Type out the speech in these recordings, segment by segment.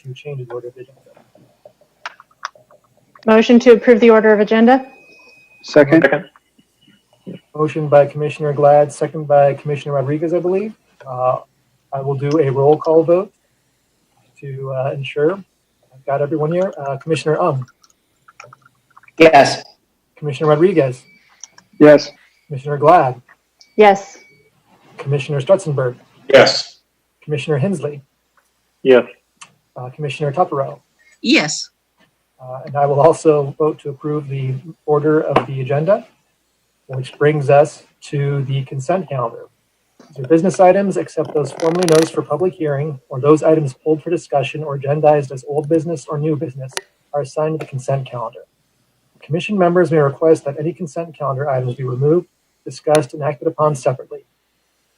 to change the order of the agenda. Motion to approve the order of agenda. Second. Motion by Commissioner Glad, second by Commissioner Rodriguez, I believe. I will do a roll call vote to ensure I've got everyone here. Commissioner Yes. Commissioner Rodriguez, Yes. Commissioner Glad, Yes. Commissioner Strutzenberg, Yes. Commissioner Hensley, Yes. Commissioner Tuppero, Yes. and I will also vote to approve the order of the agenda, which brings us to the consent calendar. These are business items except those formally noticed for public hearing or those items pulled for discussion or agendized as old business or new business are assigned to the consent calendar. Commission members may request that any consent calendar items be removed, discussed, and acted upon separately.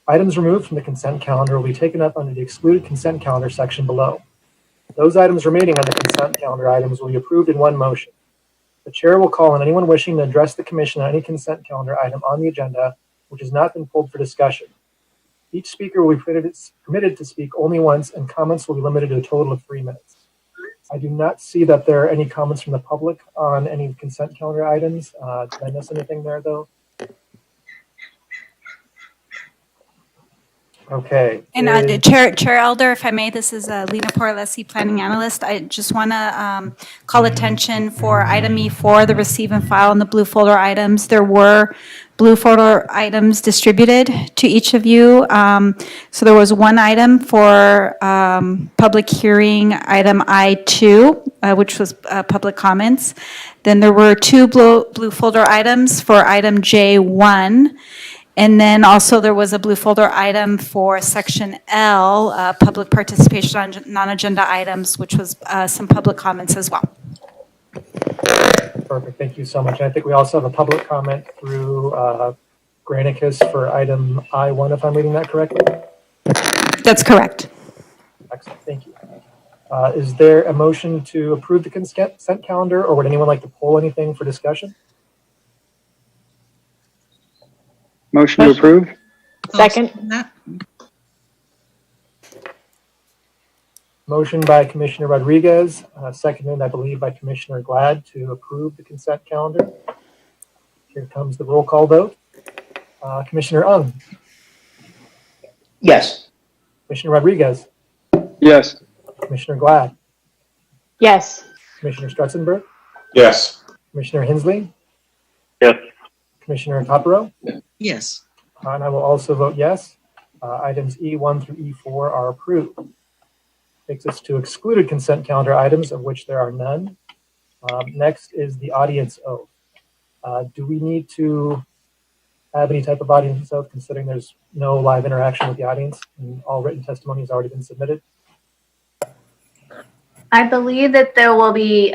Items removed from the consent calendar will be taken up under the excluded consent calendar section below. Those items remaining on the consent calendar items will be approved in one motion. The chair will call on anyone wishing to address the commission on any consent calendar item on the agenda which has not been pulled for discussion. Each speaker will be permitted to speak only once, and comments will be limited to a total of 3 minutes. I do not see that there are any comments from the public on any consent calendar items. Did I miss anything there, though? Okay. And Chair Elder, if I may, this is Lena Porlesi, Planning Analyst. I just want to call attention for item E4, the receive and file and the blue folder items. There were blue folder items distributed to each of you. So there was one item for public hearing, item I2, which was public comments. Then there were two blue folder items for item J1. And then also there was a blue folder item for section L, public participation on non-agenda items, which was some public comments as well. Perfect. Thank you so much. I think we also have a public comment through Granicus for item I1, if I'm reading that correctly. That's correct. Excellent. Thank you. Is there a motion to approve the consent calendar, or would anyone like to pull anything for discussion? Motion to approve. Second. Motion by Commissioner Rodriguez, seconded, I believe, by Commissioner Glad to approve the consent calendar. Here comes the roll call vote. Commissioner Yes. Commissioner Rodriguez, Yes. Commissioner Glad, Yes. Commissioner Strutzenberg, Yes. Commissioner Hensley, Yes. Commissioner Tuppero, Yes. and I will also vote yes. Items E1 through E4 are approved. Takes us to excluded consent calendar items, of which there are none. Next is the audience oath. Do we need to have any type of audience oath, considering there's no live interaction with the audience and all written testimony has already been submitted? I believe that there will be,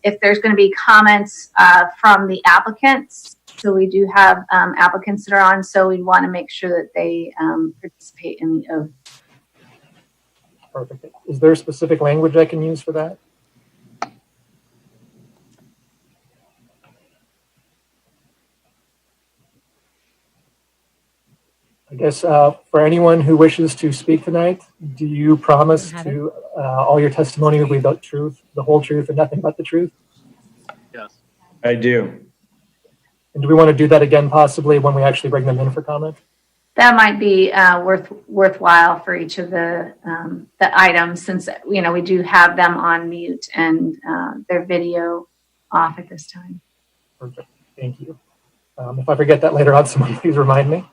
if there's going to be comments from the applicants. So we do have applicants that are on, so we want to make sure that they participate in the oath. Perfect. Is there a specific language I can use for that? I guess for anyone who wishes to speak tonight, do you promise to all your testimony will be the truth, the whole truth, and nothing but the truth? Yes. I do. And do we want to do that again possibly when we actually bring them in for comment? That might be worthwhile for each of the items, since we do have them on mute and their video off at this time. Perfect. Thank you. If I forget that later on, someone please remind me.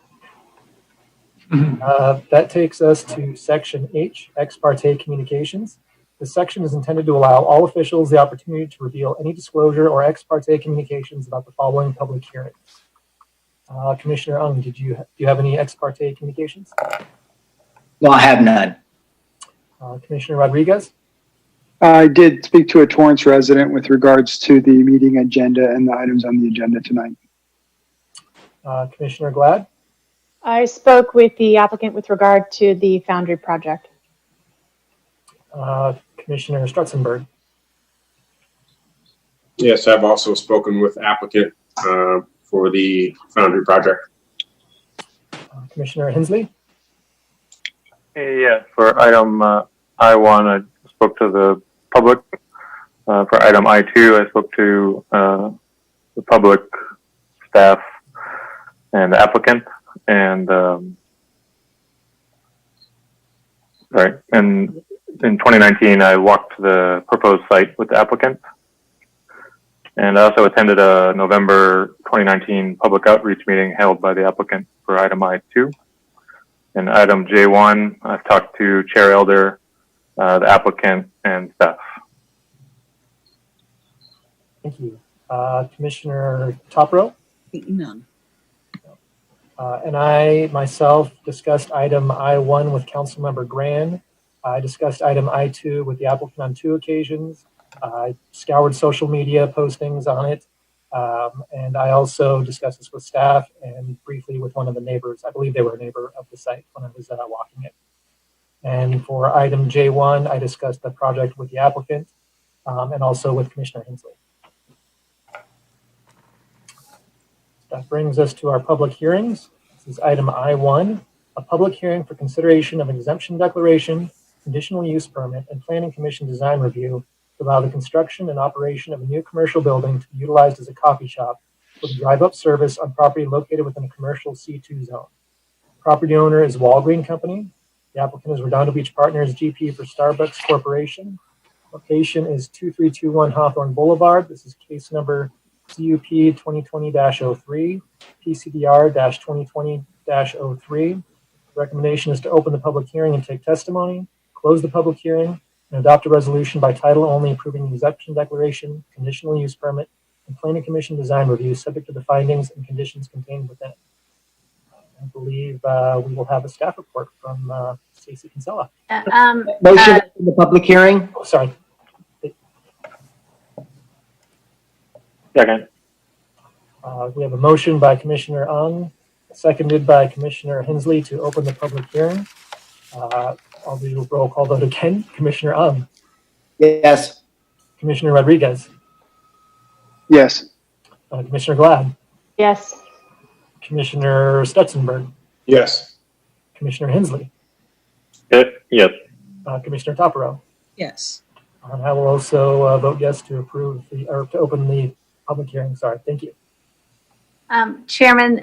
That takes us to section H, ex parte communications. This section is intended to allow all officials the opportunity to reveal any disclosure or ex parte communications about the following public hearings. Commissioner Ung, do you have any ex parte communications? No, I have none. Commissioner Rodriguez? I did speak to a Torrance resident with regards to the meeting agenda and the items on the agenda tonight. Commissioner Glad? I spoke with the applicant with regard to the Foundry project. Commissioner Strutzenberg? Yes, I've also spoken with applicant for the Foundry project. Commissioner Hensley? Yeah, for item I1, I spoke to the public. For item I2, I spoke to the public, staff, and the applicant. And and in 2019, I walked the proposed site with the applicant. And I also attended a November 2019 public outreach meeting held by the applicant for item I2. And item J1, I've talked to Chair Elder, the applicant, and staff. Thank you. Commissioner Topro? None. And I myself discussed item I1 with Councilmember Gran. I discussed item I2 with the applicant on 2 occasions. I scoured social media postings on it. And I also discussed this with staff and briefly with one of the neighbors. I believe they were a neighbor of the site when I was walking it. And for item J1, I discussed the project with the applicant and also with Commissioner Hensley. That brings us to our public hearings. This is item I1, a public hearing for consideration of an exemption declaration, conditional use permit, and planning commission design review to allow the construction and operation of a new commercial building to be utilized as a coffee shop with drive-up service on property located within a commercial C2 zone. Property owner is Walgreen Company. The applicant is Redondo Beach Partners GP for Starbucks Corporation. Location is 2321 Hawthorne Boulevard. This is case number CUP 2020-03, PCDR-2020-03. Recommendation is to open the public hearing and take testimony, close the public hearing, and adopt a resolution by title only approving the exemption declaration, conditional use permit, and planning commission design review subject to the findings and conditions contained within. I believe we will have a staff report from Stacy Kinsella. Motion in the public hearing? Oh, sorry. Second. We have a motion by Commissioner Ung, seconded by Commissioner Hensley to open the public hearing. I'll do a roll call vote again. Commissioner Ung, Yes. Commissioner Rodriguez, Yes. Commissioner Glad, Yes. Commissioner Stutzenberg, Yes. Commissioner Hensley, Yes. Commissioner Topero. Yes. And I will also vote yes to approve to open the public hearing. Sorry, thank you. Chairman,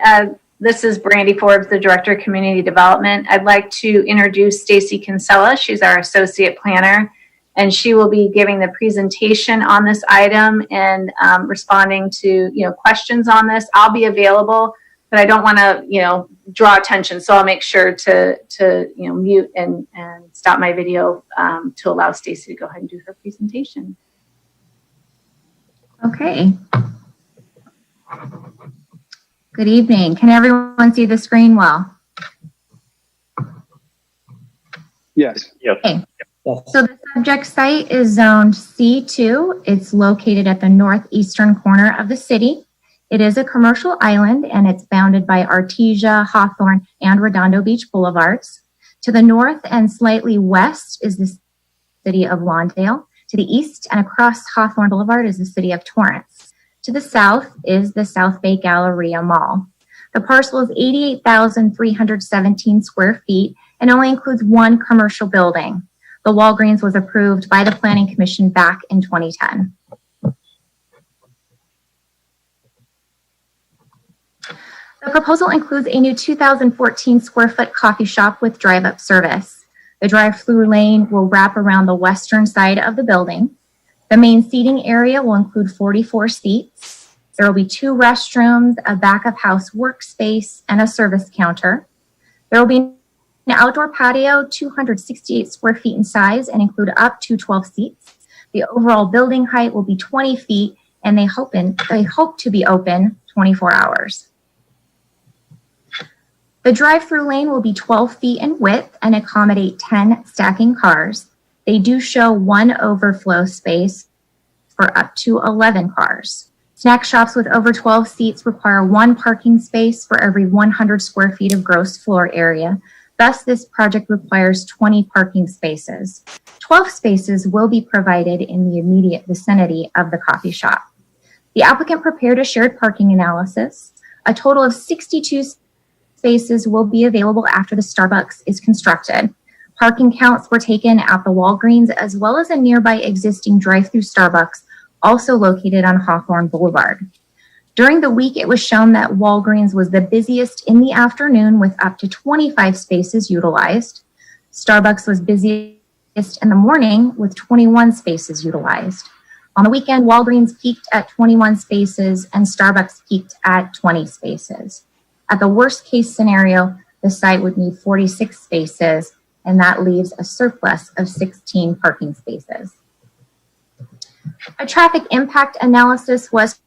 this is Brandy Forbes, the Director of Community Development. I'd like to introduce Stacy Kinsella. She's our Associate Planner, and she will be giving the presentation on this item and responding to questions on this. I'll be available, but I don't want to draw attention, so I'll make sure to mute and stop my video to allow Stacy to go ahead and do her presentation. Okay. Good evening. Can everyone see the screen well? Yes. Yes. Okay. So the subject site is zoned C2. It's located at the northeastern corner of the city. It is a commercial island and it's bounded by Artesia, Hawthorne, and Redondo Beach Boulevards. To the north and slightly west is the city of Lawndale. To the east and across Hawthorne Boulevard is the city of Torrance. To the south is the South Bay Galleria Mall. The parcel is 88,317 square feet and only includes one commercial building. The Walgreens was approved by the Planning Commission back in 2010. The proposal includes a new 2,014 square foot coffee shop with drive-up service. The drive-through lane will wrap around the western side of the building. The main seating area will include 44 seats. There will be 2 restrooms, a back-of-house workspace, and a service counter. There will be an outdoor patio, 268 square feet in size, and include up to 12 seats. The overall building height will be 20 feet, and they hope to be open 24 hours. The drive-through lane will be 12 feet in width and accommodate 10 stacking cars. They do show 1 overflow space for up to 11 cars. Snack shops with over 12 seats require 1 parking space for every 100 square feet of gross floor area. Thus, this project requires 20 parking spaces. 12 spaces will be provided in the immediate vicinity of the coffee shop. The applicant prepared a shared parking analysis. A total of 62 spaces will be available after the Starbucks is constructed. Parking counts were taken at the Walgreens as well as a nearby existing drive-through Starbucks, also located on Hawthorne Boulevard. During the week, it was shown that Walgreens was the busiest in the afternoon with up to 25 spaces utilized. Starbucks was busiest in the morning with 21 spaces utilized. On the weekend, Walgreens peaked at 21 spaces and Starbucks peaked at 20 spaces. At the worst case scenario, the site would need 46 spaces, and that leaves a surplus of 16 parking spaces. A traffic impact analysis was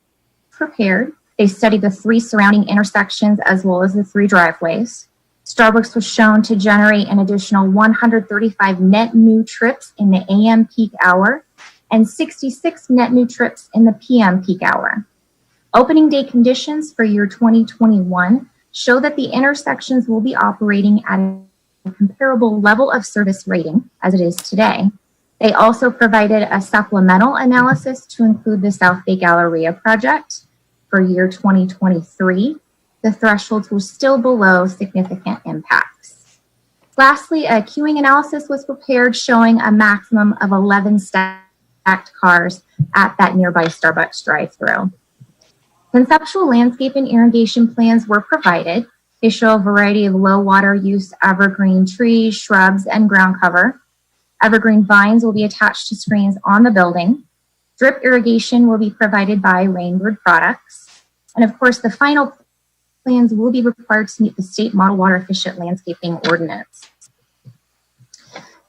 prepared. They studied the 3 surrounding intersections as well as the 3 driveways. Starbucks was shown to generate an additional 135 net new trips in the AM peak hour and 66 net new trips in the PM peak hour. Opening day conditions for year 2021 show that the intersections will be operating at a comparable level of service rating as it is today. They also provided a supplemental analysis to include the South Bay Galleria project. For year 2023, the thresholds were still below significant impacts. Lastly, a queuing analysis was prepared showing a maximum of 11 stacked cars at that nearby Starbucks drive-thru. Conceptual landscape and irrigation plans were provided. They show a variety of low water use evergreen trees, shrubs, and ground cover. Evergreen vines will be attached to screens on the building. Drip irrigation will be provided by Rainbird Products. And of course, the final plans will be required to meet the state model water efficient landscaping ordinance.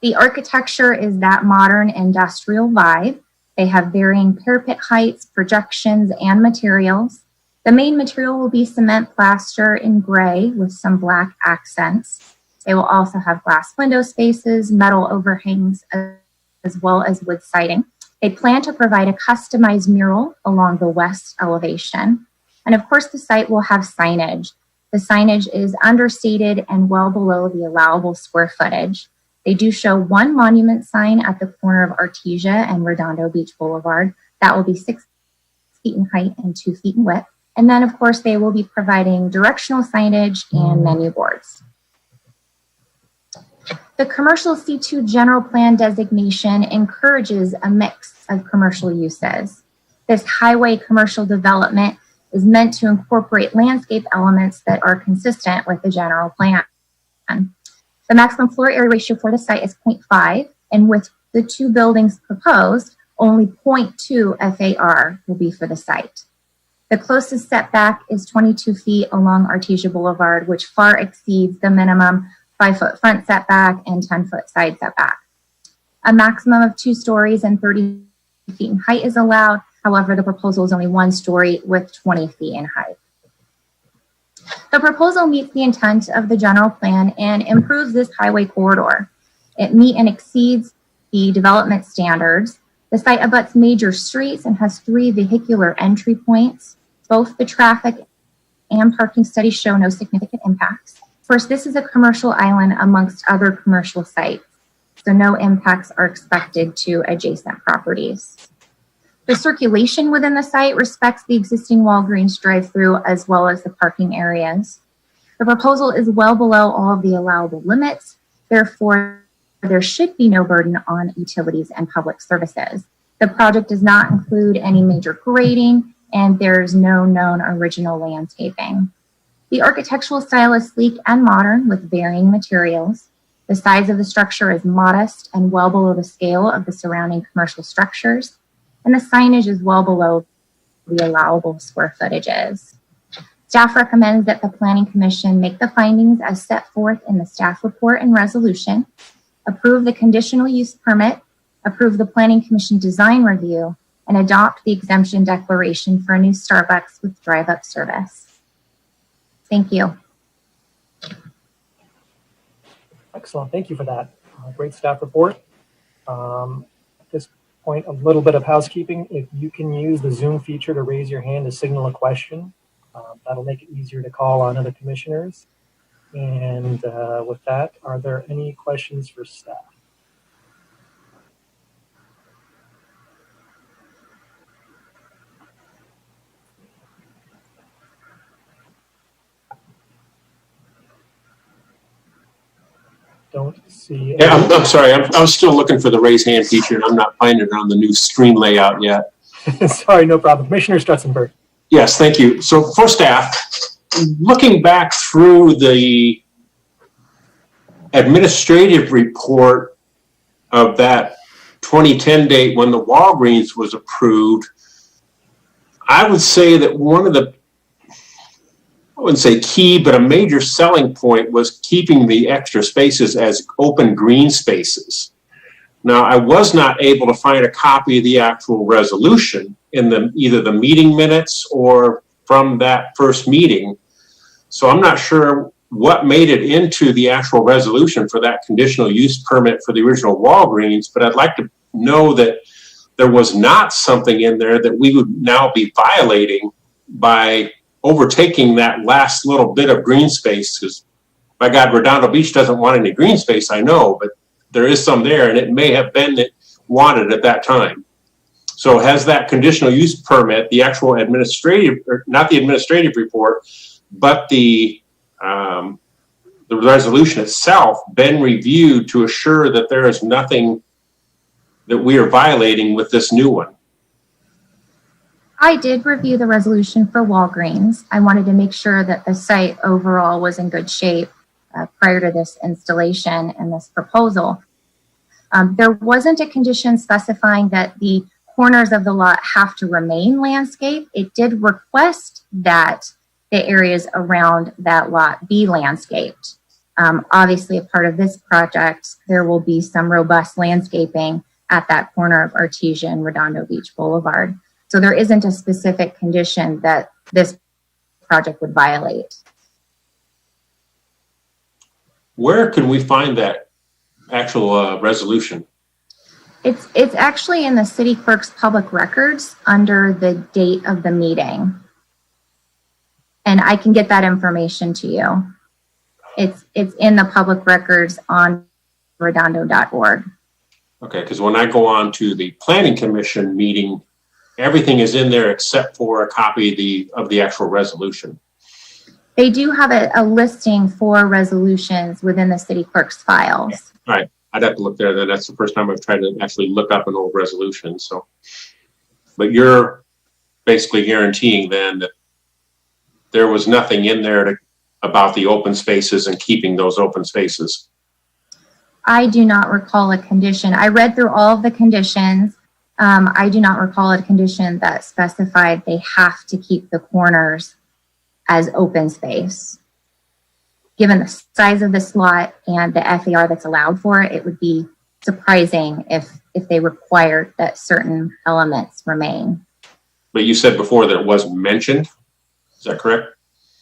The architecture is that modern industrial vibe. They have varying parapet heights, projections, and materials. The main material will be cement plaster in gray with some black accents. They will also have glass window spaces, metal overhangs, as well as wood siding. They plan to provide a customized mural along the west elevation. And of course, the site will have signage. The signage is understated and well below the allowable square footage. They do show 1 monument sign at the corner of Artesia and Redondo Beach Boulevard. That will be 6 feet in height and 2 feet in width. And then, of course, they will be providing directional signage and menu boards. The commercial C2 general plan designation encourages a mix of commercial uses. This highway commercial development is meant to incorporate landscape elements that are consistent with the general plan. The maximum floor area ratio for the site is 0.5, and with the 2 buildings proposed, only 0.2 FAR will be for the site. The closest setback is 22 feet along Artesia Boulevard, which far exceeds the minimum 5-foot front setback and 10-foot side setback. A maximum of 2 stories and 30 feet in height is allowed. However, the proposal is only 1 story with 20 feet in height. The proposal meets the intent of the general plan and improves this highway corridor. It meets and exceeds the development standards. The site abuts major streets and has 3 vehicular entry points. Both the traffic and parking studies show no significant impacts. First, this is a commercial island amongst other commercial sites, so no impacts are expected to adjacent properties. The circulation within the site respects the existing Walgreens drive-thru as well as the parking areas. The proposal is well below all of the allowable limits. Therefore, there should be no burden on utilities and public services. The project does not include any major grading, and there's no known original landscaping. The architectural style is sleek and modern with varying materials. The size of the structure is modest and well below the scale of the surrounding commercial structures, and the signage is well below the allowable square footages. Staff recommends that the Planning Commission make the findings as set forth in the staff report and resolution, approve the conditional use permit, approve the Planning Commission design review, and adopt the exemption declaration for a new Starbucks with drive-up service. Thank you. Excellent. Thank you for that. Great staff report. At this point, a little bit of housekeeping. If you can use the Zoom feature to raise your hand to signal a question, that'll make it easier to call on other commissioners. And with that, are there any questions for staff? don't see. Yeah, I'm sorry. I was still looking for the raise hand feature, and I'm not finding it on the new screen layout yet. Sorry, no problem. Commissioner Strutzenberg. Yes, thank you. So for staff, looking back through the administrative report of that 2010 date when the Walgreens was approved, I would say that one of the, I wouldn't say key, but a major selling point was keeping the extra spaces as open green spaces. Now, I was not able to find a copy of the actual resolution in either the meeting minutes or from that first meeting. So I'm not sure what made it into the actual resolution for that conditional use permit for the original Walgreens, but I'd like to know that there was not something in there that we would now be violating by overtaking that last little bit of green space. Because, by God, Redondo Beach doesn't want any green space, I know, but there is some there, and it may have been wanted at that time. So has that conditional use permit, the actual administrative, or not the administrative report, but the resolution itself been reviewed to assure that there is nothing that we are violating with this new one? I did review the resolution for Walgreens. I wanted to make sure that the site overall was in good shape prior to this installation and this proposal. There wasn't a condition specifying that the corners of the lot have to remain landscaped. It did request that the areas around that lot be landscaped. Obviously, a part of this project, there will be some robust landscaping at that corner of Artesia and Redondo Beach Boulevard. So there isn't a specific condition that this project would violate. Where can we find that actual resolution? It's actually in the city clerk's public records under the date of the meeting. And I can get that information to you. It's in the public records on redondo.org. Okay, because when I go on to the planning commission meeting, everything is in there except for a copy of the actual resolution. They do have a listing for resolutions within the city clerk's files. All right, I'd have to look there. Then that's the first time I've tried to actually look up an old resolution. So, but you're basically guaranteeing then that there was nothing in there about the open spaces and keeping those open spaces. I do not recall a condition. I read through all of the conditions. I do not recall a condition that specified they have to keep the corners as open space. Given the size of this lot and the FAR that's allowed for it, it would be surprising if they required that certain elements remain. But you said before that it was mentioned. Is that correct?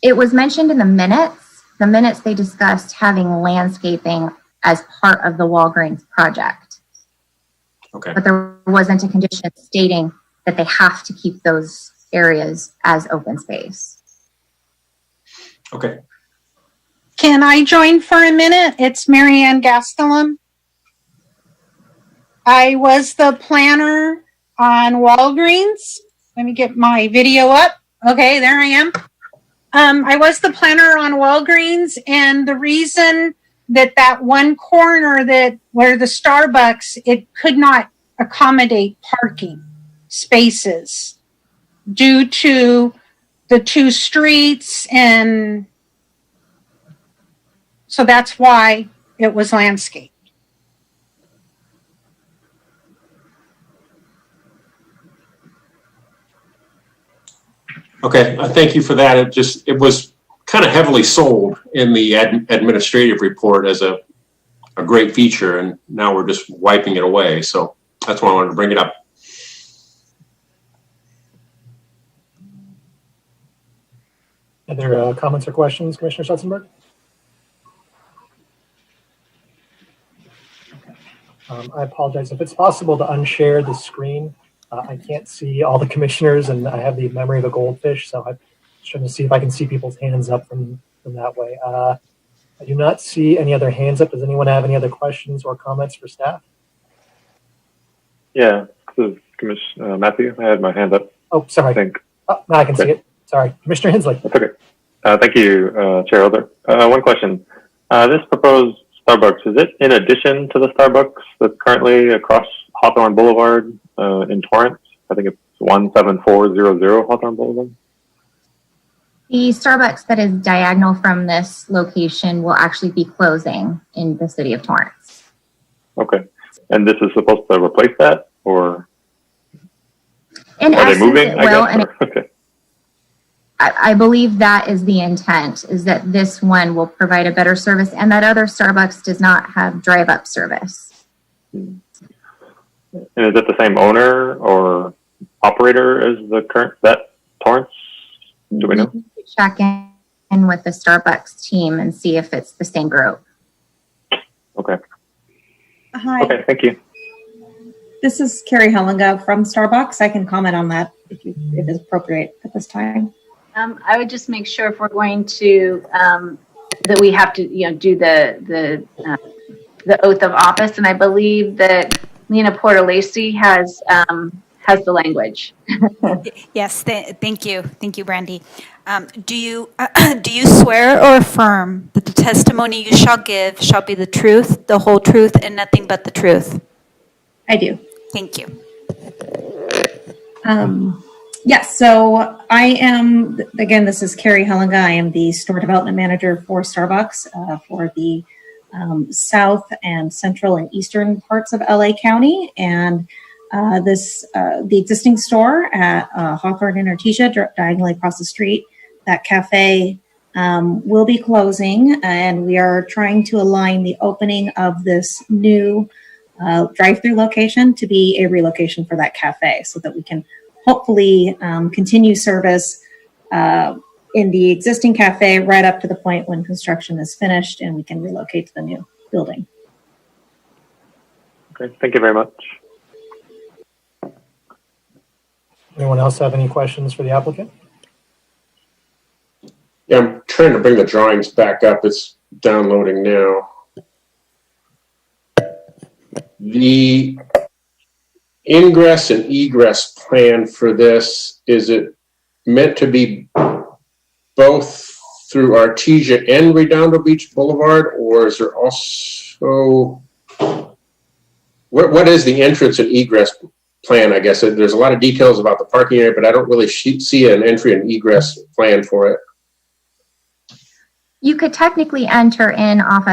It was mentioned in the minutes. The minutes they discussed having landscaping as part of the Walgreens project. Okay. But there wasn't a condition stating that they have to keep those areas as open space. Okay. Can I join for a minute? It's Marianne Gastelum. I was the planner on Walgreens. Let me get my video up. Okay, there I am. I was the planner on Walgreens, and the reason that one corner where the Starbucks, it could not accommodate parking spaces due to the two streets, and so that's why it was landscaped. Okay, thank you for that. It was kind of heavily sold in the administrative report as a great feature, and now we're just wiping it away. So that's why I wanted to bring it up. Other comments or questions, Commissioner Schutzenberg? I apologize. If it's possible to unshare the screen, I can't see all the commissioners, and I have the memory of a goldfish, so I'm trying to see if I can see people's hands up from that way. I do not see any other hands up. Does anyone have any other questions or comments for staff? Yeah, this is Commissioner Matthew. I had my hand up. Oh, sorry. I think. Oh, now I can see it. Sorry. Commissioner Hensley. That's okay. Thank you, Chair Elder. One question. This proposed Starbucks, is it in addition to the Starbucks that's currently across Hawthorne Boulevard in Torrance? I think it's 17400 Hawthorne Boulevard. The Starbucks that is diagonal from this location will actually be closing in the city of Torrance. Okay. And this is supposed to replace that, or In are they essence, moving? it will, and Okay. I believe that is the intent, is that this one will provide a better service, and that other Starbucks does not have drive-up service. And is it the same owner or operator as the current, that Torrance? Do we know? need to check in with the Starbucks team and see if it's the same group. Okay. Hi, Okay, thank you. this is Carrie Hellinga from Starbucks. I can comment on that if it is appropriate at this time. I would just make sure if we're going to, that we have to, do the oath of office. And I believe that Lena Porter-Lacey has the language. Yes, thank you. Thank you, Brandy. Do you swear or affirm that the testimony you shall give shall be the truth, the whole truth, and nothing but the truth? I do. Thank you. Yes, so I am, again, this is Carrie Hellinga. I am the store development manager for Starbucks for the south and central and eastern parts of LA County. And the existing store at Hawthorne and Artesia, diagonally across the street, that cafe will be closing. And we are trying to align the opening of this new drive-through location to be a relocation for that cafe so that we can hopefully continue service in the existing cafe right up to the point when construction is finished and we can relocate to the new building. Okay, thank you very much. Anyone else have any questions for the applicant? Yeah, I'm trying to bring the drawings back up. It's downloading now. The ingress and egress plan for this, is it meant to be both through Artesia and Redondo Beach Boulevard, or is there also, what is the entrance and egress plan? I guess there's a lot of details about the parking area, but I don't really see an entry and egress plan for it. You could technically enter in off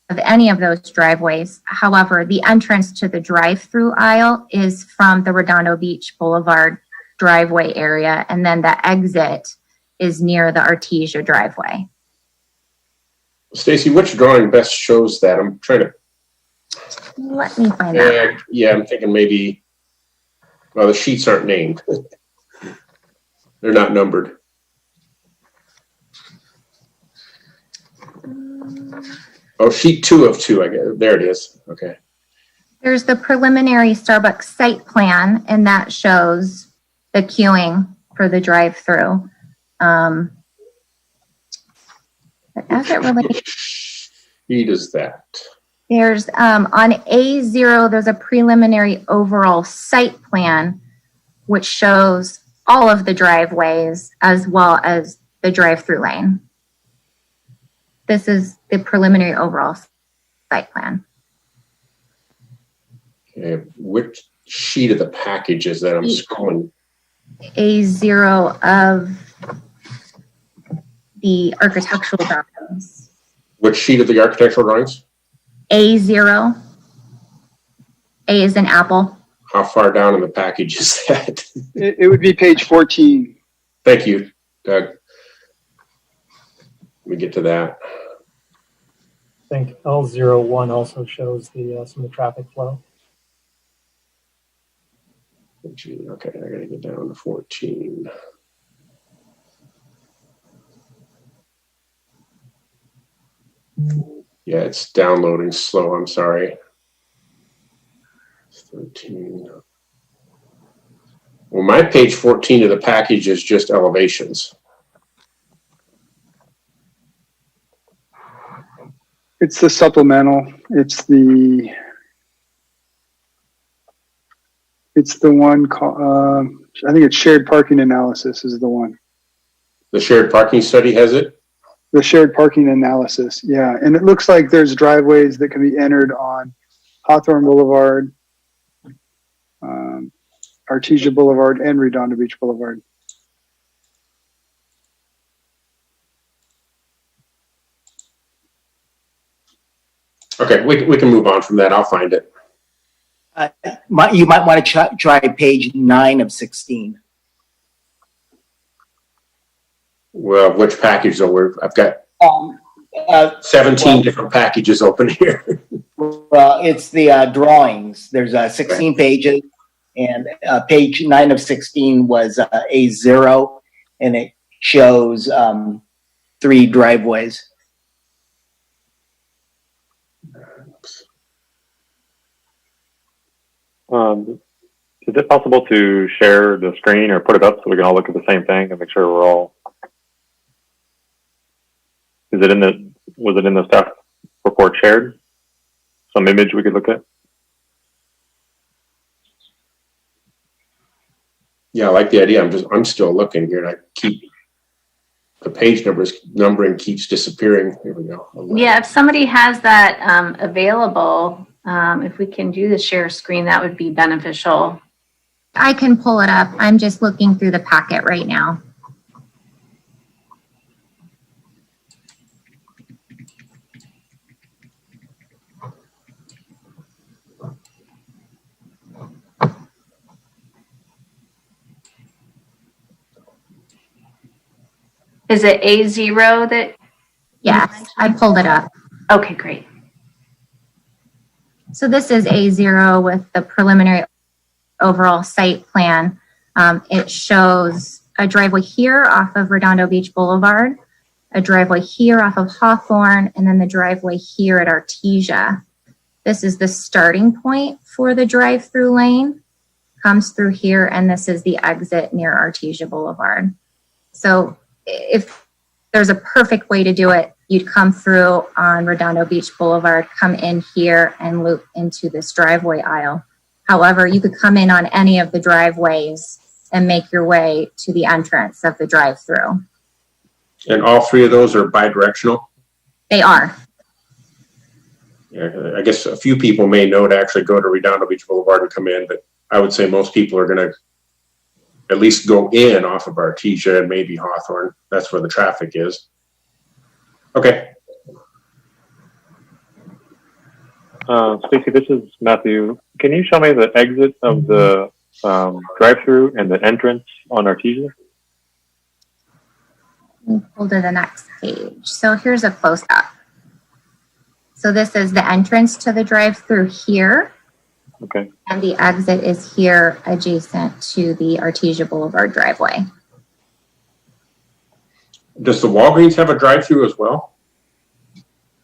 of any of those driveways. However, the entrance to the drive-through aisle is from the Redondo Beach Boulevard driveway area, and then the exit is near the Artesia driveway. Stacy, which drawing best shows that? I'm trying to. Let me find that. Yeah, I'm thinking maybe. Well, the sheets aren't named. They're not numbered. Oh, sheet 2 of 2, I guess. There it is. Okay. There's the preliminary Starbucks site plan, and that shows the queuing for the drive-through. But as it relates, Sheet is that? there's on A0, there's a preliminary overall site plan, which shows all of the driveways as well as the drive-through lane. This is the preliminary overall site plan. Okay. Which sheet of the package is that? I'm scrolling. A0 of the architectural drawings. Which sheet of the architectural drawings? A0. A is in apple. How far down in the package is that? It would be page 14. Thank you, Doug. Let me get to that. I think L01 also shows some of the traffic flow. Okay, I gotta get down to 14. Yeah, it's downloading slow. I'm sorry. 13. Well, my page 14 of the package is just elevations. It's the supplemental. It's the one called, I think it's shared parking analysis is the one. The shared parking study has it? The shared parking analysis, yeah. And it looks like there's driveways that can be entered on Hawthorne Boulevard, Artesia Boulevard, and Redondo Beach Boulevard. Okay, we can move on from that. I'll find it. You might want to try page 9 of 16. Well, which package though? I've got 17 different packages open here. Well, it's the drawings. There's 16 pages, and page 9 of 16 was A0, and it shows 3 driveways. Is it possible to share the screen or put it up so we can all look at the same thing and make sure we're all? Was it in the staff report shared? Some image we could look at? Yeah, I like the idea. I'm still looking here, and the page numbering keeps disappearing. Here we go. Yeah, if somebody has that available, if we can do the share screen, that would be beneficial. I can pull it up. I'm just looking through the packet right now. Is it A0 that? Yes, I pulled it up. Okay, great. So this is A0 with the preliminary overall site plan. It shows a driveway here off of Redondo Beach Boulevard, a driveway here off of Hawthorne, and then the driveway here at Artesia. This is the starting point for the drive-through lane, comes through here, and this is the exit near Artesia Boulevard. So if there's a perfect way to do it, you'd come through on Redondo Beach Boulevard, come in here and loop into this driveway aisle. However, you could come in on any of the driveways and make your way to the entrance of the drive-through. And all 3 of those are bi-directional? They are. Yeah, I guess a few people may know to actually go to Redondo Beach Boulevard and come in, but I would say most people are going to at least go in off of Artesia and maybe Hawthorne. That's where the traffic is. Okay. Stacy, this is Matthew. Can you show me the exit of the drive-through and the entrance on Artesia? Pull to the next page. So here's a close-up. So this is the entrance to the drive-through here. Okay. And the exit is here adjacent to the Artesia Boulevard driveway. Does the Walgreens have a drive-through as well?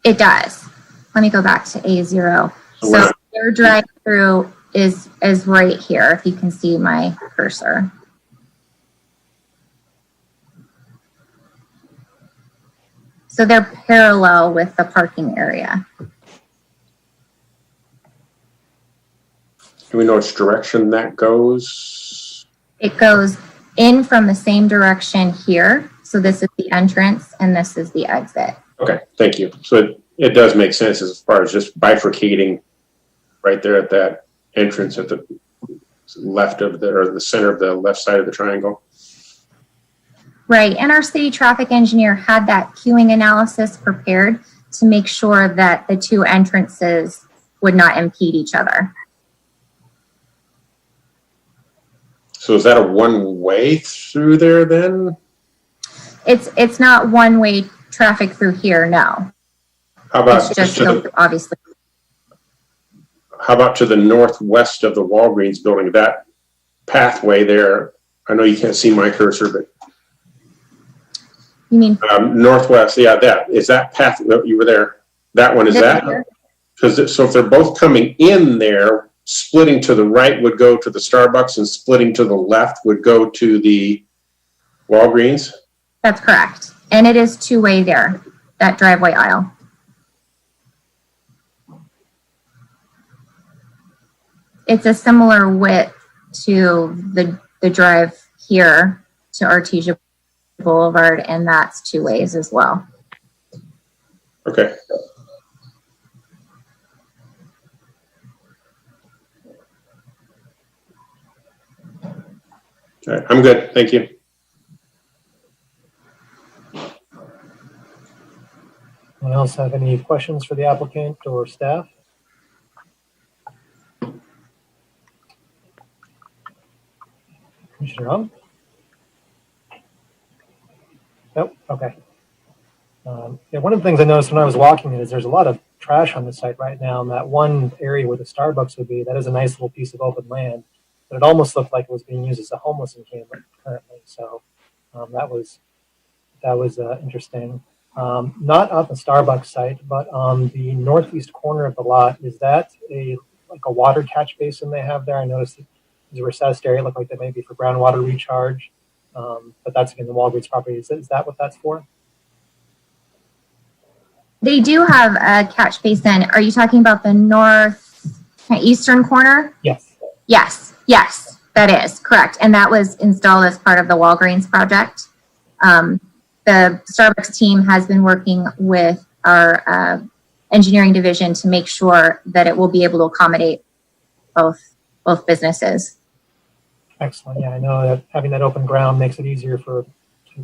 It does. Let me go back to A0. So their drive-through is right here, if you can see my cursor. So they're parallel with the parking area. Do we know which direction that goes? It goes in from the same direction here. So this is the entrance and this is the exit. Okay, thank you. So it does make sense as far as just bifurcating right there at that entrance at the left of the center of the left side of the triangle. Right, and our city traffic engineer had that queuing analysis prepared to make sure that the 2 entrances would not impede each other. So is that a one-way through there then? It's not one-way traffic through here, no. How about it's just obviously. How about to the northwest of the Walgreens building, that pathway there? I know you can't see my cursor, but you mean northwest? Yeah, that path you were there. That one is that? Because so if they're both coming in there, splitting to the right would go to the Starbucks, and splitting to the left would go to the Walgreens. That's correct, and it is 2-way there. That driveway aisle. It's a similar width to the drive here to Artesia Boulevard, and that's 2 ways as well. Okay. All right, I'm good. Thank you. Anyone else have any questions for the applicant or staff? Commissioner Hung? Nope. Okay. Yeah, one of the things I noticed when I was walking is there's a lot of trash on the site right now, and that one area where the Starbucks would be, that is a nice little piece of open land, but it almost looked like it was being used as a homeless encampment currently. So that was interesting. Not on the Starbucks site, but on the northeast corner of the lot, is that like a water catch basin they have there? I noticed it was a recessed area, looked like that may be for groundwater recharge, but that's again the Walgreens property. Is that what that's for? They do have a catch basin. Are you talking about the northeastern corner? Yes. Yes, that is correct. And that was installed as part of the Walgreens project. The Starbucks team has been working with our engineering division to make sure that it will be able to accommodate both businesses. Excellent. Yeah, I know that having that open ground makes it easier to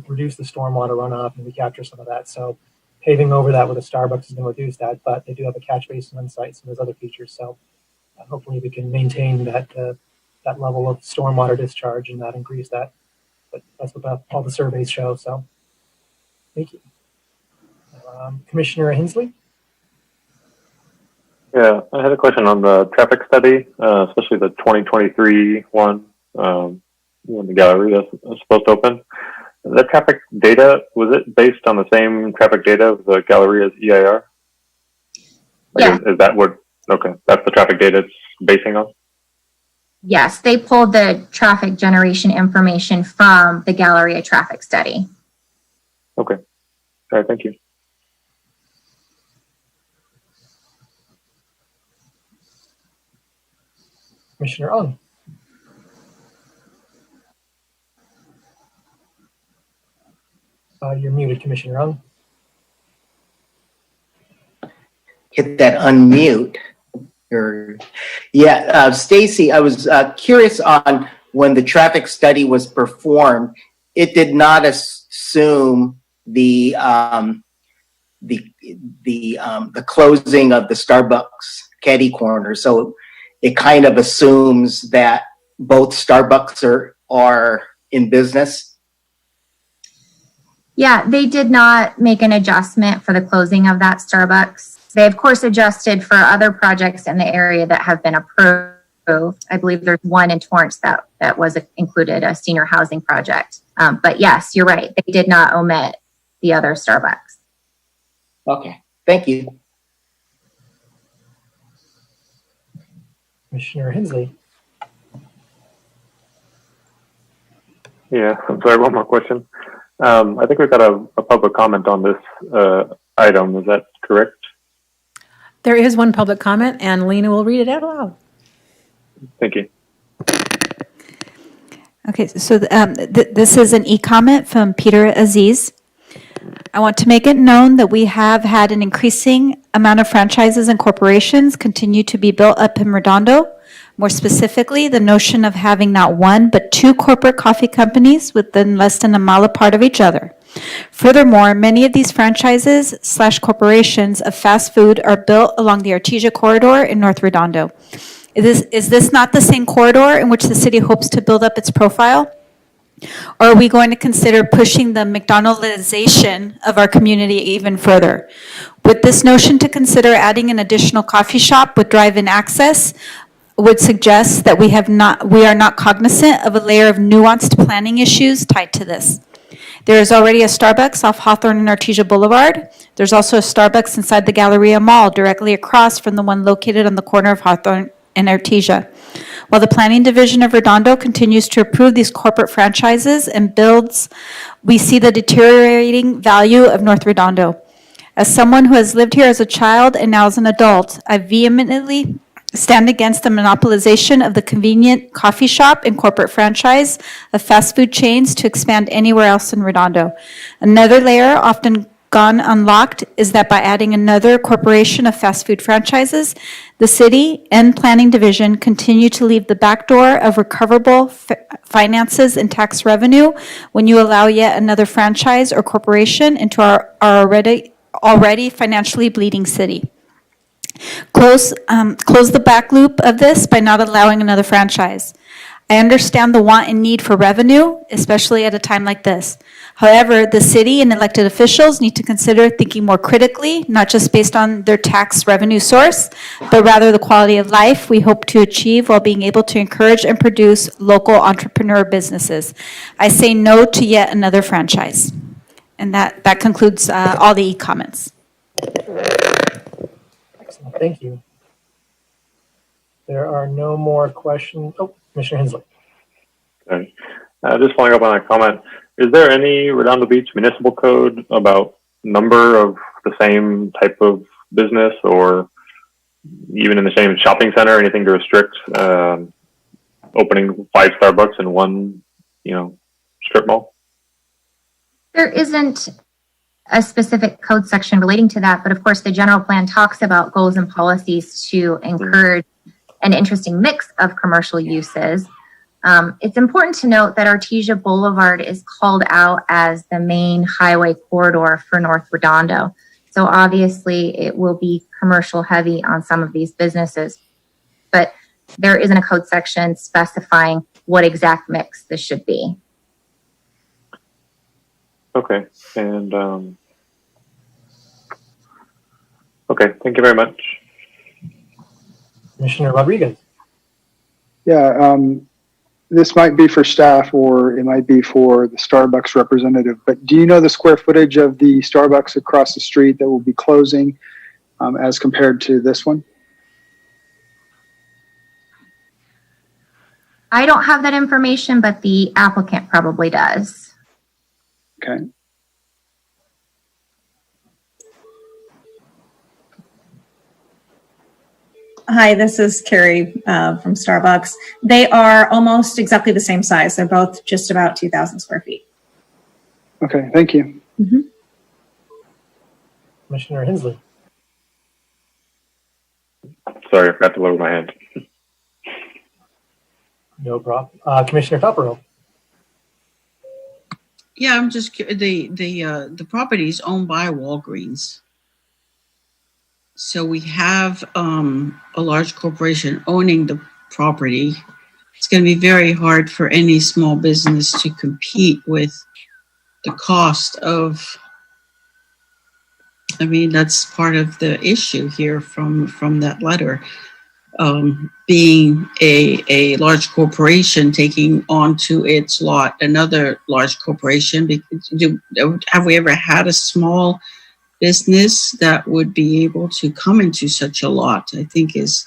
reduce the stormwater runoff and recapture some of that. So paving over that with a Starbucks is going to reduce that, but they do have a catch basin on site, so there's other features. So hopefully we can maintain that level of stormwater discharge and not increase that. But that's what all the surveys show. So thank you. Commissioner Hensley? Yeah, I had a question on the traffic study, especially the 2023 one, when the gallery is supposed to open. The traffic data, was it based on the same traffic data of the gallery as EIR? Yeah. Is that what, okay, that's the traffic data it's basing on? Yes, they pulled the traffic generation information from the Galleria traffic study. Okay. All right, thank you. Commissioner Ung? You're muted, Commissioner Ung. Hit that unmute. Stacy, I was curious on when the traffic study was performed. It did not assume the closing of the Starbucks caddy corner, so it kind of assumes that both Starbucks are in business. Yeah, they did not make an adjustment for the closing of that Starbucks. They, of course, adjusted for other projects in the area that have been approved. I believe there's one in Torrance that was included, a senior housing project. But yes, you're right. They did not omit the other Starbucks. Okay, thank you. Commissioner Hensley? Yeah, I'm sorry, one more question. I think we've got a public comment on this item. Is that correct? There is one public comment, and Lena will read it out loud. Thank you. Okay, so this is an e-comment from Peter Aziz. I want to make it known that we have had an increasing amount of franchises and corporations continue to be built up in Redondo. More specifically, the notion of having not one, but two corporate coffee companies within less than a mile apart of each other. Furthermore, many of these franchises / corporations of fast food are built along the Artesia corridor in North Redondo. Is this not the same corridor in which the city hopes to build up its profile? Or are we going to consider pushing the McDonaldization of our community even further? With this notion to consider adding an additional coffee shop with drive-in access would suggest that we are not cognizant of a layer of nuanced planning issues tied to this. There is already a Starbucks off Hawthorne and Artesia Boulevard. There's also a Starbucks inside the Galleria Mall directly across from the one located on the corner of Hawthorne and Artesia. While the planning division of Redondo continues to approve these corporate franchises and builds, we see the deteriorating value of North Redondo. As someone who has lived here as a child and now as an adult, I vehemently stand against the monopolization of the convenient coffee shop and corporate franchise of fast food chains to expand anywhere else in Redondo. Another layer often gone unlocked is that by adding another corporation of fast food franchises, the city and planning division continue to leave the back door of recoverable finances and tax revenue when you allow yet another franchise or corporation into our already financially bleeding city. Close the back loop of this by not allowing another franchise. I understand the want and need for revenue, especially at a time like this. However, the city and elected officials need to consider thinking more critically, not just based on their tax revenue source, but rather the quality of life we hope to achieve while being able to encourage and produce local entrepreneur businesses. I say no to yet another franchise. And that concludes all the comments. Excellent. Thank you. There are no more questions. Oh, Commissioner Hensley. Okay. Just following up on that comment, is there any Redondo Beach municipal code about number of the same type of business, or even in the same shopping center, anything to restrict opening 5 Starbucks in one, strip mall? There isn't a specific code section relating to that, but of course the general plan talks about goals and policies to encourage an interesting mix of commercial uses. It's important to note that Artesia Boulevard is called out as the main highway corridor for North Redondo. So obviously it will be commercial heavy on some of these businesses, but there isn't a code section specifying what exact mix this should be. Okay. And, okay. Thank you very much. Commissioner Rodriguez. Yeah, this might be for staff or it might be for the Starbucks representative, but do you know the square footage of the Starbucks across the street that will be closing as compared to this one? I don't have that information, but the applicant probably does. Okay. Hi, this is Carrie from Starbucks. They are almost exactly the same size. They're both just about 2,000 square feet. Okay, thank you. Mm-hmm. Commissioner Hensley. Sorry, I forgot to lower my hand. No problem. Commissioner Topero. Yeah, I'm just the property is owned by Walgreens. So we have a large corporation owning the property. It's going to be very hard for any small business to compete with the cost of. I mean, that's part of the issue here from that letter. Being a large corporation taking onto its lot another large corporation. Have we ever had a small business that would be able to come into such a lot? I think is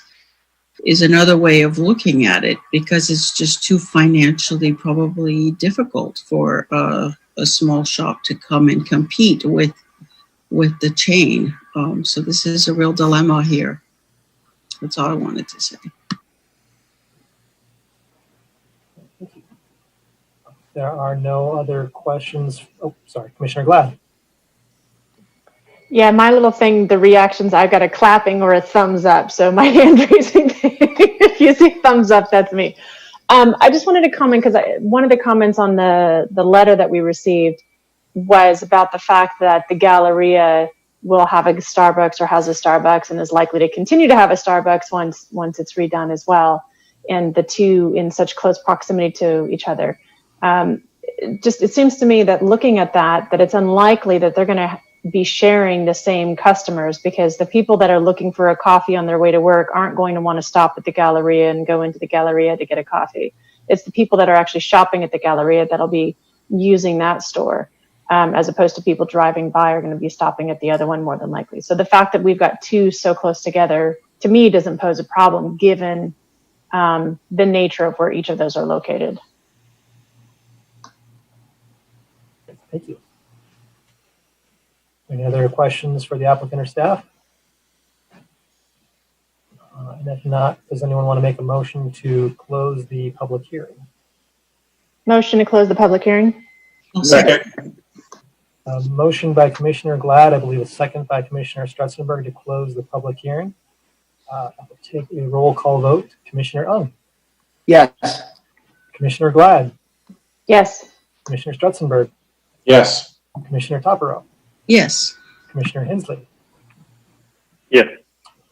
another way of looking at it, because it's just too financially probably difficult for a small shop to come and compete with the chain. So this is a real dilemma here. That's all I wanted to say. There are no other questions. Oh, sorry, Commissioner Glad. Yeah, my little thing, the reactions, I've got a clapping or a thumbs up. So my hand raising thing, if you see thumbs up, that's me. I just wanted to comment because one of the comments on the letter that we received was about the fact that the Galleria will have a Starbucks or has a Starbucks and is likely to continue to have a Starbucks once it's redone as well. And the two in such close proximity to each other. It seems to me that looking at that it's unlikely that they're going to be sharing the same customers, because the people that are looking for a coffee on their way to work aren't going to want to stop at the Galleria and go into the Galleria to get a coffee. It's the people that are actually shopping at the Galleria that'll be using that store, as opposed to people driving by are going to be stopping at the other one more than likely. So the fact that we've got two so close together, to me, doesn't pose a problem given the nature of where each of those are located. Thank you. Any other questions for the applicant or staff? And if not, does anyone want to make a motion to close the public hearing? Motion to close the public hearing. Second. A motion by Commissioner Glad, I believe a second by Commissioner Strutzenberg to close the public hearing. I will take a roll call vote. Commissioner Ung, Yes. Commissioner Glad, Yes. Commissioner Strutzenberg, Yes. Commissioner Topero, Yes. Commissioner Hensley, Yes.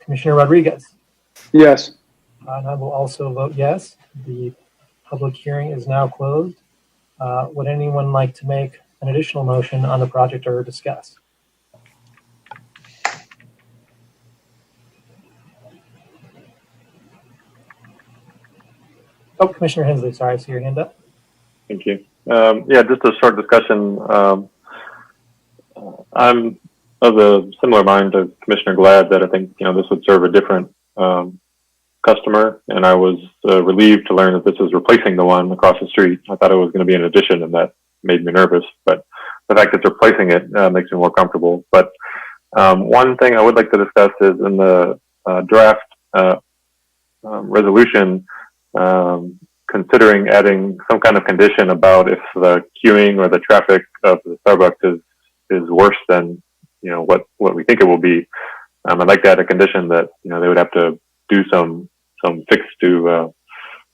Commissioner Rodriguez. Yes. And I will also vote yes. The public hearing is now closed. Would anyone like to make an additional motion on the project or discuss? Oh, Commissioner Hensley, sorry, I see your hand up. Thank you. Yeah, just a short discussion. I'm of a similar mind to Commissioner Glad that I think, this would serve a different customer, and I was relieved to learn that this is replacing the one across the street. I thought it was going to be an addition, and that made me nervous, but the fact that it's replacing it makes me more comfortable. But one thing I would like to discuss is in the draft resolution, considering adding some kind of condition about if the queuing or the traffic of the Starbucks is worse than what we think it will be. I'd like to add a condition that they would have to do some fix to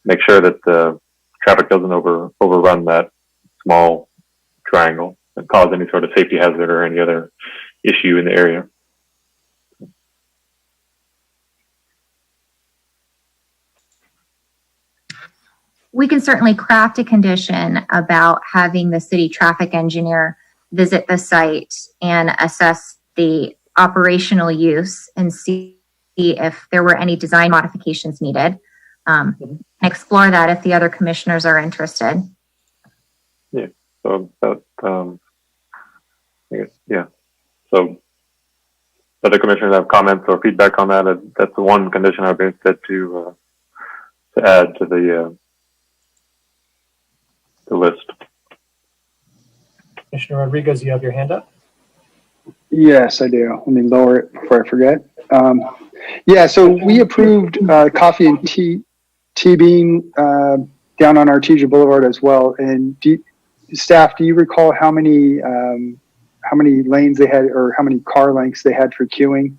make sure that the traffic doesn't overrun that small triangle and cause any sort of safety hazard or any other issue in the area. We can certainly craft a condition about having the city traffic engineer visit the site and assess the operational use and see if there were any design modifications needed. Explore that if the other commissioners are interested. Yeah. So that, I guess, yeah. So other commissioners have comments or feedback on that. That's the one condition I've been said to add to the list. Commissioner Rodriguez, you have your hand up. Yes, I do. Let me lower it before I forget. Yeah, so we approved coffee and tea bean down on Artesia Boulevard as well. And staff, do you recall how many lanes they had or how many car lengths they had for queuing?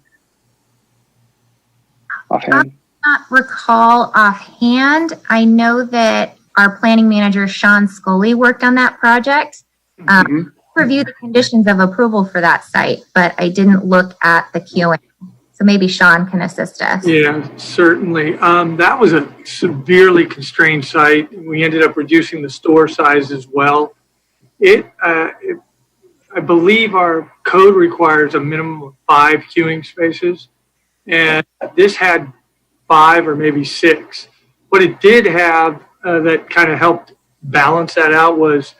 Offhand? I do not recall offhand. I know that our planning manager, Sean Scully, worked on that project. Review the conditions of approval for that site, but I didn't look at the queuing. So maybe Sean can assist us. Yeah, certainly. That was a severely constrained site. We ended up reducing the store size as well. I believe our code requires a minimum of 5 queuing spaces, and this had 5 or maybe 6. What it did have that kind of helped balance that out was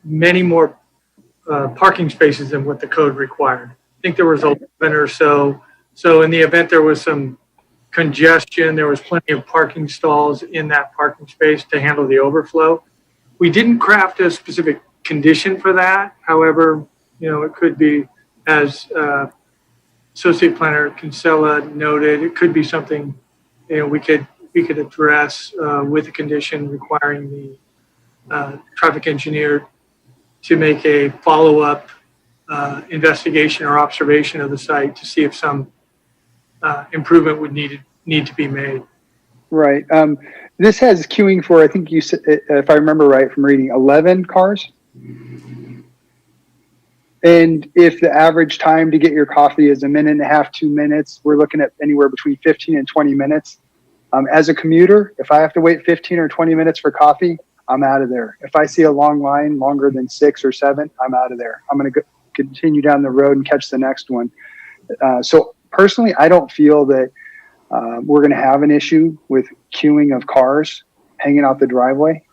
many more parking spaces than what the code required. I think there was 11 or so. So in the event there was some congestion, there was plenty of parking stalls in that parking space to handle the overflow. We didn't craft a specific condition for that. However, it could be, as Associate Planner Kinsella noted, it could be something we could address with a condition requiring the traffic engineer to make a follow-up investigation or observation of the site to see if some improvement would need to be made. Right. This has queuing for, I think you said, if I remember right from reading, 11 cars. And if the average time to get your coffee is 1.5 minutes, 2 minutes, we're looking at anywhere between 15 and 20 minutes. As a commuter, if I have to wait 15 or 20 minutes for coffee, I'm out of there. If I see a long line longer than 6 or 7, I'm out of there. I'm going to continue down the road and catch the next one. So personally, I don't feel that we're going to have an issue with queuing of cars hanging out the driveway.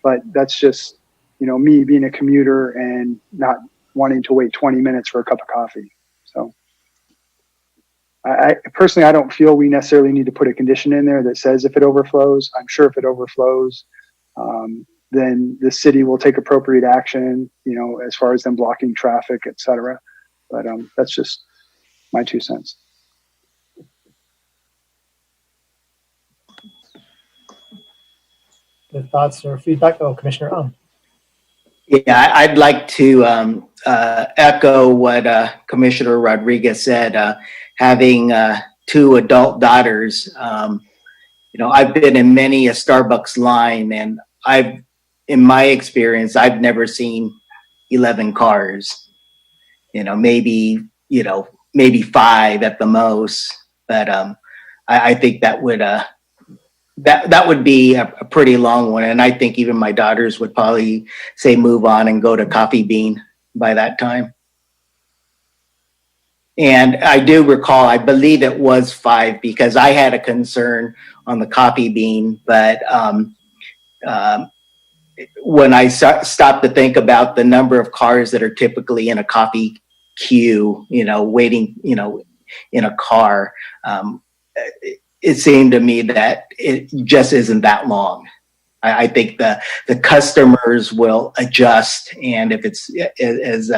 But that's just, me being a commuter and not wanting to wait 20 minutes for a cup of coffee. So I personally, I don't feel we necessarily need to put a condition in there that says if it overflows. I'm sure if it overflows, then the city will take appropriate action, as far as them blocking traffic, et cetera. But that's just my 2 cents. Good thoughts or feedback? Oh, Commissioner Ung. Yeah, I'd like to echo what Commissioner Rodriguez said. Having two adult daughters, I've been in many a Starbucks line, and in my experience, I've never seen 11 cars. Maybe 5 at the most. But I think that would that would be a pretty long one, and I think even my daughters would probably say move on and go to Coffee Bean by that time. And I do recall, I believe it was 5 because I had a concern on the Coffee Bean, but when I stopped to think about the number of cars that are typically in a coffee queue, waiting, in a car, it seemed to me that it just isn't that long. I think the customers will adjust, and if it's as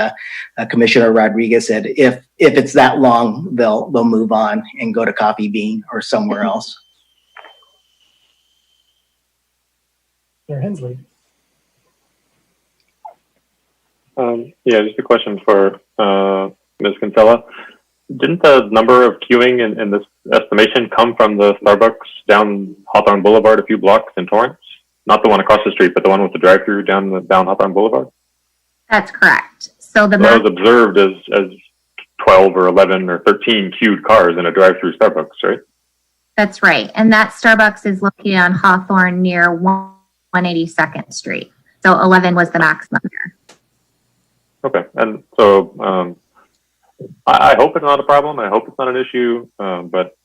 Commissioner Rodriguez said, if it's that long, they'll move on and go to Coffee Bean or somewhere else. Mayor Hensley. Yeah, just a question for Ms. Kinsella. Didn't the number of queuing in this estimation come from the Starbucks down Hawthorne Boulevard a few blocks in Torrance? Not the one across the street, but the one with the drive-through down Hawthorne Boulevard? That's correct. So the that was observed as 12 or 11 or 13 queued cars in a drive-through Starbucks, right? That's right. And that Starbucks is located on Hawthorne near 182nd Street. So 11 was the maximum there. Okay. And so I hope it's not a problem. I hope it's not an issue. But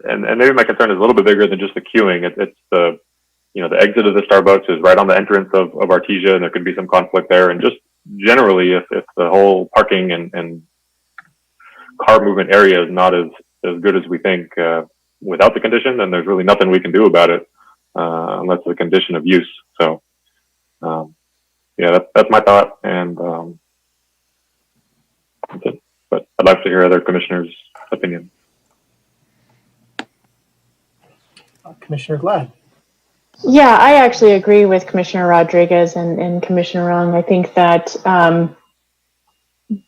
maybe my concern is a little bit bigger than just the queuing. It's the exit of the Starbucks is right on the entrance of Artesia, and there could be some conflict there. And just generally, if the whole parking and car movement area is not as good as we think without the condition, then there's really nothing we can do about it unless it's a condition of use. So, that's my thought. And that's it. But I'd like to hear other commissioners' opinion. Commissioner Glad. Yeah, I actually agree with Commissioner Rodriguez and Commissioner Rung. I think that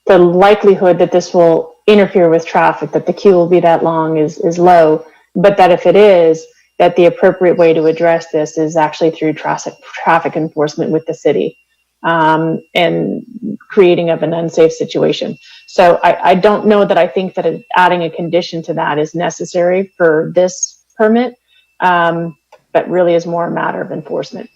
the likelihood that this will interfere with traffic, that the queue will be that long is low, but that if it is, that the appropriate way to address this is actually through traffic enforcement with the city and creating of an unsafe situation. So I don't know that I think that adding a condition to that is necessary for this permit, but really is more a matter of enforcement.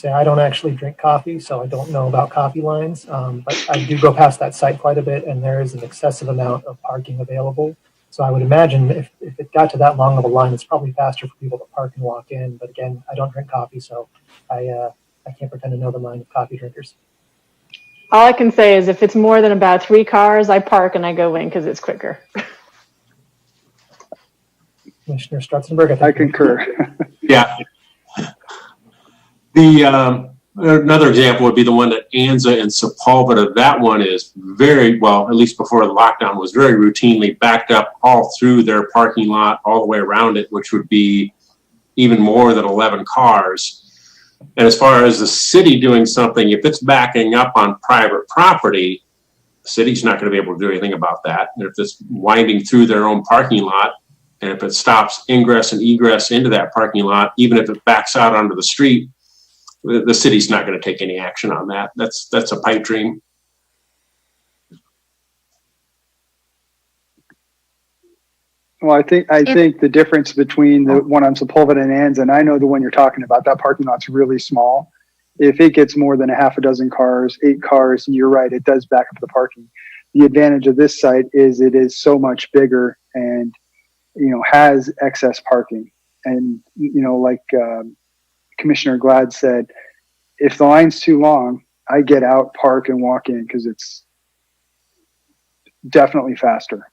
I don't actually drink coffee, so I don't know about coffee lines, but I do go past that site quite a bit, and there is an excessive amount of parking available. So I would imagine if it got to that long of a line, it's probably faster for people to park and walk in. But again, I don't drink coffee, so I can't pretend to know the mind of coffee drinkers. All I can say is if it's more than about 3 cars, I park and I go in because it's quicker. Commissioner Strutzenberg, I concur. Yeah. Another example would be the one that Anza and Sepulveda. That one is very well, at least before the lockdown, was very routinely backed up all through their parking lot, all the way around it, which would be even more than 11 cars. And as far as the city doing something, if it's backing up on private property, the city's not going to be able to do anything about that. And if it's winding through their own parking lot, and if it stops ingress and egress into that parking lot, even if it backs out onto the street, the city's not going to take any action on that. That's a pipe dream. Well, I think the difference between the one on Sepulveda and Anza, and I know the one you're talking about, that parking lot's really small. If it gets more than a half a dozen cars, 8 cars, you're right, it does back up the parking. The advantage of this site is it is so much bigger and, has excess parking. And, like Commissioner Glad said, if the line's too long, I get out, park, and walk in because it's definitely faster.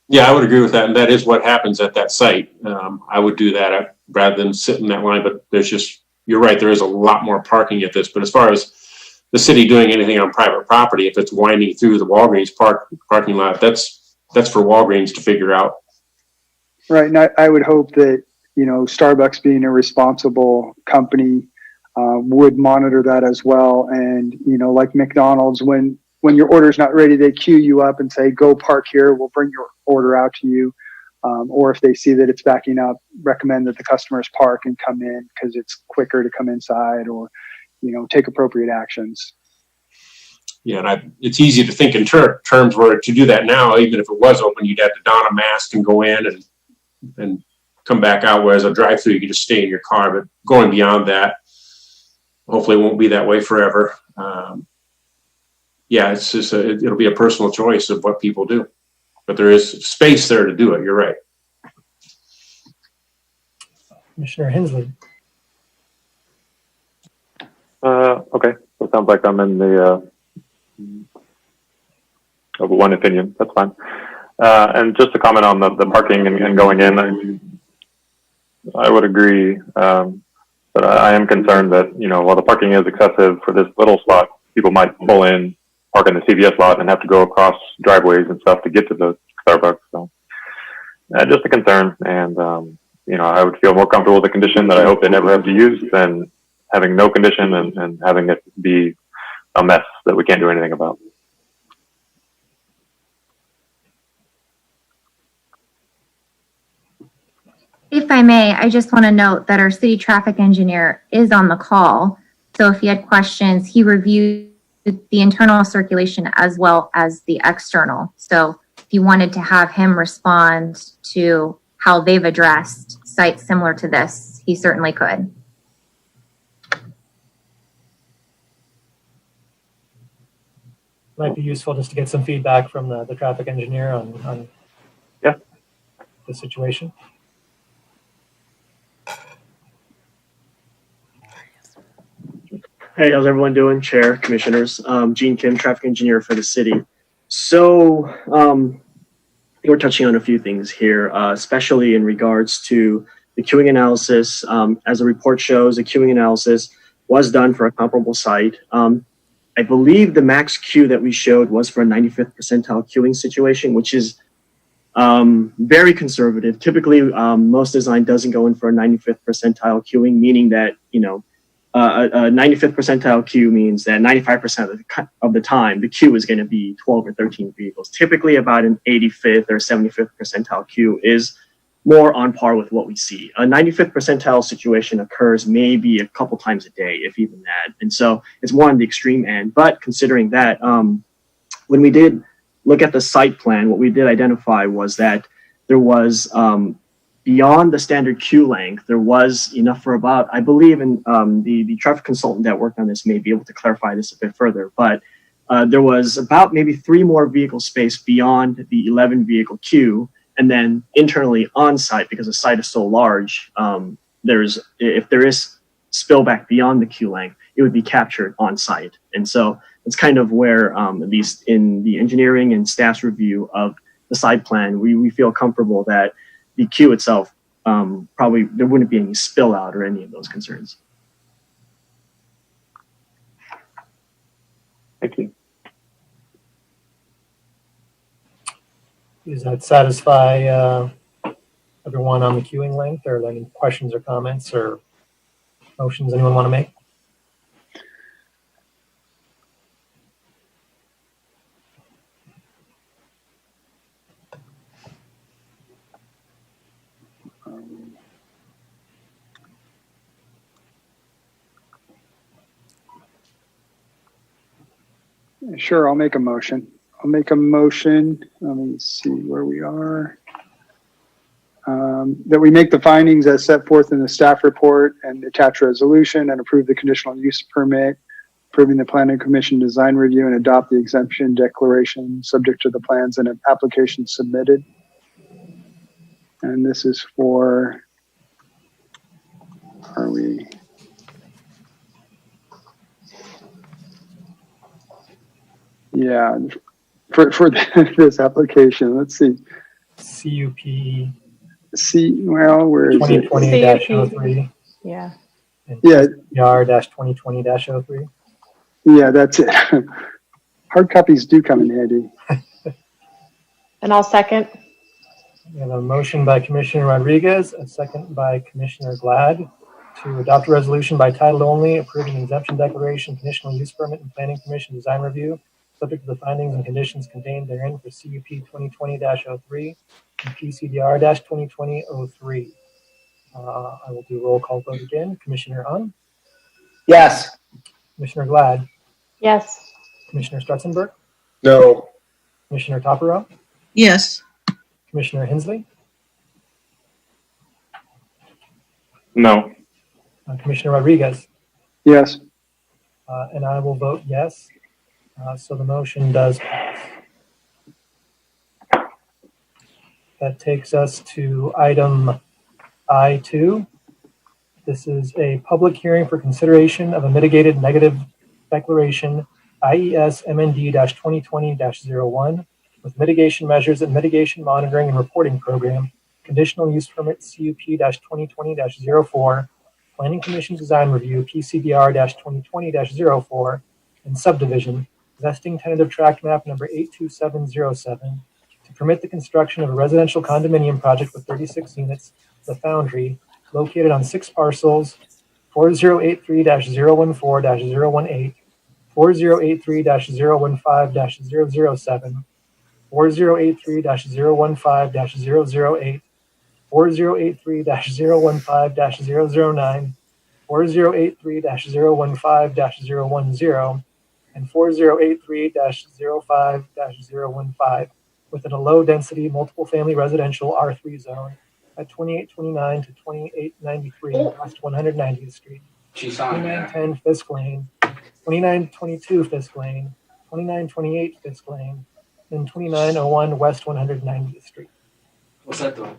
Yeah, I would agree with that. And that is what happens at that site. I would do that rather than sit in that line. But you're right, there is a lot more parking at this. But as far as the city doing anything on private property, if it's winding through the Walgreens parking lot, that's for Walgreens to figure out. Right. And I would hope that, Starbucks being a responsible company would monitor that as well. And, like McDonald's, when your order's not ready, they queue you up and say, go park here, we'll bring your order out to you. Or if they see that it's backing up, recommend that the customers park and come in because it's quicker to come inside, or, take appropriate actions. Yeah, and it's easy to think in terms where to do that now, even if it was open, you'd have to don a mask and go in and come back out, whereas a drive-through, you can just stay in your car. But going beyond that, hopefully it won't be that way forever. It's just it'll be a personal choice of what people do. But there is space there to do it. You're right. Commissioner Hensley. Okay. So it sounds like I'm in the of one opinion. That's fine. And just to comment on the parking and going in, I would agree. But I am concerned that, while the parking is excessive for this little slot, people might pull in, park in the CVS lot and have to go across driveways and stuff to get to the Starbucks. So just a concern. And, I would feel more comfortable with a condition that I hope they never have to use than having no condition and having it be a mess that we can't do anything about. If I may, I just want to note that our city traffic engineer is on the call. So if you had questions, he reviewed the internal circulation as well as the external. So if you wanted to have him respond to how they've addressed sites similar to this, he certainly could. Might be useful just to get some feedback from the traffic engineer on the situation. Hey, how's everyone doing? Chair, commissioners, Gene Kim, traffic engineer for the city. So we're touching on a few things here, especially in regards to the queuing analysis. As the report shows, the queuing analysis was done for a comparable site. I believe the max queue that we showed was for a 95th percentile queuing situation, which is very conservative. Typically, most design doesn't go in for a 95th percentile queuing, meaning that, a 95th percentile queue means that 95% of the time, the queue is going to be 12 or 13 vehicles. Typically, about an 85th or 75th percentile queue is more on par with what we see. A 95th percentile situation occurs maybe a couple times a day, if even that. And so it's more on the extreme end. But considering that, when we did look at the site plan, what we did identify was that there was beyond the standard queue length, there was enough for about, I believe, and the traffic consultant that worked on this may be able to clarify this a bit further, but there was about maybe 3 more vehicle space beyond the 11 vehicle queue, and then internally on site, because the site is so large, if there is spillback beyond the queue length, it would be captured on site. And so it's kind of where, at least in the engineering and staff's review of the site plan, we feel comfortable that the queue itself, probably there wouldn't be any spill out or any of those concerns. Thank you. Does that satisfy everyone on the queuing length? Or are there any questions or comments or motions anyone want to make? Sure, I'll make a motion. Let me see where we are. That we make the findings as set forth in the staff report and attach resolution and approve the conditional use permit, approving the planning commission design review and adopt the exemption declaration subject to the plans and application submitted. And this is for, yeah, for this application, let's see. CUP. Where is it? 2020-03. Yeah. Yeah. PR-2020-03. Yeah, that's it. Hard copies do come in handy. And I'll second. We have a motion by Commissioner Rodriguez, a second by Commissioner Glad to adopt a resolution by title only approving exemption declaration, conditional use permit, and planning commission design review, subject to the findings and conditions contained therein for CUP 2020-03 and PCDR 2020-03. I will do roll call vote again. Commissioner Un, Yes. Commissioner Glad, Yes. Commissioner Strutzenberg, No. Commissioner Topero, Yes. Commissioner Hensley, No. Commissioner Rodriguez, Yes. and I will vote yes. So the motion does pass. That takes us to item I2. This is a public hearing for consideration of a mitigated negative declaration, IES MND-2020-01, with mitigation measures and mitigation monitoring and reporting program, conditional use permit CUP-2020-04, Planning Commission design review PCDR-2020-04, and subdivision, vesting tentative tract map number 82707, to permit the construction of a residential condominium project with 36 units, The Foundry, located on 6 parcels, 4083-014-018, 4083-015-007, 4083-015-008, 4083-015-009, 4083-015-010, and 4083-05-015, within a low-density multiple-family residential R3 zone at 2829 to 2893 West 190th Street, 2910 Fisk Lane, 2922 Fisk Lane, 2928 Fisk Lane, and 2901 West 190th Street. What's that doing?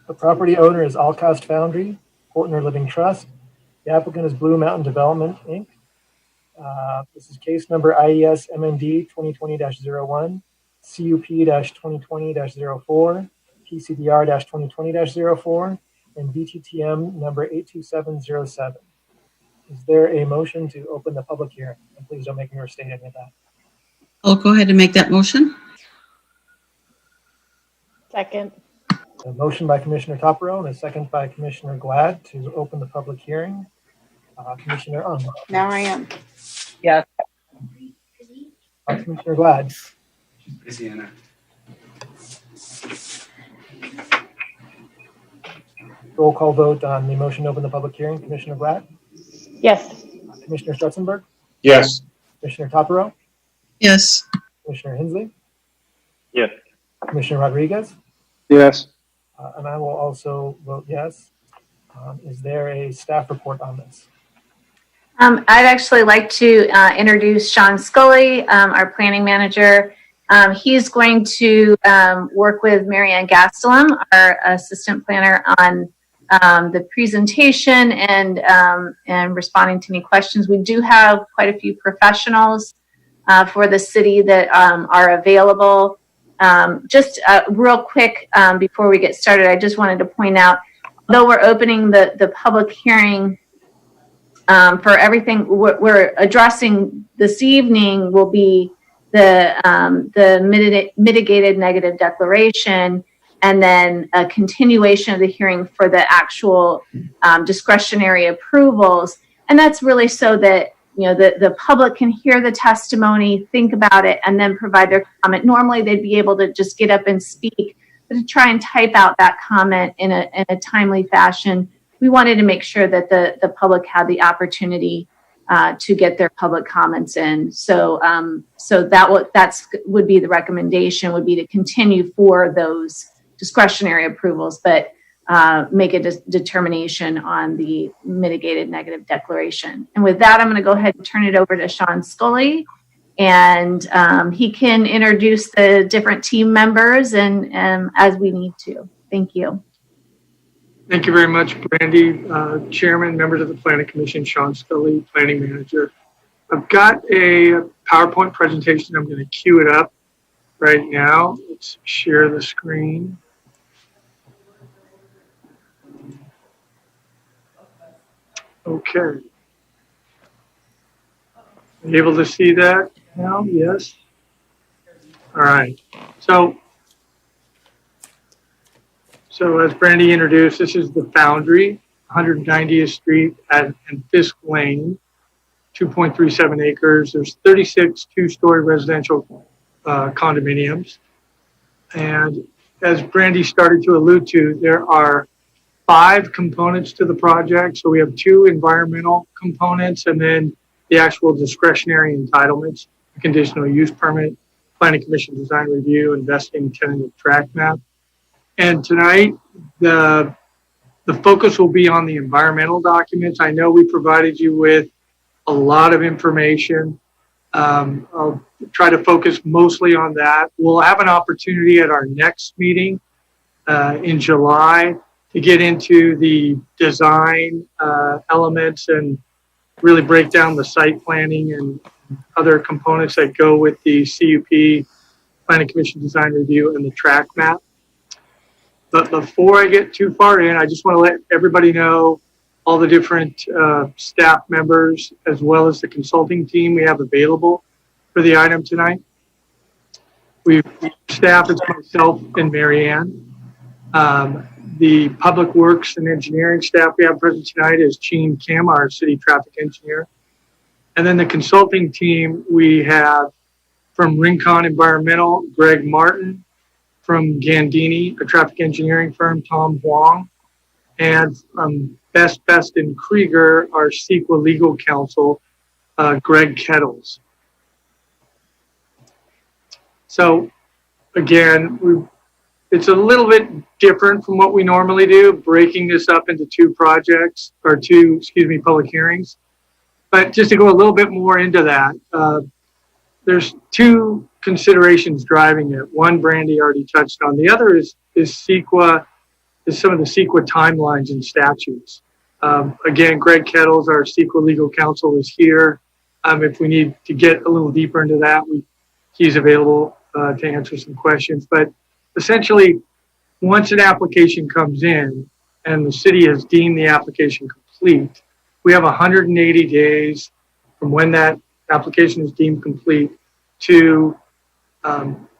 The property owner is All Cost Foundry, Portner Living Trust. The applicant is Blue Mountain Development, Inc. This is case number IES MND 2020-01, CUP-2020-04, PCDR-2020-04, and BTTM number 82707. Is there a motion to open the public hearing? And please don't make me restate any of that. I'll go ahead and make that motion. Second. A motion by Commissioner Topero and a second by Commissioner Glad to open the public hearing. Commissioner Now I am. Yes. Commissioner Glad. Busy in it. Roll call vote on the motion to open the public hearing. Commissioner Glad, Yes. Commissioner Strutzenberg, Yes. Commissioner Topero, Yes. Commissioner Hensley, Yes. Commissioner Rodriguez, Yes. and I will also vote yes. Is there a staff report on this? I'd actually like to introduce Sean Scully, our planning manager. He's going to work with Marianne Gastelum, our assistant planner, on the presentation and responding to any questions. We do have quite a few professionals for the city that are available. Just real quick before we get started, I just wanted to point out, although we're opening the public hearing for everything we're addressing this evening will be the mitigated negative declaration, and then a continuation of the hearing for the actual discretionary approvals. And that's really so that the public can hear the testimony, think about it, and then provide their comment. Normally they'd be able to just get up and speak, but to try and type out that comment in a timely fashion, we wanted to make sure that the public had the opportunity to get their public comments in. So that would be the recommendation, would be to continue for those discretionary approvals, but make a determination on the mitigated negative declaration. And with that, I'm going to go ahead and turn it over to Sean Scully, and he can introduce the different team members and as we need to. Thank you. Thank you very much, Brandy. Chairman, members of the Planning Commission, Sean Scully, Planning Manager. I've got a PowerPoint presentation. I'm going to queue it up right now. Let's share the screen. Okay. Are you able to see that now? Yes. All right. So So as Brandy introduced, this is the Foundry, 190th Street and Fisk Lane, 2.37 acres. There's 36 two-story residential condominiums. And as Brandy started to allude to, there are 5 components to the project. So we have 2 environmental components and then the actual discretionary entitlements, a conditional use permit, planning commission design review, investing tentative track map. And tonight, the focus will be on the environmental documents. I know we provided you with a lot of information. I'll try to focus mostly on that. We'll have an opportunity at our next meeting in July to get into the design elements and really break down the site planning and other components that go with the CUP, Planning Commission Design Review, and the track map. But before I get too far in, I just want to let everybody know all the different staff members as well as the consulting team we have available for the item tonight. Staff is myself and Mary Ann. The Public Works and Engineering staff we have present tonight is Gene Kim, our city traffic engineer. And then the consulting team we have from Rincon Environmental, Greg Martin, from Gandini, a traffic engineering firm, Tom Huang, and from Best and Krieger, our CEQA legal counsel, Greg Kettles. So again, it's a little bit different from what we normally do, breaking this up into 2 projects or 2, public hearings. But just to go a little bit more into that, there's 2 considerations driving it. One, Brandy already touched on. The other is CEQA, is some of the CEQA timelines and statutes. Again, Greg Kettles, our CEQA legal counsel, is here. If we need to get a little deeper into that, he's available to answer some questions. But essentially, once an application comes in and the city has deemed the application complete, we have 180 days from when that application is deemed complete to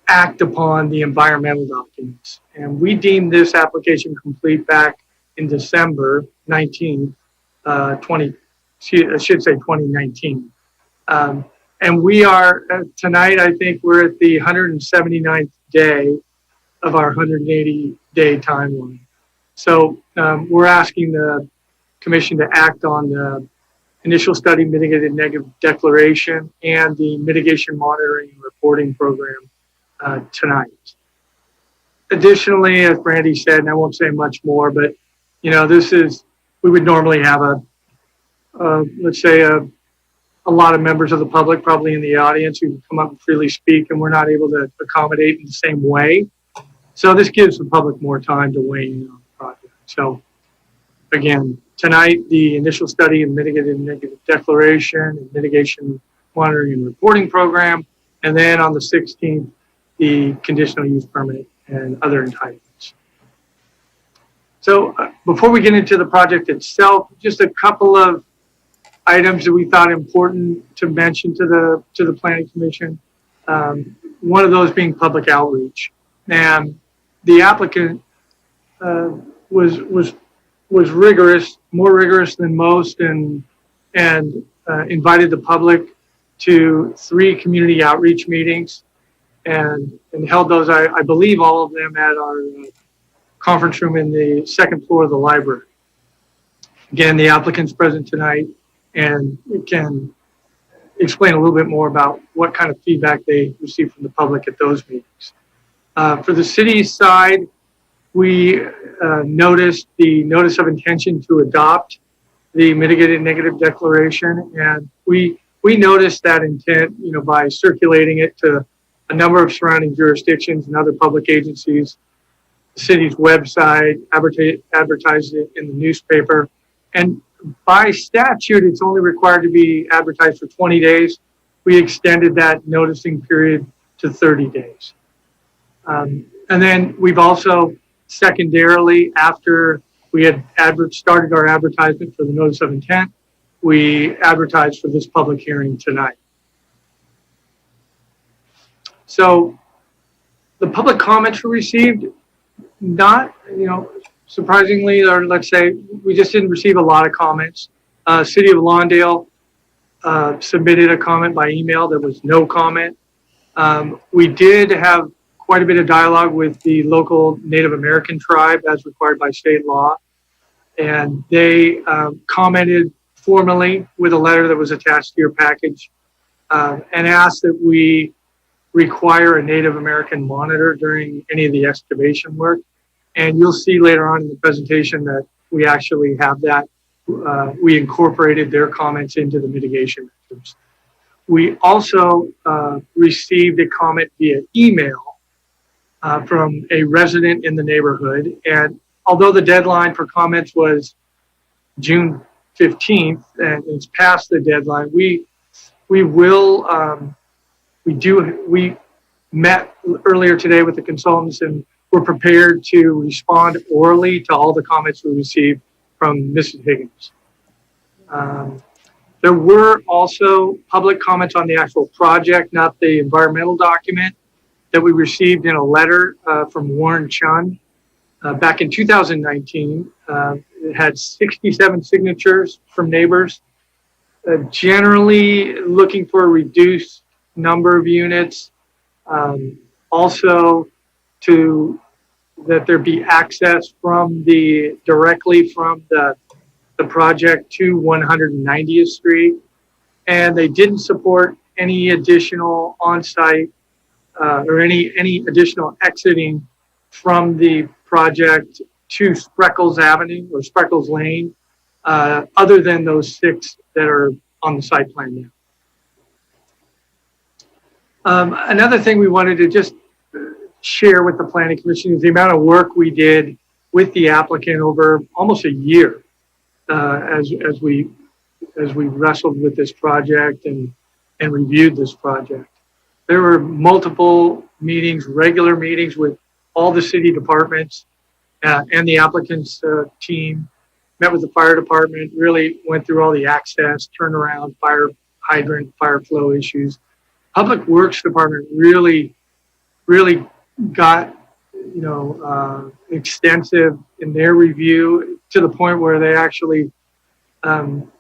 act upon the environmental documents. And we deemed this application complete back in December 19th, 2019. And we are, tonight, I think we're at the 179th day of our 180-day timeline. So we're asking the commission to act on the initial study mitigated negative declaration and the mitigation monitoring and reporting program tonight. Additionally, as Brandy said, and I won't say much more, but we would normally have let's say a lot of members of the public probably in the audience who come up and freely speak, and we're not able to accommodate in the same way. So this gives the public more time to weigh in on the project. So again, tonight, the initial study and mitigated negative declaration and mitigation monitoring and reporting program. And then on the 16th, the conditional use permit and other entitlements. So before we get into the project itself, just a couple of items that we thought important to mention to the Planning Commission. One of those being public outreach. And the applicant was rigorous, more rigorous than most, and invited the public to 3 community outreach meetings and held those, I believe all of them at our conference room in the 2nd floor of the library. Again, the applicant's present tonight and can explain a little bit more about what kind of feedback they received from the public at those meetings. For the city's side, we noticed the notice of intention to adopt the mitigated negative declaration, and we noticed that intent, by circulating it to a number of surrounding jurisdictions and other public agencies, the city's website, advertised it in the newspaper, and by statute, it's only required to be advertised for 20 days. We extended that noticing period to 30 days. And then we've also secondarily, after we had started our advertisement for the notice of intent, we advertised for this public hearing tonight. So the public comments we received, not, surprisingly, or let's say we just didn't receive a lot of comments. City of Lawndale submitted a comment by email. There was no comment. We did have quite a bit of dialogue with the local Native American tribe as required by state law. And they commented formally with a letter that was attached to your package and asked that we require a Native American monitor during any of the excavation work. And you'll see later on in the presentation that we actually have that. We incorporated their comments into the mitigation measures. We also received a comment via email from a resident in the neighborhood. And although the deadline for comments was June 15th and it's past the deadline, we met earlier today with the consultants and we're prepared to respond orally to all the comments we received from Mrs. Higgins. There were also public comments on the actual project, not the environmental document, that we received in a letter from Warren Chun back in 2019. It had 67 signatures from neighbors, generally looking for a reduced number of units. Also that there be access directly from the project to 190th Street. And they didn't support any additional on-site or any additional exiting from the project to Spreckles Avenue or Spreckles Lane, other than those 6 that are on the site plan now. Another thing we wanted to just share with the Planning Commission is the amount of work we did with the applicant over almost a year as we wrestled with this project and reviewed this project. There were multiple meetings, regular meetings with all the city departments and the applicant's team, met with the fire department, really went through all the access, turnaround, fire hydrant, fire flow issues. Public Works Department really got, extensive in their review to the point where they actually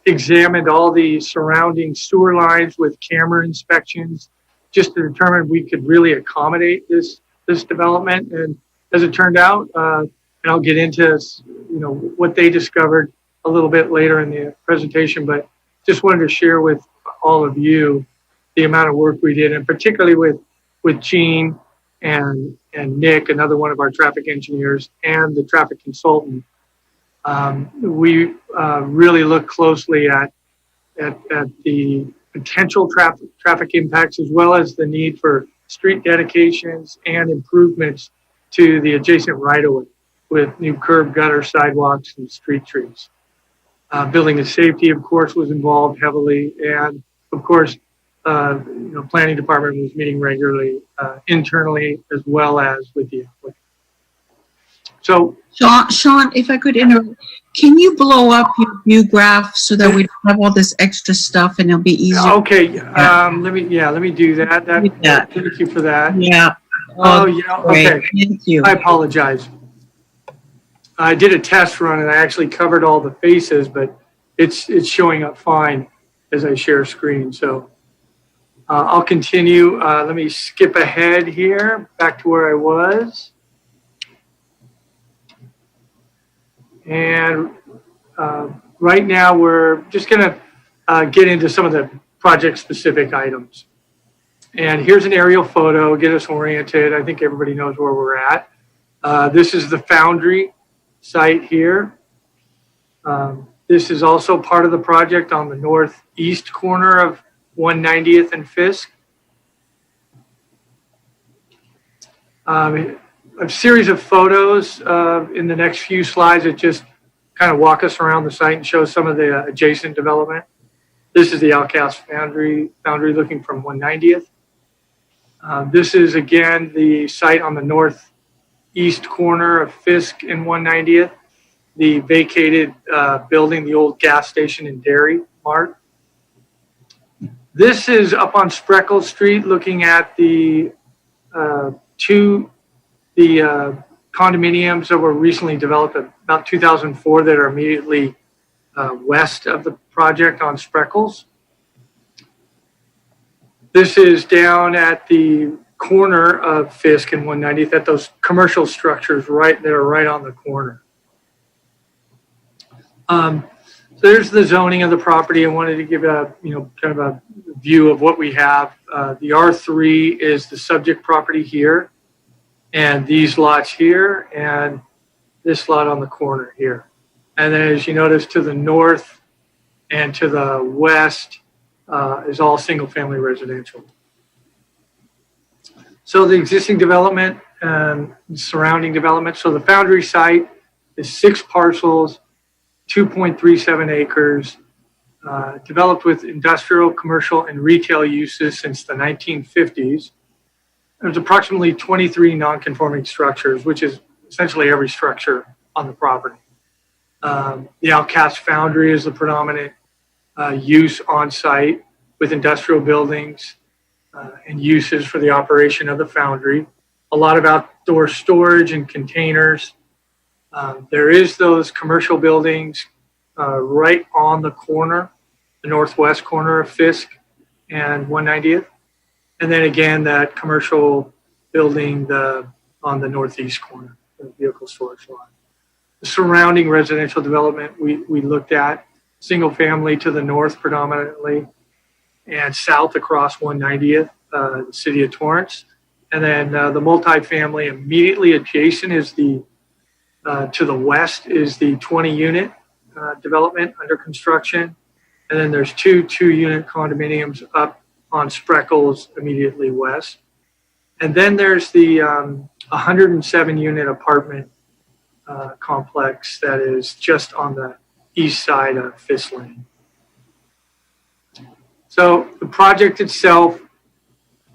examined all the surrounding sewer lines with camera inspections just to determine we could really accommodate this development. And as it turned out, and I'll get into what they discovered a little bit later in the presentation, but just wanted to share with all of you the amount of work we did, and particularly with Gene and Nick, another one of our traffic engineers, and the traffic consultant. We really looked closely at the potential traffic impacts, as well as the need for street dedications and improvements to the adjacent right-of-way with new curb, gutter, sidewalks, and street trees. Building and safety, of course, was involved heavily, and of course, planning department was meeting regularly internally as well as with the applicant. So, Sean, if I could interrupt, can you blow up your view graph so that we don't have all this extra stuff and it'll be easier? Okay, let me do that. Thank you for that. Yeah. Oh, yeah. Okay. Thank you. I apologize. I did a test run and I actually covered all the faces, but it's showing up fine as I share screen. So I'll continue. Let me skip ahead here back to where I was. And right now we're just going to get into some of the project specific items. And here's an aerial photo, get us oriented. I think everybody knows where we're at. This is the Foundry site here. This is also part of the project on the northeast corner of 190th and Fisk. A series of photos in the next few slides that just kind of walk us around the site and show some of the adjacent development. This is the Outcast Foundry looking from 190th. This is again the site on the northeast corner of Fisk and 190th, the vacated building, the old gas station and dairy mart. This is up on Spreckles Street looking at the condominiums that were recently developed about 2004 that are immediately west of the project on Spreckles. This is down at the corner of Fisk and 190th, at those commercial structures right there, right on the corner. So there's the zoning of the property. I wanted to give a, kind of a view of what we have. The R3 is the subject property here, and these lots here, and this lot on the corner here. And then as you notice, to the north and to the west is all single family residential. So the existing development and surrounding development. So the Foundry site is 6 parcels, 2.37 acres, developed with industrial, commercial, and retail uses since the 1950s. There's approximately 23 non-conforming structures, which is essentially every structure on the property. The Outcast Foundry is the predominant use on site, with industrial buildings and uses for the operation of the foundry. A lot of outdoor storage and containers. There is those commercial buildings right on the corner, the northwest corner of Fisk and 190th. And then again, that commercial building on the northeast corner, the vehicle storage lot. The surrounding residential development we looked at, single family to the north predominantly, and south across 190th, the city of Torrance. And then the multifamily immediately adjacent is to the west is the 20 unit development under construction. And then there's two 2-unit condominiums up on Spreckles immediately west. And then there's the 107 unit apartment complex that is just on the east side of Fisk Lane. So the project itself,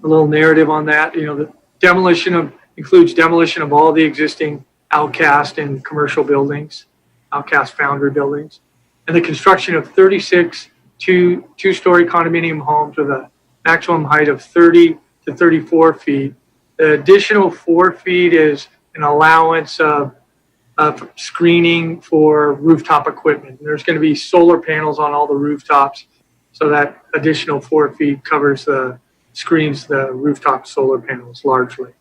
a little narrative on that, the includes demolition of all the existing Outcast and commercial buildings, Outcast Foundry buildings, and the construction of 36 two-story condominium homes with a maximum height of 30 to 34 feet. The additional 4 feet is an allowance of screening for rooftop equipment. There's going to be solar panels on all the rooftops, so that additional 4 feet screens the rooftop solar panels largely.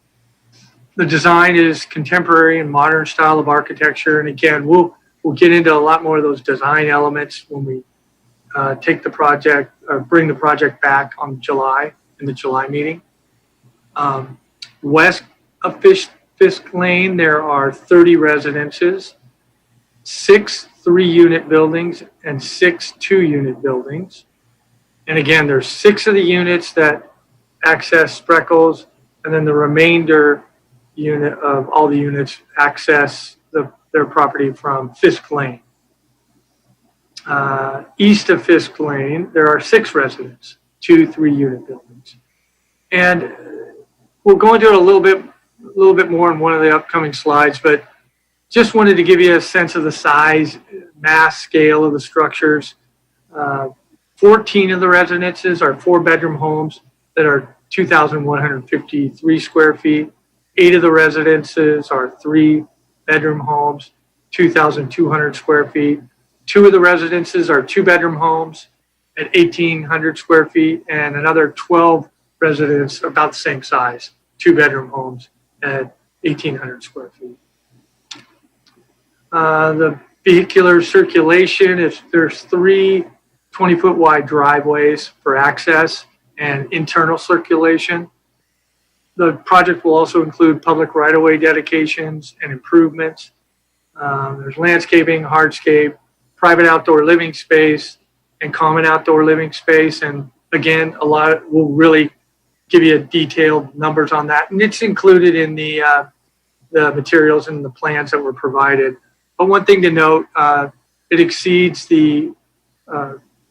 The design is contemporary and modern style of architecture, and again, we'll get into a lot more of those design elements when we take the project or bring the project back in the July meeting. West of Fisk Lane, there are 30 residences, 6 3-unit buildings, and 6 2-unit buildings. And again, there's 6 of the units that access Spreckles, and then the remainder unit of all the units access their property from Fisk Lane. East of Fisk Lane, there are 6 residents, 2 3-unit buildings. And we'll go into it a little bit more in one of the upcoming slides, but just wanted to give you a sense of the size, mass scale of the structures. 14 of the residences are 4-bedroom homes that are 2,153 square feet. 8 of the residences are 3-bedroom homes, 2,200 square feet. 2 of the residences are 2-bedroom homes at 1,800 square feet, and another 12 residents about the same size, 2-bedroom homes at 1,800 square feet. The vehicular circulation there's 3 20-foot wide driveways for access and internal circulation. The project will also include public right-of-way dedications and improvements. There's landscaping, hardscape, private outdoor living space, and common outdoor living space. And again, we'll really give you detailed numbers on that. And it's included in the materials and the plans that were provided. But one thing to note, it exceeds the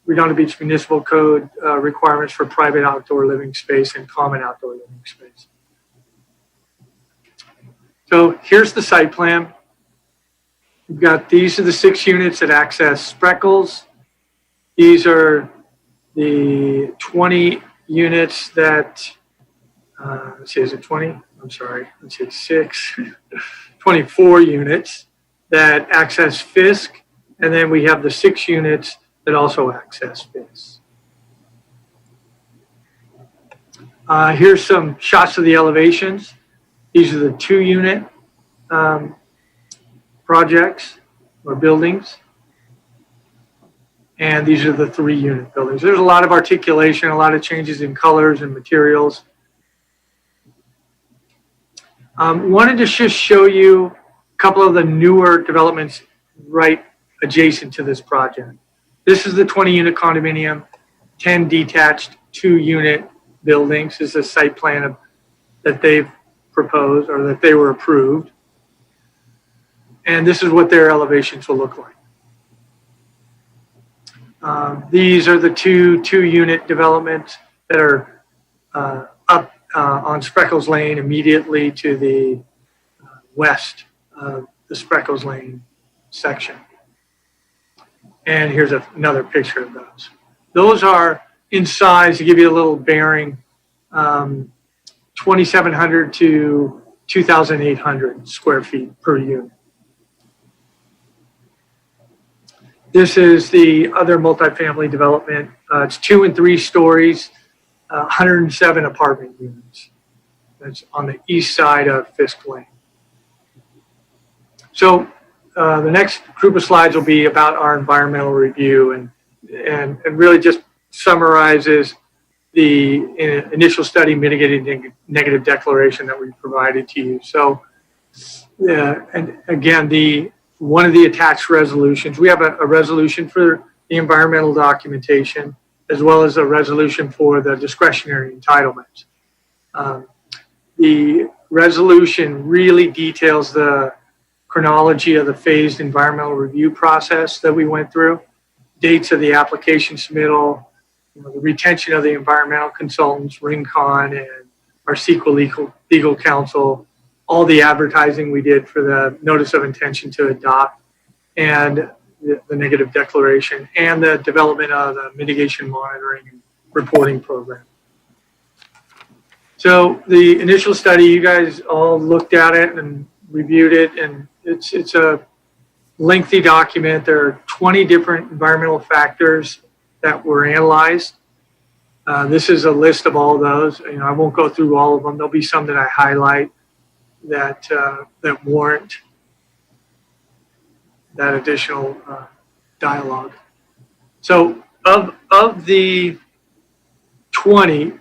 Redondo Beach Municipal Code requirements for private outdoor living space and common outdoor living space. So here's the site plan. These are the 6 units that access Spreckles. These are the 20 units that, let's see, is it 20? I'm sorry, let's see, 6. 24 units that access Fisk, and then we have the 6 units that also access Fisk. Here's some shots of the elevations. These are the 2-unit projects or buildings. And these are the 3-unit buildings. There's a lot of articulation, a lot of changes in colors and materials. Wanted to just show you a couple of the newer developments right adjacent to this project. This is the 20-unit condominium, 10 detached 2-unit buildings. This is a site plan that they've proposed or that they were approved. And this is what their elevations will look like. These are the 2-unit developments that are up on Spreckles Lane immediately to the west of the Spreckles Lane section. And here's another picture of those. Those are in size, to give you a little bearing, 2,700 to 2,800 square feet per unit. This is the other multifamily development. It's 2 and 3 stories, 107 apartment units. That's on the east side of Fisk Lane. So the next group of slides will be about our environmental review and really just summarizes the initial study mitigating negative declaration that we provided to you. So, and again, one of the attached resolutions, we have a resolution for the environmental documentation, as well as a resolution for the discretionary entitlements. The resolution really details the chronology of the phased environmental review process that we went through, dates of the application submittal, the retention of the environmental consultants, RINCON, and our CEQA legal counsel, all the advertising we did for the notice of intention to adopt, and the negative declaration, and the development of the mitigation monitoring and reporting program. So the initial study, you guys all looked at it and reviewed it, and it's a lengthy document. There are 20 different environmental factors that were analyzed. This is a list of all those. I won't go through all of them. There'll be some that I highlight that warrant that additional dialogue. So of the 20,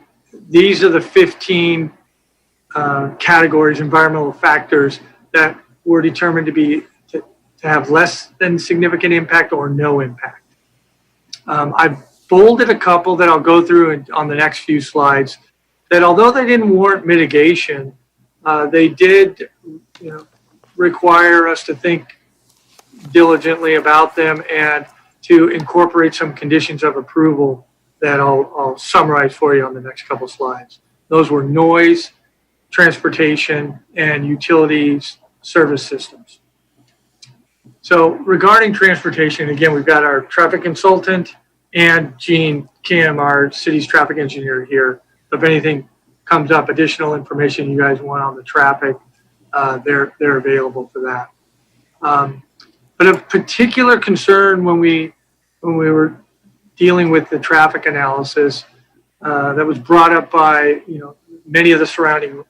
these are the 15 categories, environmental factors, that were determined to have less than significant impact or no impact. I've bolded a couple that I'll go through on the next few slides, that although they didn't warrant mitigation, they did require us to think diligently about them and to incorporate some conditions of approval that I'll summarize for you on the next couple slides. Those were noise, transportation, and utilities service systems. So regarding transportation, again, we've got our traffic consultant and Gene Kim, our city's traffic engineer here. If anything comes up, additional information you guys want on the traffic, they're available for that. But of particular concern when we were dealing with the traffic analysis that was brought up by many of the surrounding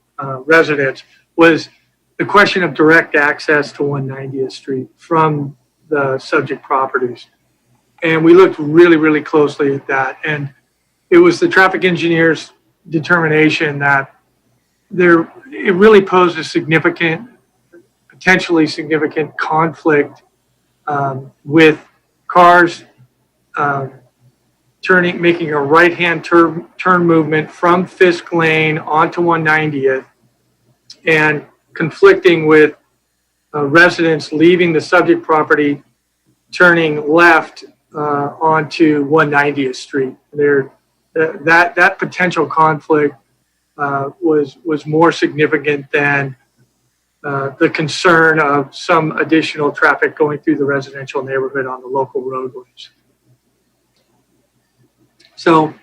residents was the question of direct access to 190th Street from the subject properties. And we looked really, really closely at that. And it was the traffic engineer's determination that it really posed a potentially significant conflict with cars making a right-hand turn movement from Fisk Lane onto 190th and conflicting with residents leaving the subject property, turning left onto 190th Street. That potential conflict was more significant than the concern of some additional traffic going through the residential neighborhood on the local roadways. So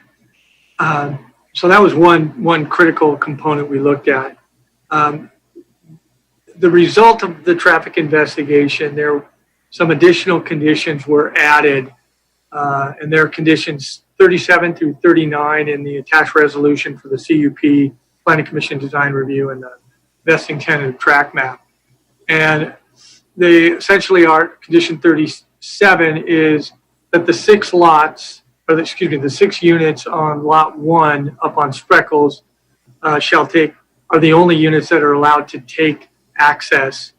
that was one critical component we looked at. the result of the traffic investigation, some additional conditions were added, and there are conditions 37 through 39 in the attached resolution for the CUP, Planning Commission Design Review, and the vesting tentative track map. And they essentially are, condition 37 is that the 6 units on lot 1 up on Spreckles are the only units that are allowed to take access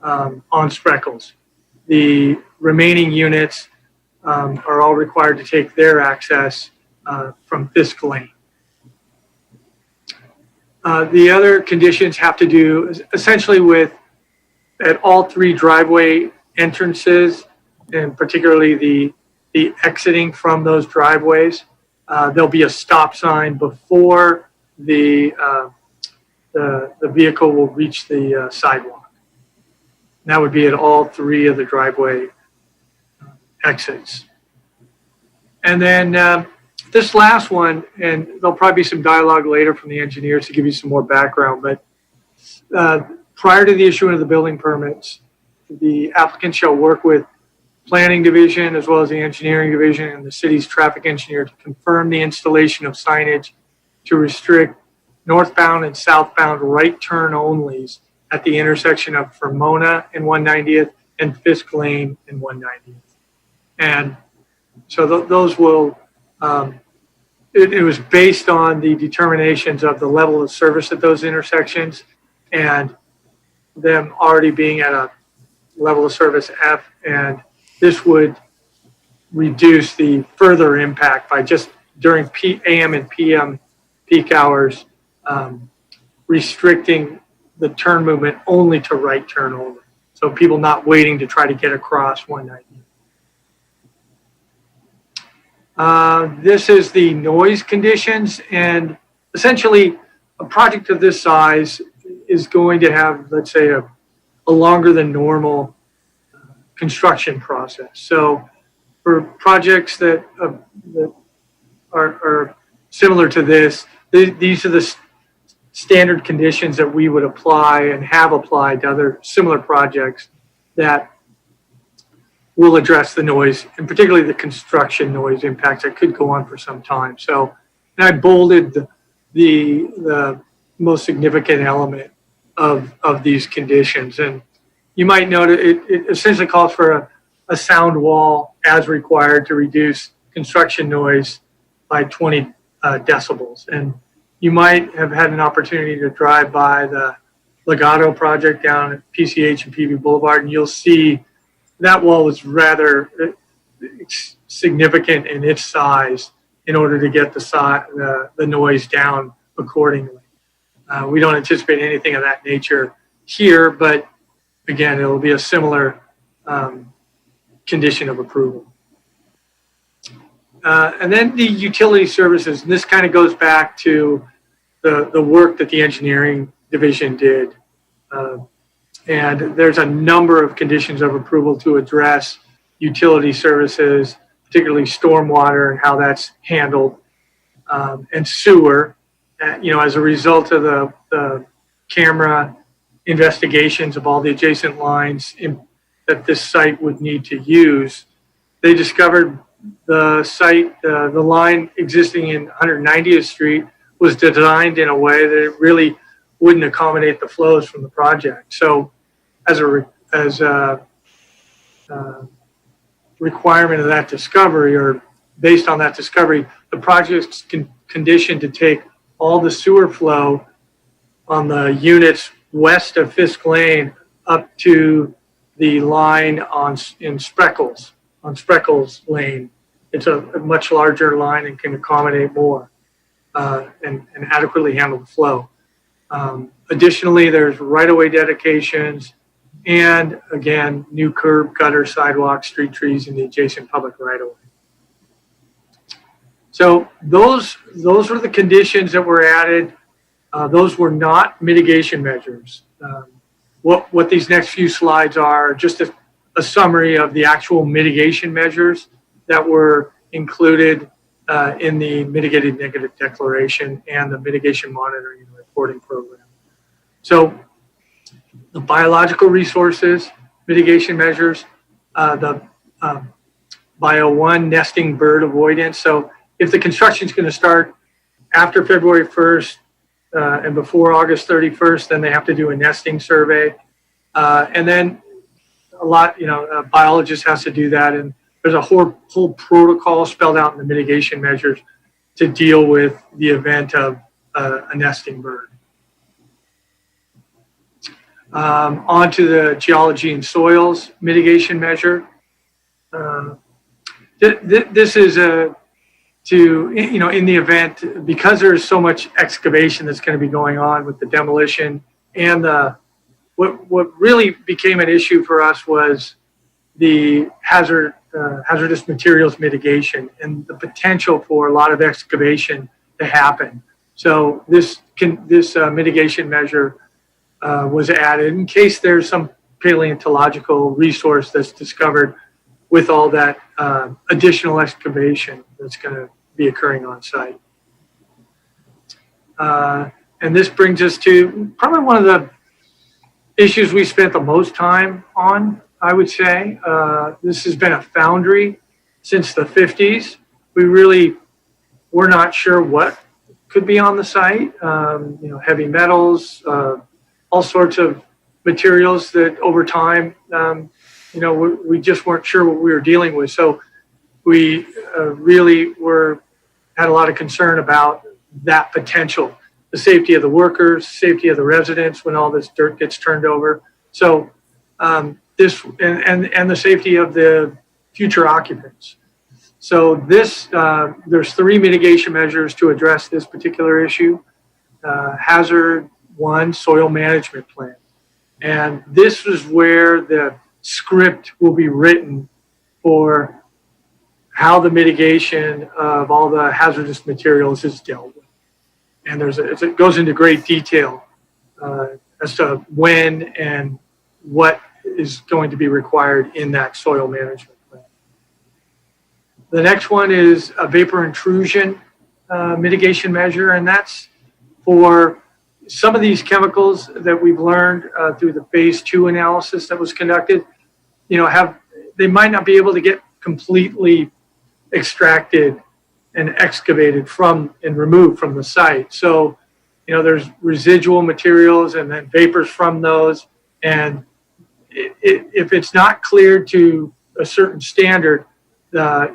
on Spreckles. The remaining units are all required to take their access from Fisk Lane. The other conditions have to do essentially with at all 3 driveway entrances, and particularly the exiting from those driveways. There'll be a stop sign before the vehicle will reach the sidewalk. And that would be at all 3 of the driveway exits. And then this last one, and there'll probably be some dialogue later from the engineers to give you some more background, but prior to the issuing of the building permits, the applicant shall work with planning division as well as the engineering division and the city's traffic engineer to confirm the installation of signage to restrict northbound and southbound right turn onlys at the intersection of Fermona and 190th and Fisk Lane and 190th. And so those will, it was based on the determinations of the level of service at those intersections and them already being at a level of service F, and this would reduce the further impact by just during AM and PM peak hours, restricting the turn movement only to right turn only. So people not waiting to try to get across 190. This is the noise conditions, and essentially a project of this size is going to have, let's say, a longer than normal construction process. So for projects that are similar to this, these are the standard conditions that we would apply and have applied to other similar projects that will address the noise, and particularly the construction noise impacts that could go on for some time. So, and I bolded the most significant element of these conditions. And you might note it essentially calls for a sound wall as required to reduce construction noise by 20 decibels. And you might have had an opportunity to drive by the Legato project down at PCH and PV Boulevard, and you'll see that wall was rather significant in its size in order to get the noise down accordingly. We don't anticipate anything of that nature here, but again, it will be a similar condition of approval. And then the utility services, and this kind of goes back to the work that the engineering division did. And there's a number of conditions of approval to address utility services, particularly stormwater and how that's handled, and sewer. As a result of the camera investigations of all the adjacent lines that this site would need to use, they discovered the site, the line existing in 190th Street was designed in a way that it really wouldn't accommodate the flows from the project. So as a requirement of that discovery, or based on that discovery, the project's conditioned to take all the sewer flow on the units west of Fisk Lane up to the line in Spreckles, on Spreckles Lane. It's a much larger line and can accommodate more and adequately handle the flow. Additionally, there's right-of-way dedications and, again, new curb, gutter, sidewalk, street trees in the adjacent public right-of-way. So those are the conditions that were added. Those were not mitigation measures. What these next few slides are just a summary of the actual mitigation measures that were included in the mitigated negative declaration and the mitigation monitoring and reporting program. So the biological resources, mitigation measures, the Bio 1 nesting bird avoidance. So if the construction is going to start after February 1st and before August 31st, then they have to do a nesting survey. And then a biologist has to do that. And there's a whole protocol spelled out in the mitigation measures to deal with the event of a nesting bird. On to the geology and soils mitigation measure. This is in the event, because there's so much excavation that's going to be going on with the demolition and what really became an issue for us was the hazardous materials mitigation and the potential for a lot of excavation to happen. So this mitigation measure was added in case there's some paleontological resource that's discovered with all that additional excavation that's going to be occurring on site. And this brings us to probably one of the issues we spent the most time on, I would say. This has been a foundry since the 50s. We really were not sure what could be on the site. Heavy metals, all sorts of materials that over time, we just weren't sure what we were dealing with. So we really had a lot of concern about that potential, the safety of the workers, safety of the residents when all this dirt gets turned over. So this and the safety of the future occupants. So there's 3 mitigation measures to address this particular issue. Hazard 1, soil management plan. And this is where the script will be written for how the mitigation of all the hazardous materials is dealt with. And it goes into great detail as to when and what is going to be required in that soil management plan. The next one is a vapor intrusion mitigation measure, and that's for some of these chemicals that we've learned through the phase 2 analysis that was conducted. They might not be able to get completely extracted and excavated from and removed from the site. So, there's residual materials and then vapors from those. And if it's not cleared to a certain standard, the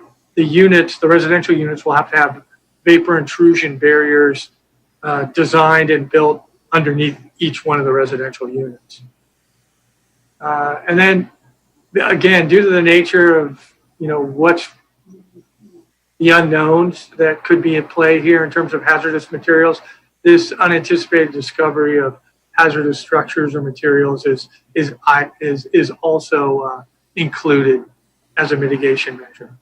residential units will have to have vapor intrusion barriers designed and built underneath each one of the residential units. And then, again, due to the nature of, what's the unknowns that could be in play here in terms of hazardous materials, this unanticipated discovery of hazardous structures or materials is also included as a mitigation measure.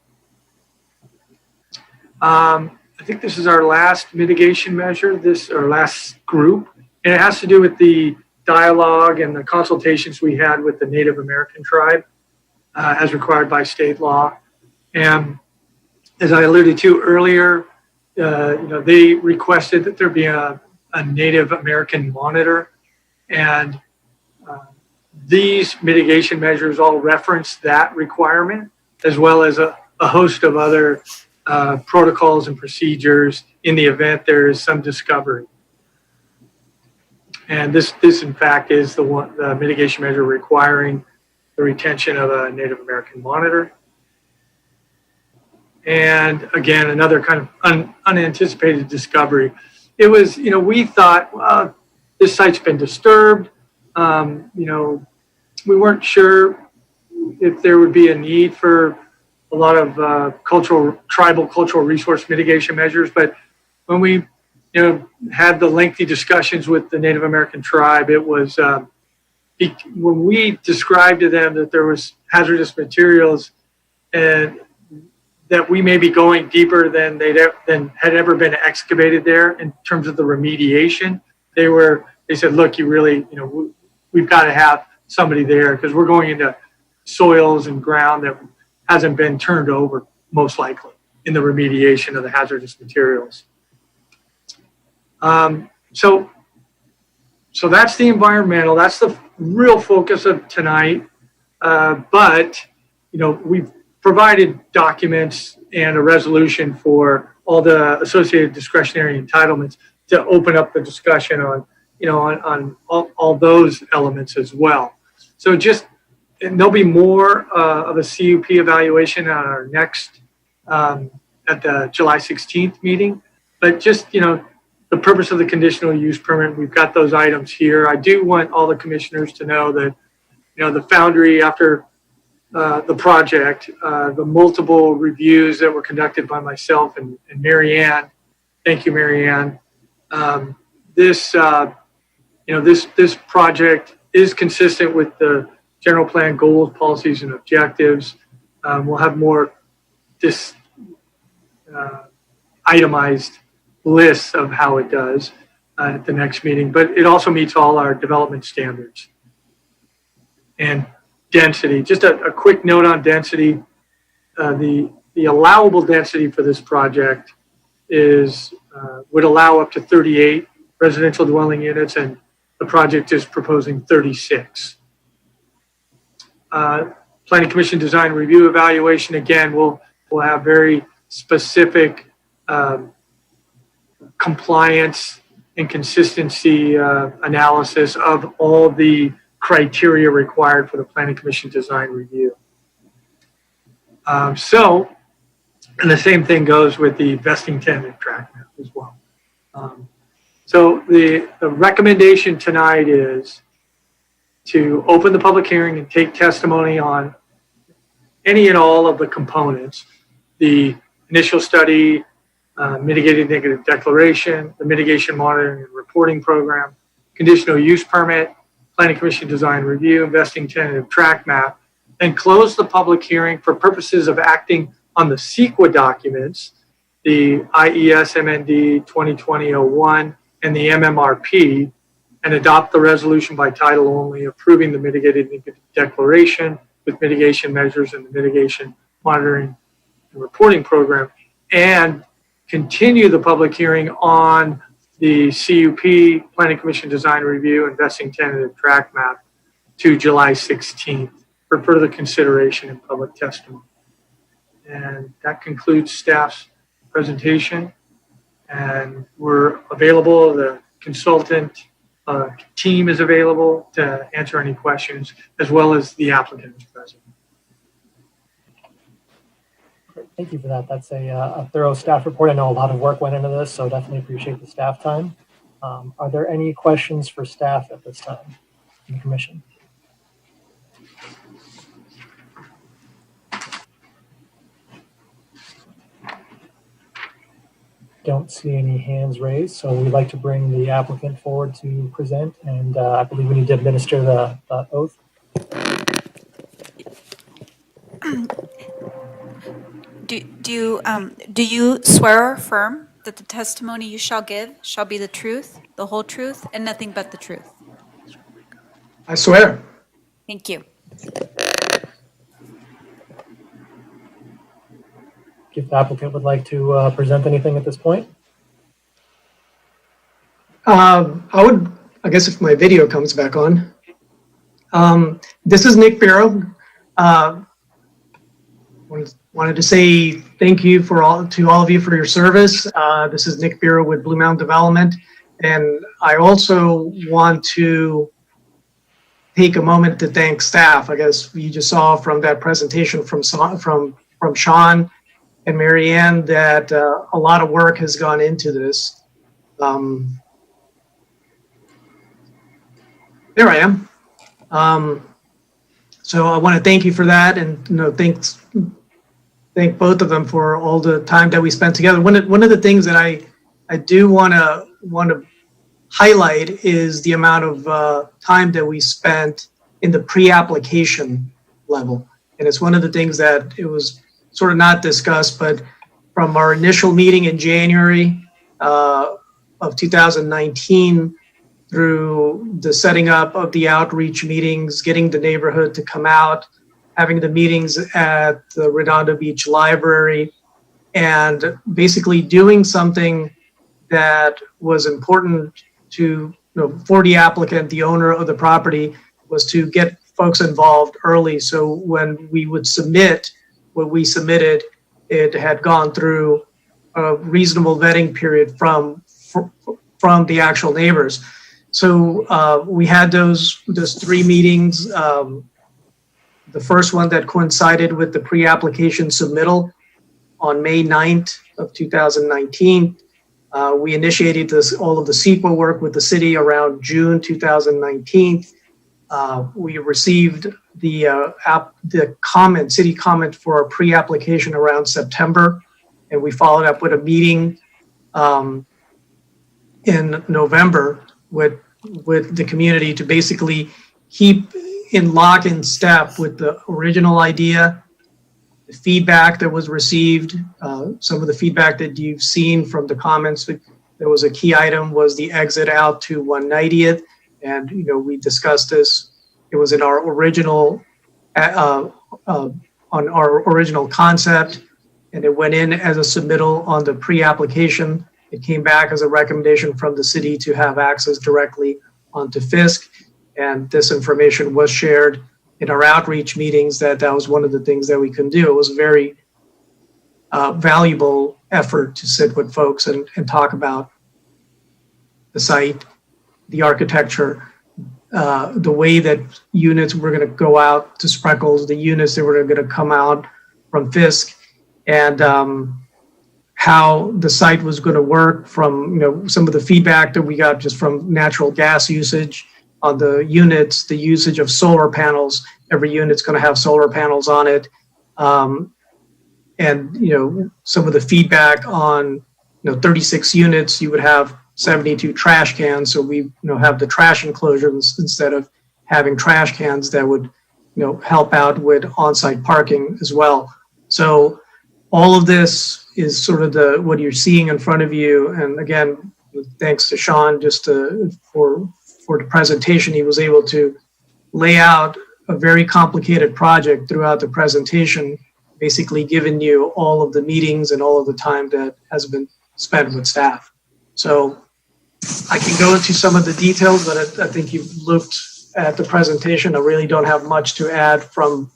I think this is our last mitigation measure, our last group, and it has to do with the dialogue and the consultations we had with the Native American tribe as required by state law. And as I alluded to earlier, they requested that there be a Native American monitor, and these mitigation measures all reference that requirement, as well as a host of other protocols and procedures in the event there is some discovery. And this in fact is the mitigation measure requiring the retention of a Native American monitor. And again, another kind of unanticipated discovery. It was, we thought, well, this site's been disturbed. We weren't sure if there would be a need for a lot of tribal cultural resource mitigation measures. But when we, had the lengthy discussions with the Native American tribe, it was when we described to them that there was hazardous materials and that we may be going deeper than had ever been excavated there in terms of the remediation. They said, look, you really, we've got to have somebody there because we're going into soils and ground that hasn't been turned over, most likely, in the remediation of the hazardous materials. So So that's the environmental. That's the real focus of tonight. But, you know, we've provided documents and a resolution for all the associated discretionary entitlements to open up the discussion on, you know, on all those elements as well. So just, and there'll be more of a CUP evaluation on our next, at the July 16th meeting. But just, you know, the purpose of the conditional use permit, we've got those items here. I do want all the commissioners to know that, you know, the foundry after the project, the multiple reviews that were conducted by myself and Mary Ann. Thank you, Mary Ann. This project is consistent with the general plan goals, policies, and objectives. We'll have more itemized lists of how it does at the next meeting, but it also meets all our development standards. And density, just a quick note on density. The allowable density for this project is would allow up to 38 residential dwelling units, and the project is proposing 36. Planning Commission design review evaluation, again, we'll have very specific compliance and consistency analysis of all the criteria required for the Planning Commission design review. And the same thing goes with the vesting tenant track map as well. So the recommendation tonight is to open the public hearing and take testimony on any and all of the components, the initial study, mitigated negative declaration, the mitigation monitoring and reporting program, conditional use permit, Planning Commission design review, investing tentative track map, and close the public hearing for purposes of acting on the CEQA documents, the IES MND 2020-01 and the MMRP, and adopt the resolution by title only, approving the mitigated negative declaration with mitigation measures and the mitigation monitoring and reporting program, and continue the public hearing on the CUP, Planning Commission design review, investing tentative track map to July 16th for further consideration and public testimony. And that concludes staff's presentation. And we're available, the consultant team is available to answer any questions, as well as the applicant is present. Great. Thank you for that. That's a thorough staff report. I know a lot of work went into this, so definitely appreciate the staff time. Are there any questions for staff at this time in the commission? Don't see any hands raised, so we'd like to bring the applicant forward to present, and I believe we need to administer the oath. Do you swear or affirm that the testimony you shall give shall be the truth, the whole truth, and nothing but the truth? I swear. Thank you. If the applicant would like to present anything at this point. I guess if my video comes back on. This is Nick Barrow. Wanted to say thank you to all of you for your service. This is Nick Barrow with Blue Mountain Development. And I also want to take a moment to thank staff. I guess you just saw from that presentation from Sean and Mary Ann that a lot of work has gone into this. There I am. So I want to thank you for that, and thank both of them for all the time that we spent together. One of the things that I do want to highlight is the amount of time that we spent in the pre-application level, and it's one of the things that it was sort of not discussed, but from our initial meeting in January of 2019 through the setting up of the outreach meetings, getting the neighborhood to come out, having the meetings at the Redondo Beach Library, and basically doing something that was important to for the applicant, the owner of the property, was to get folks involved early. So when we would submit what we submitted, it had gone through a reasonable vetting period from the actual neighbors. So we had those 3 meetings. The first one that coincided with the pre-application submittal on May 9th of 2019. We initiated all of the CEQA work with the city around June 2019. We received the city comment for a pre-application around September, and we followed up with a meeting in November with the community to basically keep in lock and step with the original idea, the feedback that was received, some of the feedback that you've seen from the comments. There was a key item was the exit out to 190th, and we discussed this. It was in our original on our original concept, and it went in as a submittal on the pre-application. It came back as a recommendation from the city to have access directly onto Fisk, and this information was shared in our outreach meetings that was one of the things that we can do. It was a very valuable effort to sit with folks and talk about the site, the architecture, the way that units were going to go out to Spreckles, the units that were going to come out from Fisk, and how the site was going to work from some of the feedback that we got just from natural gas usage on the units, the usage of solar panels. Every unit's going to have solar panels on it. And some of the feedback on 36 units, you would have 72 trash cans. So we have the trash enclosures instead of having trash cans that would help out with on-site parking as well. So all of this is sort of what you're seeing in front of you. And again, thanks to Sean for the presentation. He was able to lay out a very complicated project throughout the presentation, basically giving you all of the meetings and all of the time that has been spent with staff. So I can go into some of the details, but I think you've looked at the presentation. I really don't have much to add from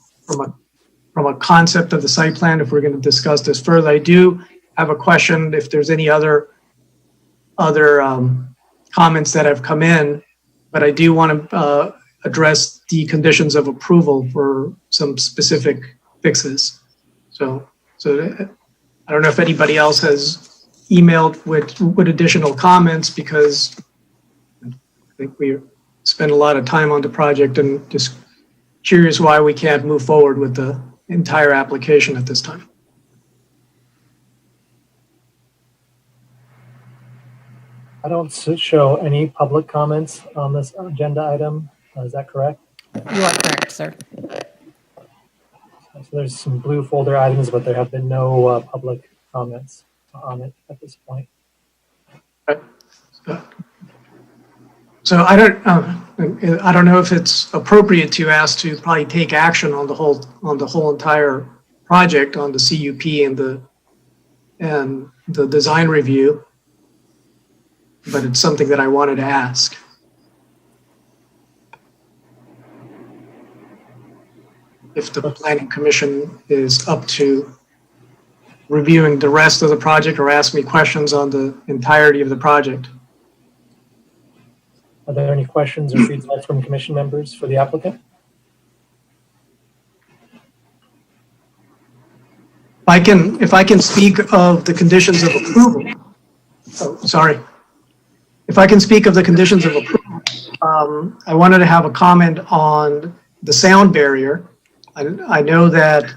a concept of the site plan if we're going to discuss this further. I do have a question if there's any other comments that have come in, but I do want to address the conditions of approval for some specific fixes. So I don't know if anybody else has emailed with additional comments, because I think we spent a lot of time on the project and just curious why we can't move forward with the entire application at this time. I don't show any public comments on this agenda item. Is that correct? You are correct, sir. So there's some blue folder items, but there have been no public comments on it at this point. So I don't know if it's appropriate to ask to probably take action on the whole entire project, on the CUP and the design review, but it's something that I wanted to ask. If the Planning Commission is up to reviewing the rest of the project or ask me questions on the entirety of the project. Are there any questions or feedback from commission members for the applicant? If I can speak of the conditions of approval. Oh, sorry. If I can speak of the conditions of approval, I wanted to have a comment on the sound barrier. I know that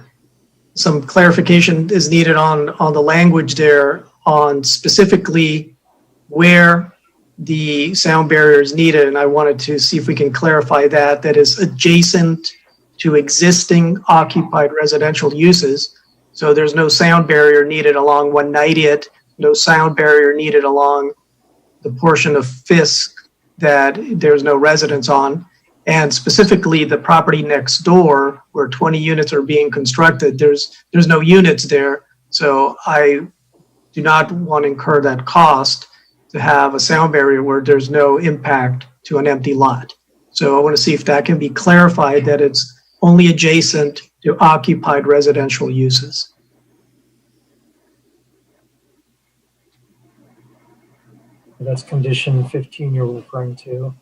some clarification is needed on the language there, on specifically where the sound barrier is needed, and I wanted to see if we can clarify that is adjacent to existing occupied residential uses. So there's no sound barrier needed along 190th, no sound barrier needed along the portion of Fisk that there's no residence on. And specifically the property next door where 20 units are being constructed, there's no units there. So I do not want to incur that cost. to have a sound barrier where there's no impact to an empty lot. So I want to see if that can be clarified, that it's only adjacent to occupied residential uses. That's condition 15 you're referring to.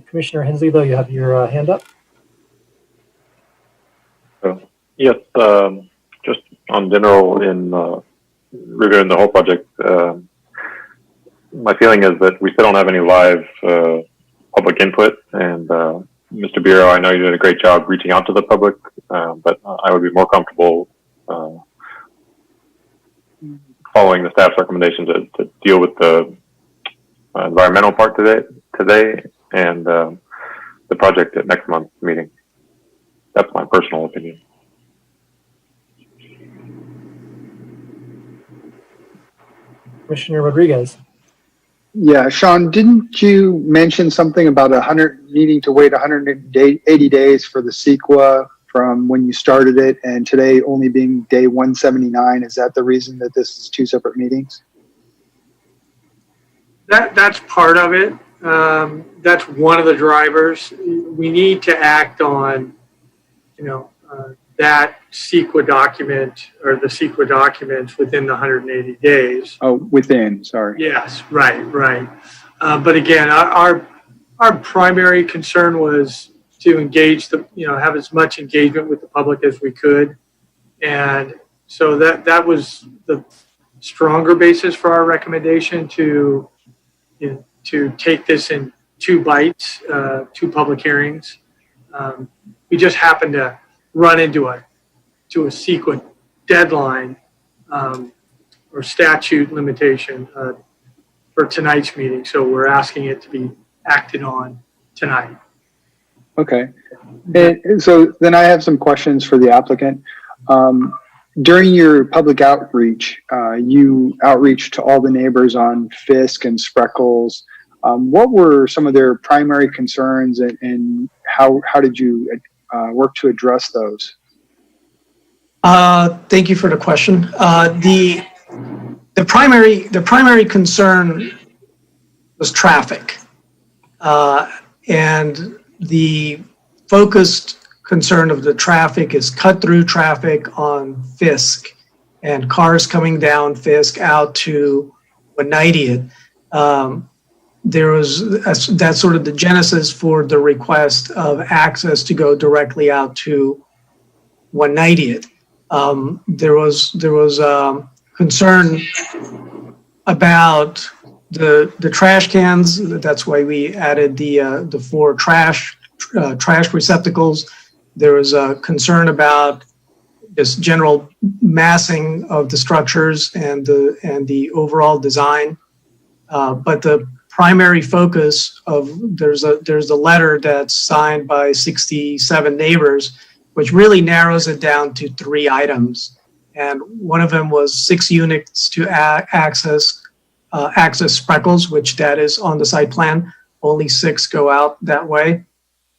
Commissioner Hensley, though, you have your hand up. Yes, just on general in reviewing the whole project, my feeling is that we still don't have any live public input. And Mr. Bureau, I know you did a great job reaching out to the public, but I would be more comfortable following the staff's recommendation to deal with the environmental part today and the project at next month's meeting. That's my personal opinion. Commissioner Rodriguez. Yeah, Sean, didn't you mention something about needing to wait 180 days for the CEQA from when you started it, and today only being day 179? Is that the reason that this is two separate meetings? That's part of it. That's one of the drivers. We need to act on, that CEQA document or the CEQA documents within the 180 days. Oh, within, sorry. Yes, right. But again, our primary concern was to engage have as much engagement with the public as we could. And so that was the stronger basis for our recommendation to take this in 2 bites, 2 public hearings. We just happened to run into a CEQA deadline or statute limitation for tonight's meeting. So we're asking it to be acted on tonight. Okay. And so then I have some questions for the applicant. During your public outreach, you outreached to all the neighbors on Fisk and Spreckles. What were some of their primary concerns, and how did you work to address those? Thank you for the question. The primary concern was traffic, and the focused concern of the traffic is cut-through traffic on Fisk and cars coming down Fisk out to 190th. That's sort of the genesis for the request of access to go directly out to 190th. There was concern about the trash cans. That's why we added the 4 trash receptacles. There was a concern about just general massing of the structures and the overall design. But the primary focus of there's a letter that's signed by 67 neighbors, which really narrows it down to 3 items. And one of them was 6 units to access Spreckles, which that is on the site plan. Only 6 go out that way.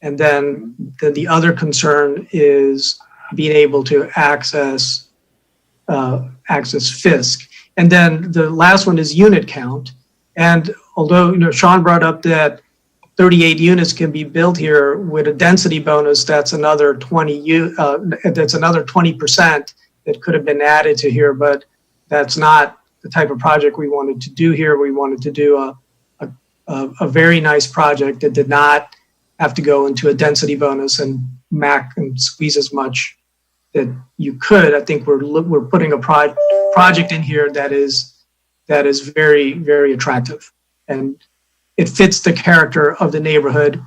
And then the other concern is being able to access Fisk. And then the last one is unit count. And although Sean brought up that 38 units can be built here with a density bonus, that's another 20% that could have been added to here, but that's not the type of project we wanted to do here. We wanted to do a very nice project that did not have to go into a density bonus and squeeze as much that you could. I think we're putting a project in here that is very, very attractive, and it fits the character of the neighborhood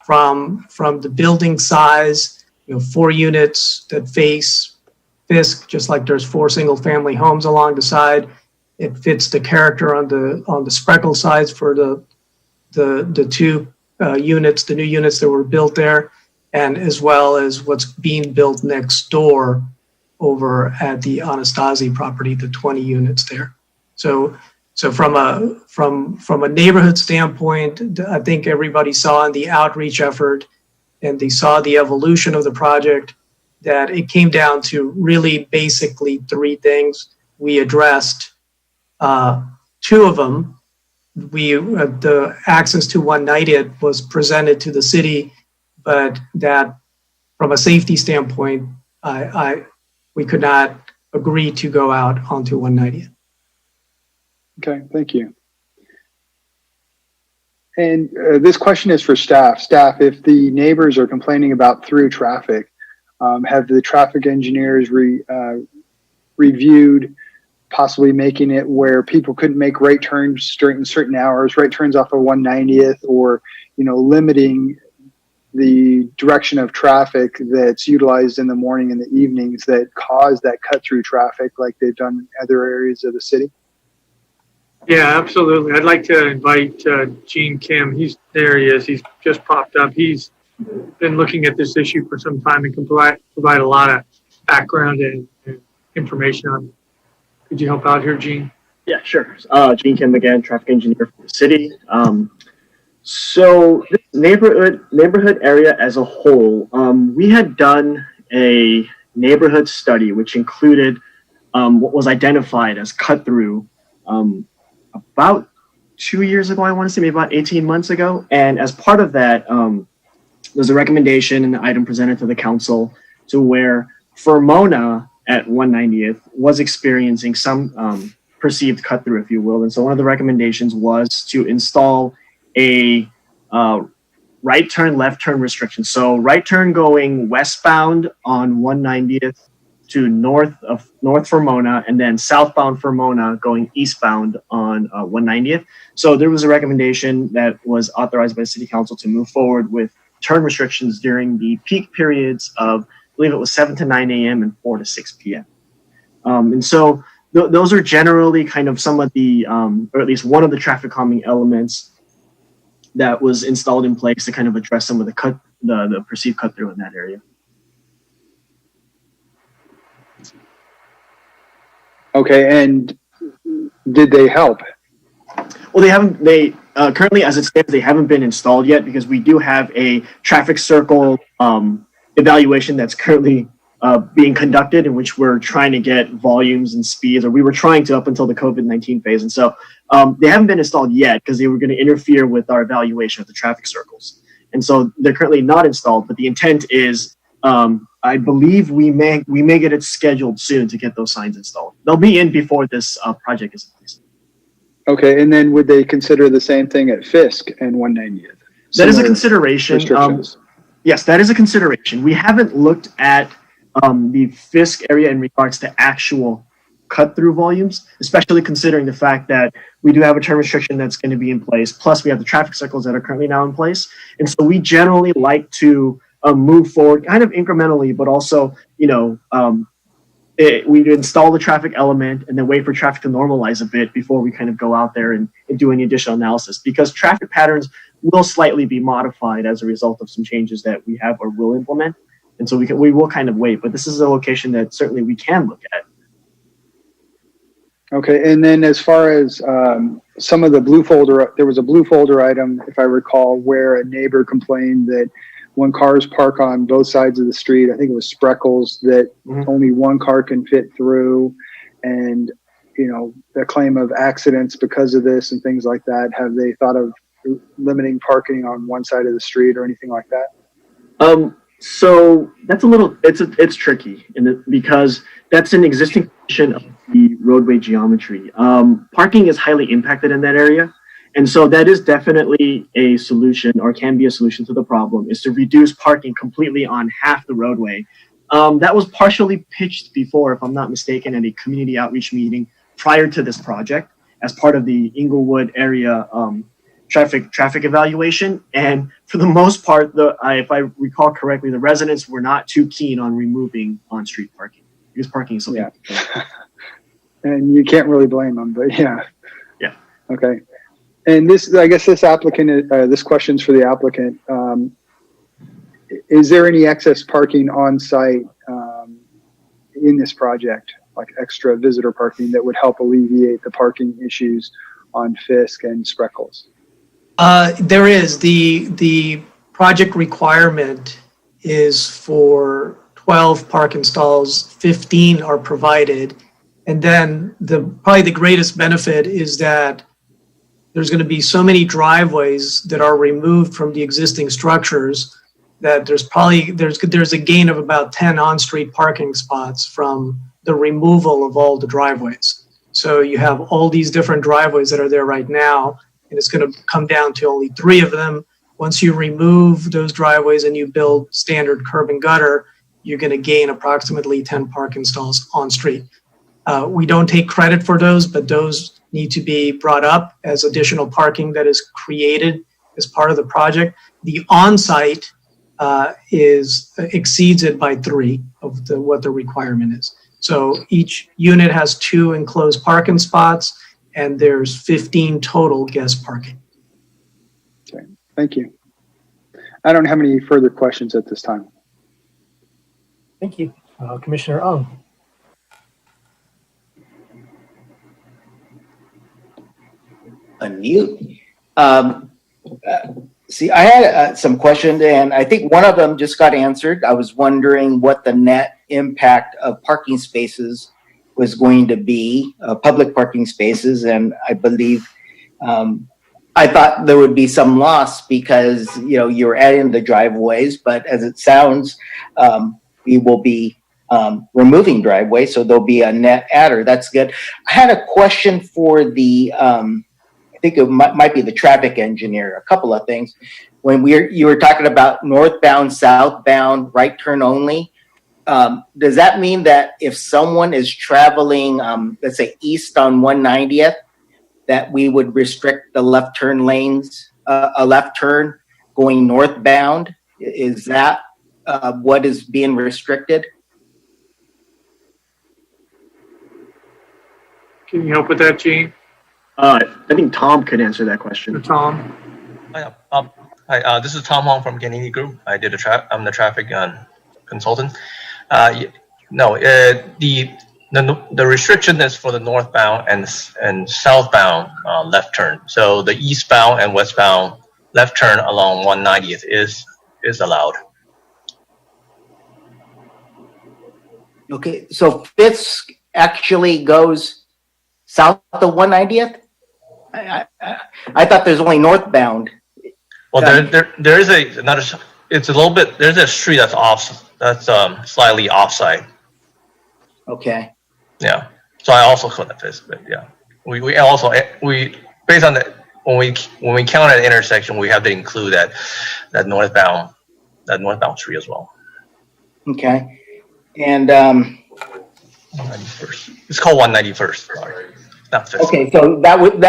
from the building size. 4 units that face Fisk, just like there's 4 single-family homes along the side. It fits the character on the Spreckle sides for the 2 units, the new units that were built there, and as well as what's being built next door over at the Anastasi property, the 20 units there. So from a neighborhood standpoint, I think everybody saw in the outreach effort, and they saw the evolution of the project, that it came down to really basically 3 things. We addressed 2 of them. the access to 190th was presented to the city, but that from a safety standpoint, we could not agree to go out onto 190th. Okay, thank you. And this question is for staff. Staff, if the neighbors are complaining about through traffic, have the traffic engineers reviewed possibly making it where people couldn't make right turns during certain hours, right turns off of 190th, or, you know, limiting the direction of traffic that's utilized in the morning and the evenings that cause that cut through traffic like they've done in other areas of the city? Yeah, absolutely. I'd like to invite Gene Kim. There he is. He's just popped up. He's been looking at this issue for some time and can provide a lot of background and information on it. Could you help out here, Gene? Yeah, sure. Gene Kim again, traffic engineer for the city. So this neighborhood area as a whole, we had done a neighborhood study which included what was identified as cut through about 2 years ago, I want to say maybe about 18 months ago. And as part of that, there's a recommendation and an item presented to the council to where Fermona at 190th was experiencing some perceived cut through, if you will. And so one of the recommendations was to install a right turn, left turn restriction. So right turn going westbound on 190th to north Fermona, and then southbound Fermona going eastbound on 190th. So there was a recommendation that was authorized by the city council to move forward with turn restrictions during the peak periods of, I believe it was 7 to 9 a.m. and 4 to 6 p.m. And so those are generally kind of some of the, or at least one of the traffic calming elements that was installed in place to kind of address some of the perceived cut through in that area. Okay, and did they help? Well, they currently, as it stands, they haven't been installed yet because we do have a traffic circle evaluation that's currently being conducted, in which we're trying to get volumes and speeds, or we were trying to up until the COVID-19 phase. And so they haven't been installed yet because they were going to interfere with our evaluation of the traffic circles. And so they're currently not installed, but the intent is, I believe we may get it scheduled soon to get those signs installed. They'll be in before this project is in place. Okay, and then would they consider the same thing at Fisk and 190th? That is a consideration. Yes, that is a consideration. We haven't looked at the Fisk area in regards to actual cut-through volumes, especially considering the fact that we do have a turn restriction that's going to be in place, plus we have the traffic circles that are currently now in place. And so we generally like to move forward kind of incrementally, but also, you know, we install the traffic element and then wait for traffic to normalize a bit before we kind of go out there and do any additional analysis, because traffic patterns will slightly be modified as a result of some changes that we have or will implement. And so we will kind of wait, but this is a location that certainly we can look at. Okay, and then as far as some of the blue folder, there was a blue folder item, if I recall, where a neighbor complained that when cars park on both sides of the street, I think it was Spreckles, that only one car can fit through, and, you know, the claim of accidents because of this and things like that. Have they thought of limiting parking on one side of the street or anything like that? So that's it's tricky because that's an existing condition of the roadway geometry. Parking is highly impacted in that area. And so that is definitely a solution, or can be a solution to the problem, is to reduce parking completely on half the roadway. That was partially pitched before, if I'm not mistaken, at a community outreach meeting prior to this project as part of the Inglewood area traffic evaluation. And for the most part, if I recall correctly, the residents were not too keen on removing on-street parking, because parking is something. Yeah. And you can't really blame them, but yeah. Yeah. Okay. And this, I guess this applicant, this question's for the applicant. Is there any excess parking on site in this project, like extra visitor parking that would help alleviate the parking issues on Fisk and Spreckles? There is. The project requirement is for 12 parking stalls, 15 are provided. And then probably the greatest benefit is that there's going to be so many driveways that are removed from the existing structures that there's a gain of about 10 on-street parking spots from the removal of all the driveways. So you have all these different driveways that are there right now, and it's going to come down to only 3 of them. Once you remove those driveways and you build standard curb and gutter, you're going to gain approximately 10 parking stalls on street. We don't take credit for those, but those need to be brought up as additional parking that is created as part of the project. The on-site exceeds it by 3 of what the requirement is. So each unit has 2 enclosed parking spots, and there's 15 total guest parking. Okay, thank you. I don't have any further questions at this time. Thank you. Commissioner Ung. Unmute. See, I had some questions, and I think one of them just got answered. I was wondering what the net impact of parking spaces was going to be, public parking spaces, and I believe I thought there would be some loss because you're adding the driveways, but as it sounds, we will be removing driveways, so there'll be a net adder. That's good. I had a question for the. I think it might be the traffic engineer. A couple of things. When you were talking about northbound, southbound, right turn only, does that mean that if someone is traveling, let's say east on 190th, that we would restrict the left turn lanes, a left turn going northbound? Is that what is being restricted? Can you help with that, Gene? I think Tom could answer that question. Tom. Hi, this is Tom Hong from Ganini Group. I'm the traffic consultant. No, the restriction is for the northbound and southbound left turn. So the eastbound and westbound left turn along 190th is allowed. Okay, so Fisk actually goes south of 190th? I thought there's only northbound. Well, there is another. It's a little bit. There's a street that's off. That's slightly offside. Okay. Yeah. So I also call that Fisk, but yeah, we based on that when we count an intersection, we have to include that northbound street as well. Okay. And 191st. It's called 191st. Sorry. Not Fisk. Okay, so that would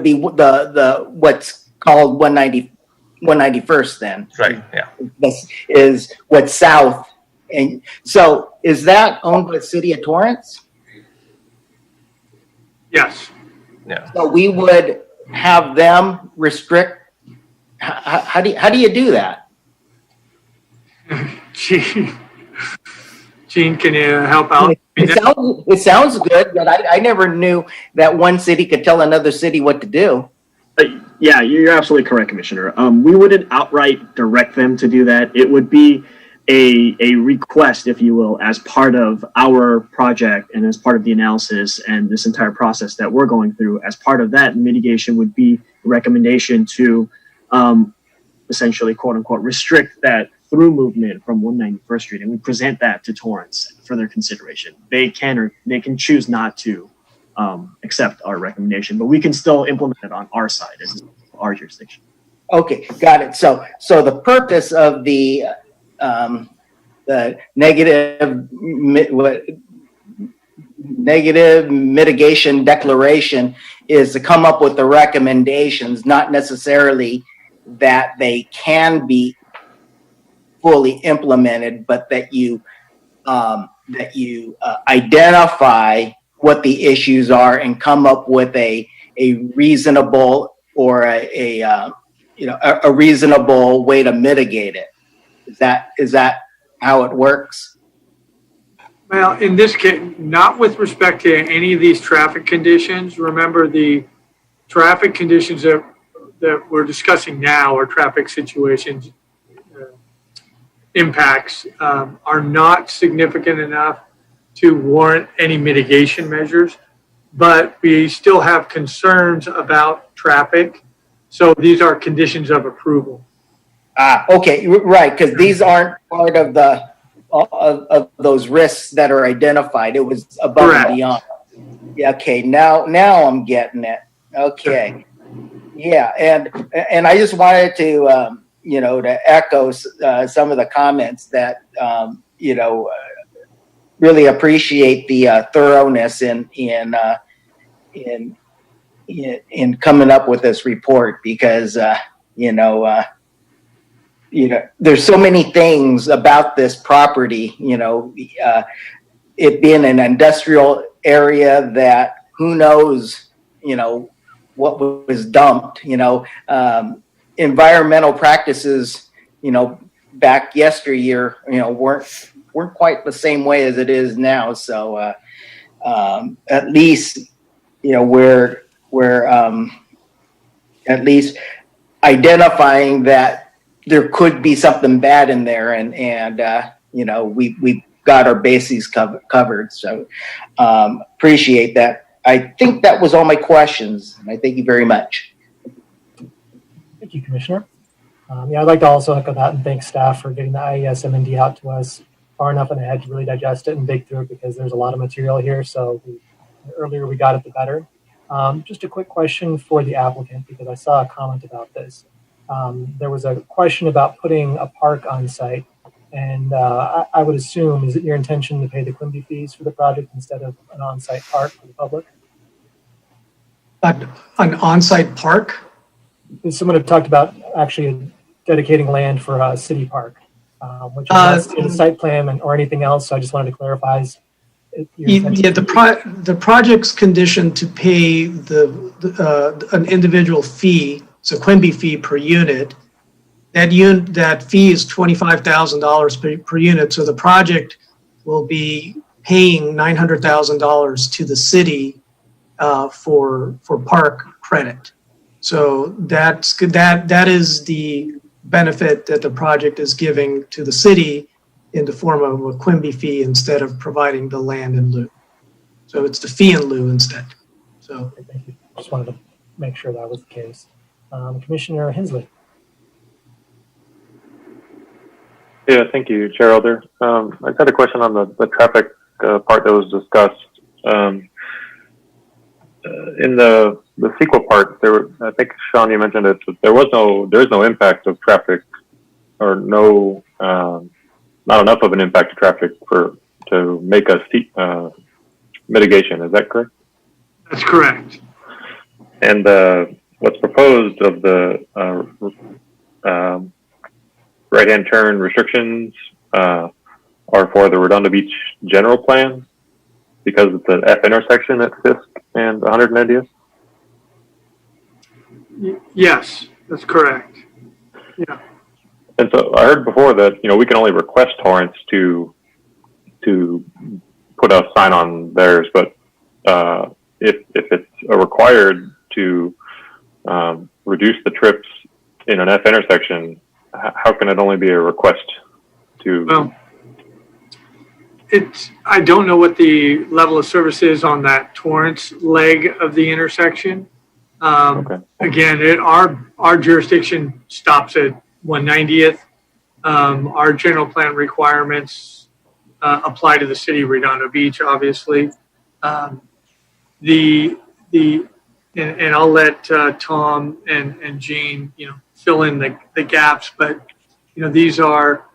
be the what's called 191st then. Right. Yeah. This is what's south, and so is that owned by the city of Torrance? Yes. Yeah. So we would have them restrict. How do you do that? Gene, can you help out? It sounds good, but I never knew that one city could tell another city what to do. Yeah, you're absolutely correct, Commissioner. We wouldn't outright direct them to do that. It would be a request, if you will, as part of our project and as part of the analysis and this entire process that we're going through. As part of that, mitigation would be a recommendation to essentially, quote unquote, restrict that through movement from 191st Street, and we present that to Torrance for their consideration. They can choose not to accept our recommendation, but we can still implement it on our side as our jurisdiction. Okay, got it. So the purpose of the negative mitigation declaration is to come up with the recommendations, not necessarily that they can be fully implemented, but that you identify what the issues are and come up with a reasonable or a reasonable way to mitigate it. Is that how it works? Well, in this case, not with respect to any of these traffic conditions. Remember, the traffic conditions that we're discussing now, or traffic situations, impacts, are not significant enough to warrant any mitigation measures. but we still have concerns about traffic. So these are conditions of approval. Okay, right, because these aren't part of the of those risks that are identified. It was above and beyond. Yeah, okay, now I'm getting it. Okay, yeah, and I just wanted to to echo some of the comments that really appreciate the thoroughness in coming up with this report, because there's so many things about this property, it being an industrial area that who knows, what was dumped, environmental practices, back yesteryear, weren't quite the same way as it is now. So, at least, we're at least identifying that there could be something bad in there, and we've got our bases covered. So appreciate that. I think that was all my questions, and I thank you very much. Thank you, Commissioner. I'd like to also echo that and thank staff for getting the IES M&D out to us far enough ahead to really digest it and dig through it, because there's a lot of material here. So the earlier we got it, the better. Just a quick question for the applicant, because I saw a comment about this. There was a question about putting a park on site, and I would assume, is it your intention to pay the Quimby fees for the project instead of an on-site park for the public? An on-site park? Someone had talked about actually dedicating land for a city park, which is not in the site plan or anything else. So I just wanted to clarify. The project's conditioned to pay an individual fee. It's a Quimby fee per unit. That fee is $25,000 per unit. So the project will be paying $900,000 to the city for park credit. So that is the benefit that the project is giving to the city in the form of a Quimby fee instead of providing the land in lieu. So it's the fee in lieu instead. So thank you. Just wanted to make sure that was the case. Commissioner Hensley. Yeah, thank you, Chair Elder. I had a question on the traffic part that was discussed. In the sequel part, I think Sean, you mentioned it. There's no impact of traffic, or no, not enough of an impact to traffic to make a mitigation. Is that correct? That's correct. And what's proposed of the right-hand turn restrictions are for the Redondo Beach general plan, because it's an F intersection at Fisk and 190th? Yes, that's correct. Yeah. And so I heard before that, we can only request Torrance to put a sign on theirs, but if it's required to reduce the trips in an F intersection, how can it only be a request to? Well, I don't know what the level of service is on that Torrance leg of the intersection. Okay. Again, our jurisdiction stops at 190th. Our general plan requirements apply to the city of Redondo Beach, obviously. And I'll let Tom and Gene, fill in the gaps. But these are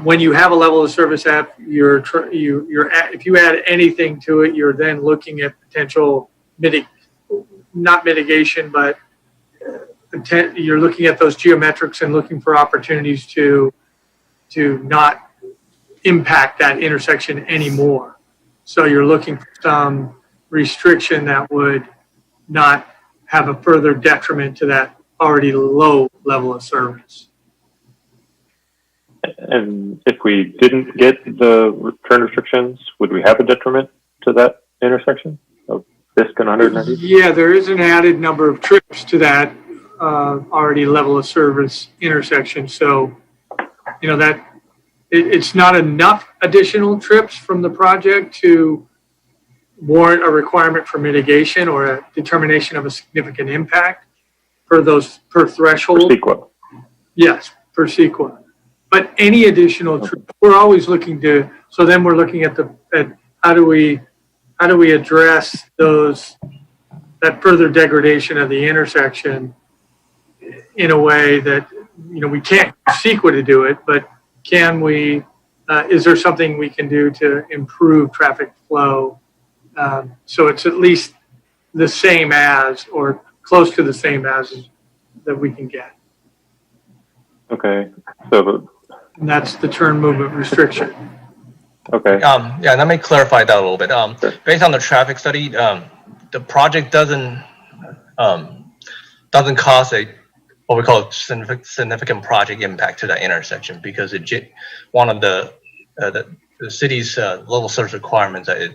when you have a level of service app, if you add anything to it, you're then looking at potential not mitigation, but you're looking at those geometrics and looking for opportunities to not impact that intersection anymore. So you're looking for some restriction that would not have a further detriment to that already low level of service. And if we didn't get the turn restrictions, would we have a detriment to that intersection of Fisk and 190? Yeah, there is an added number of trips to that already level of service intersection. So, it's not enough additional trips from the project to warrant a requirement for mitigation or a determination of a significant impact per threshold. CEQA. Yes, per CEQA. But any additional, we're always looking to, so then we're looking at how do we address that further degradation of the intersection in a way that, we can't CEQA to do it, but can we, is there something we can do to improve traffic flow? So it's at least the same as, or close to the same as that we can get. Okay. So. And that's the turn movement restriction. Okay. Yeah, let me clarify that a little bit. Based on the traffic study, the project doesn't cause what we call significant project impact to the intersection, because one of the city's level service requirements that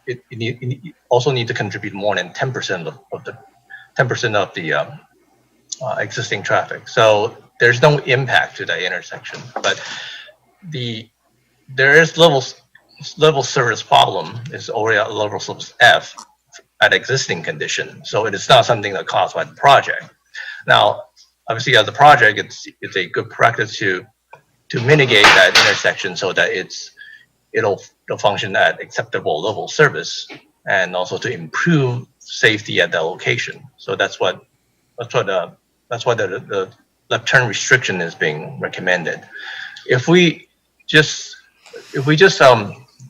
it also need to contribute more than 10% of the existing traffic. So there's no impact to the intersection, but there is level service problem is already at level service F at existing condition. So it is not something that caused by the project. Now, obviously, as a project, it's a good practice to mitigate that intersection so that it'll function at acceptable level of service, and also to improve safety at that location. So that's why the left turn restriction is being recommended. If we just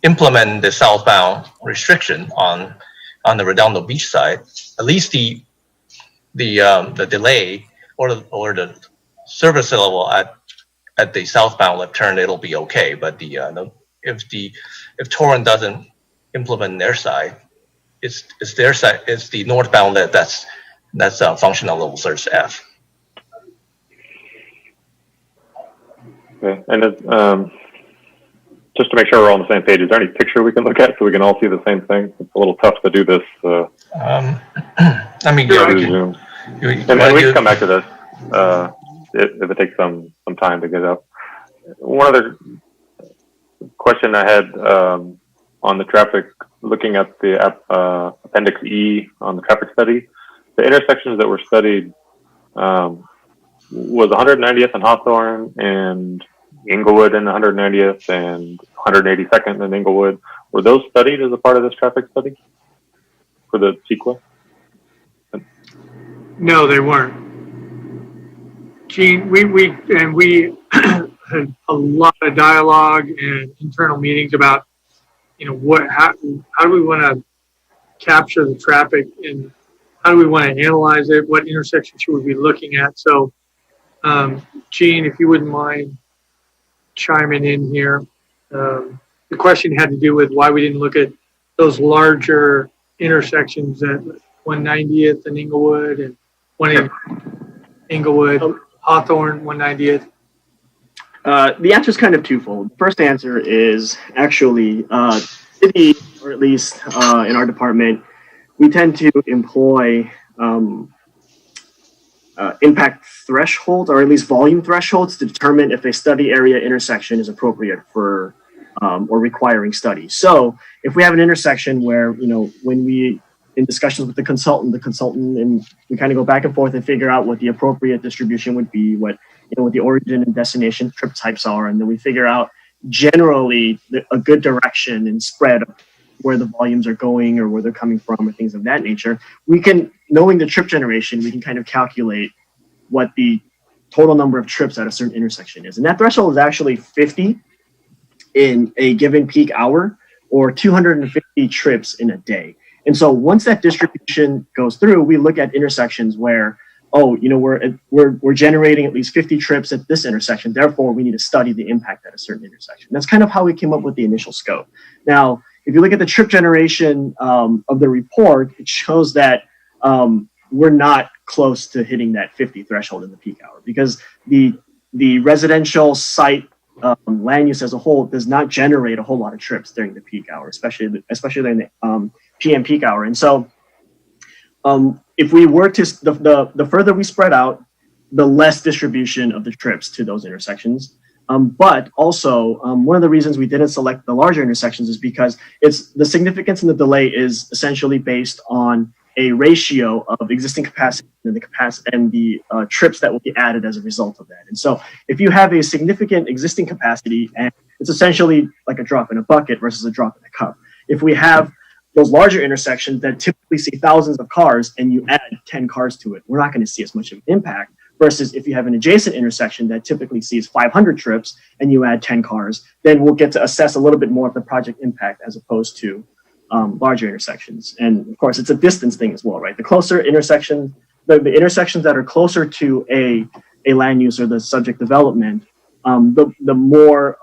implement the southbound restriction on the Redondo beach side, at least the delay or the service level at the southbound left turn, it'll be okay. But if Torrent doesn't implement their side, it's their side. It's the northbound that's functional level service F. Okay, and just to make sure we're all on the same page, is there any picture we can look at so we can all see the same thing? It's a little tough to do this. I mean, Zoom. And we can come back to this if it takes some time to get up. One other question I had on the traffic, looking at the Appendix E on the traffic study, the intersections that were studied was 190th and Hawthorne and Inglewood and 190th and 182nd and Inglewood. Were those studied as a part of this traffic study for the CEQA? No, they weren't. Gene, we had a lot of dialogue and internal meetings about, how do we want to capture the traffic and how do we want to analyze it? What intersections should we be looking at? So, Gene, if you wouldn't mind chiming in here. The question had to do with why we didn't look at those larger intersections at 190th and Inglewood and Inglewood, Hawthorne, 190th. The answer is kind of twofold. First answer is actually city, or at least in our department, we tend to employ impact thresholds, or at least volume thresholds, to determine if a study area intersection is appropriate for or requiring study. So if we have an intersection where, when we, in discussions with the consultant, and we kind of go back and forth and figure out what the appropriate distribution would be, what the origin and destination trip types are, and then we figure out generally a good direction and spread of where the volumes are going or where they're coming from or things of that nature, we can, knowing the trip generation, we can kind of calculate what the total number of trips at a certain intersection is. And that threshold is actually 50 in a given peak hour, or 250 trips in a day. And so once that distribution goes through, we look at intersections where, we're generating at least 50 trips at this intersection. Therefore, we need to study the impact at a certain intersection. That's kind of how we came up with the initial scope. Now, if you look at the trip generation of the report, it shows that we're not close to hitting that 50 threshold in the peak hour, because the residential site land use as a whole does not generate a whole lot of trips during the peak hour, especially during the PM peak hour. And so if we were to, the further we spread out, the less distribution of the trips to those intersections. But also, one of the reasons we didn't select the larger intersections is because the significance in the delay is essentially based on a ratio of existing capacity and the capacity and the trips that will be added as a result of that. And so if you have a significant existing capacity, and it's essentially like a drop in a bucket versus a drop in a cup. If we have those larger intersections that typically see thousands of cars and you add 10 cars to it, we're not going to see as much of an impact. Versus if you have an adjacent intersection that typically sees 500 trips and you add 10 cars, then we'll get to assess a little bit more of the project impact as opposed to larger intersections. And of course, it's a distance thing as well, right? The closer intersection, the intersections that are closer to a land use or the subject development, the more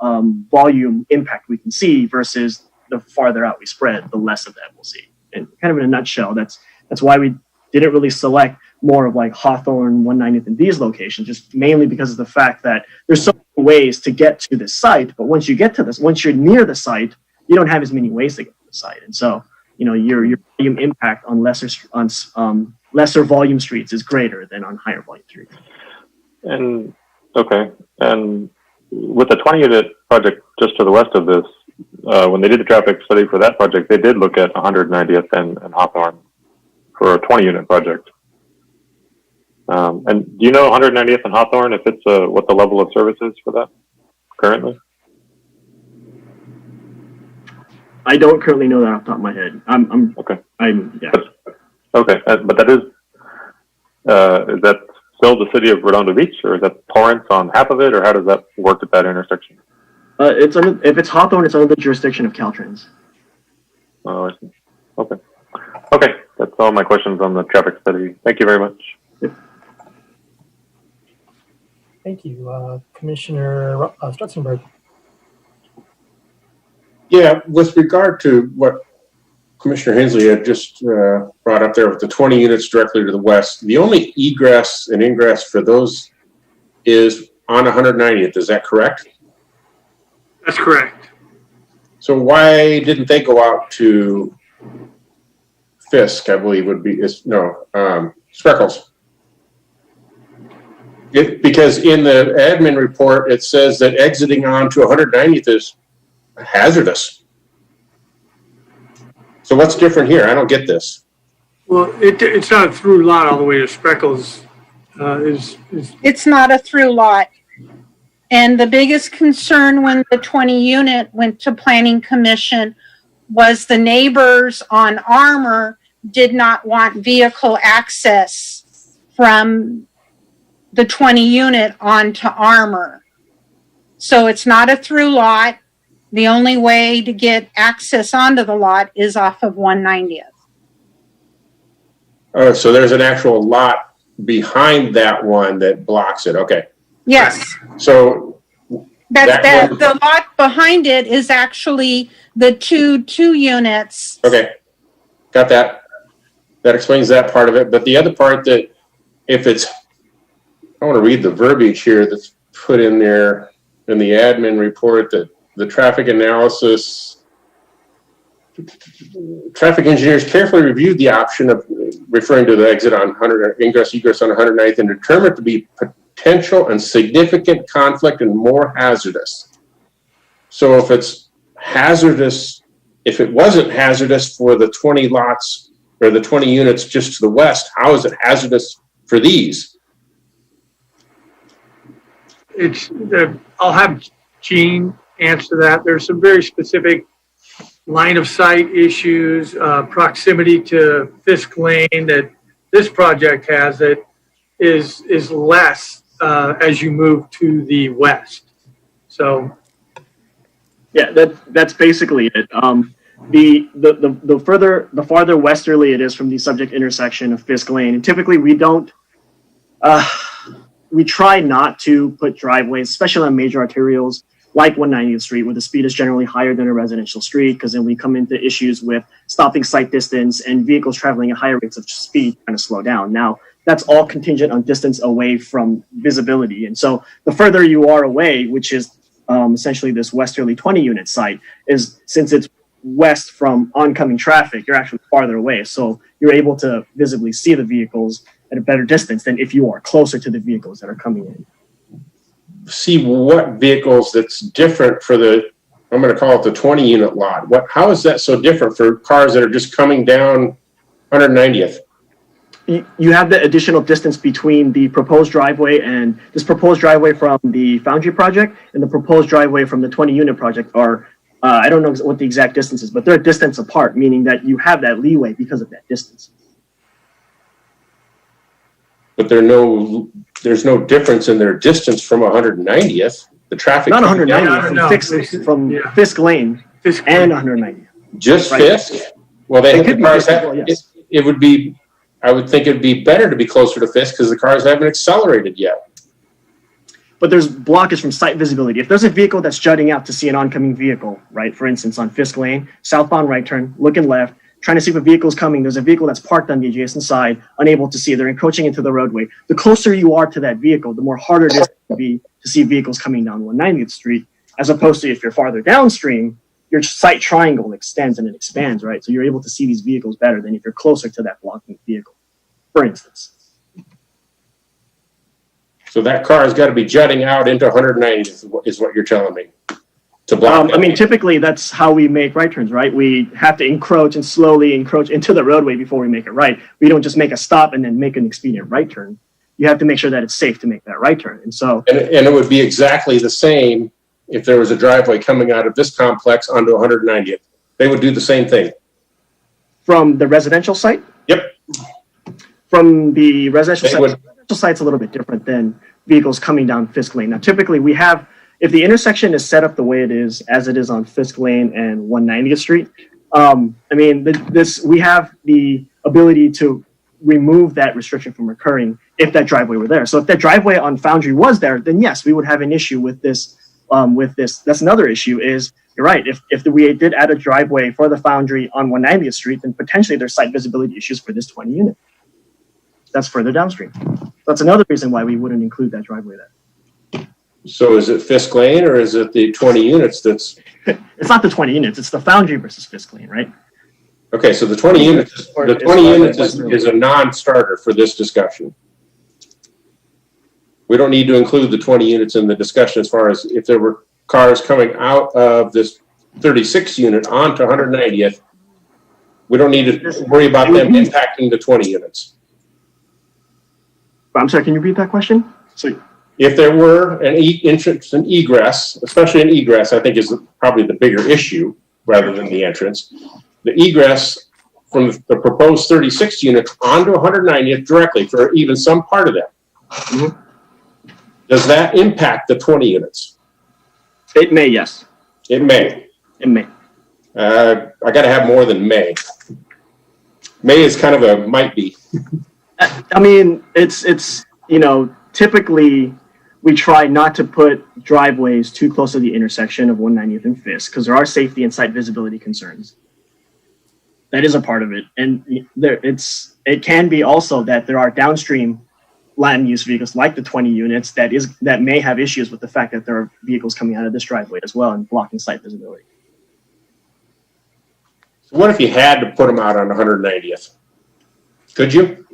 volume impact we can see versus the farther out we spread, the less of that we'll see. And kind of in a nutshell, that's why we didn't really select more of like Hawthorne, 190th, and these locations, just mainly because of the fact that there's so many ways to get to this site. But once you get to this, once you're near the site, you don't have as many ways to get to the site. And so, you know, your volume impact on lesser volume streets is greater than on higher volume streets. And okay, and with the 20-unit project just to the west of this, when they did the traffic study for that project, they did look at 190th and Hawthorne for a 20-unit project. And do you know 190th and Hawthorne, if it's what the level of service is for that currently? I don't currently know that off the top of my head. Okay. Yeah. Okay, but that is that still the city of Redondo Beach, or is that Torrance on half of it, or how does that work at that intersection? If it's Hawthorne, it's under the jurisdiction of Caltrans. Oh, I see. Okay. Okay, that's all my questions on the traffic study. Thank you very much. Yep. Thank you. Commissioner Strutzenberg. Yeah, with regard to what Commissioner Hensley had just brought up there with the 20 units directly to the west, the only egress and ingress for those is on 190th. Is that correct? That's correct. So why didn't they go out to Fisk, I believe would be, Spreckles? Because in the admin report, it says that exiting onto 190th is hazardous. So what's different here? I don't get this. Well, it's not a through lot all the way to Spreckles. It's not a through lot. And the biggest concern when the 20 unit went to Planning Commission was the neighbors on Armour did not want vehicle access from the 20 unit onto Armour. So it's not a through lot. The only way to get access onto the lot is off of 190th. Oh, so there's an actual lot behind that one that blocks it. Okay. Yes. So the lot behind it is actually the two units. Okay. Got that. That explains that part of it. But the other part that I want to read the verbiage here that's put in there in the admin report that the traffic engineers carefully reviewed the option of referring to the exit on 100 ingress egress on 109th and determined to be potential and significant conflict and more hazardous. So if it's hazardous, if it wasn't hazardous for the 20 lots or the 20 units just to the west, how is it hazardous for these? I'll have Gene answer that. There's some very specific line of sight issues, proximity to Fisk Lane that this project has that is less as you move to the west. So, yeah, that's basically it. The farther westerly it is from the subject intersection of Fisk Lane, and typically we try not to put driveways, especially on major arterials like 190th Street, where the speed is generally higher than a residential street, because then we come into issues with stopping sight distance and vehicles traveling at higher rates of speed trying to slow down. Now, that's all contingent on distance away from visibility. And so the further you are away, which is essentially this westerly 20 unit site, is since it's west from oncoming traffic, you're actually farther away. So you're able to visibly see the vehicles at a better distance than if you are closer to the vehicles that are coming in. see what vehicles that's different for the, I'm going to call it the 20 unit lot. How is that so different for cars that are just coming down 190th? You have the additional distance between the proposed driveway and this proposed driveway from the Foundry project and the proposed driveway from the 20 unit project are, I don't know what the exact distance is, but they're a distance apart, meaning that you have that leeway because of that distance. But there's no difference in their distance from 190th. The traffic. Not 190th, from Fisk Lane and 190th. Just right. Fisk? Well, Yes. it would be, I would think it'd be better to be closer to Fisk because the cars haven't accelerated yet. But there's blockage from sight visibility. If there's a vehicle that's jutting out to see an oncoming vehicle, right? For instance, on Fisk Lane, southbound right turn, looking left, trying to see if a vehicle is coming. There's a vehicle that's parked on the adjacent side, unable to see. They're encroaching into the roadway. The closer you are to that vehicle, the more harder it is to be to see vehicles coming down 190th Street, as opposed to if you're farther downstream, your sight triangle extends and it expands, right? So you're able to see these vehicles better than if you're closer to that blocking vehicle, for instance. So that car has got to be jutting out into 190th is what you're telling me. To block I mean, typically that's how we make right turns, right? We have to encroach and slowly encroach into the roadway before we make it right. We don't just make a stop and then make an expedient right turn. You have to make sure that it's safe to make that right turn. And so, and it would be exactly the same if there was a driveway coming out of this complex onto 190th. They would do the same thing. From the residential site? Yep. From the residential site, the residential site's a little bit different than vehicles coming down Fisk Lane. Now, typically we have, if the intersection is set up the way it is, as it is on Fisk Lane and 190th Street, I mean, we have the ability to remove that restriction from occurring if that driveway were there. So if that driveway on Foundry was there, then yes, we would have an issue with this. That's another issue is, you're right, if we did add a driveway for the Foundry on 190th Street, then potentially there's site visibility issues for this 20 unit. That's further downstream. That's another reason why we wouldn't include that driveway there. So is it Fisk Lane or is it the 20 units that's... It's not the 20 units, it's the Foundry versus Fisk Lane, right? Okay, so the 20 units, is a non-starter for this discussion. We don't need to include the 20 units in the discussion as far as if there were cars coming out of this 36 unit onto 190th. We don't need to worry about them impacting the 20 units. I'm sorry, can you repeat that question? So, if there were an entrance and egress, especially an egress, I think is probably the bigger issue rather than the entrance. The egress from the proposed 36 units onto 190th directly for even some part of that. Mm-hmm. Does that impact the 20 units? It may, yes. It may. It may. I got to have more than may. May is kind of a might be. I mean, it's you know, typically we try not to put driveways too close to the intersection of 190th and Fisk because there are safety and site visibility concerns. That is a part of it, and it can be also that there are downstream land use vehicles like the 20 units that may have issues with the fact that there are vehicles coming out of this driveway as well and blocking site visibility. So what if you had to put them out on 190th? Could you?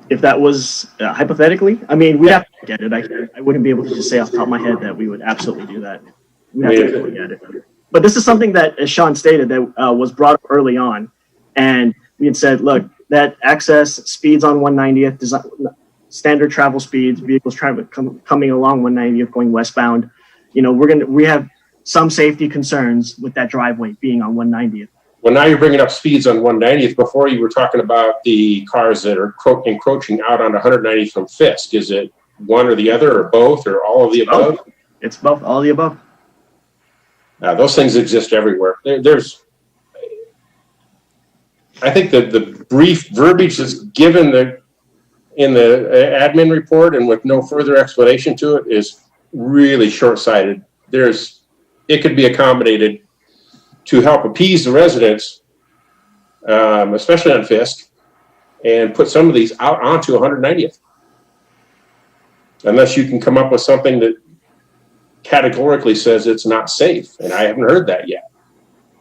If that was hypothetically, I mean, we'd have to look at it. I wouldn't be able to just say off the top of my head that we would absolutely do that. We'd have to look at it. But this is something that, as Sean stated, that was brought up early on. And we had said, look, that access speeds on 190th, standard travel speeds, vehicles coming along 190th going westbound. You know, we have some safety concerns with that driveway being on 190th. Well, now you're bringing up speeds on 190th. Before you were talking about the cars that are encroaching out on 190th from Fisk. Is it one or the other or both or all of the above? It's both, all of the above. Those things exist everywhere. I think that the brief verbiage that's given in the admin report and with no further explanation to it is really short-sighted. It could be accommodated to help appease the residents, especially on Fisk, and put some of these out onto 190th. Unless you can come up with something that categorically says it's not safe, and I haven't heard that yet.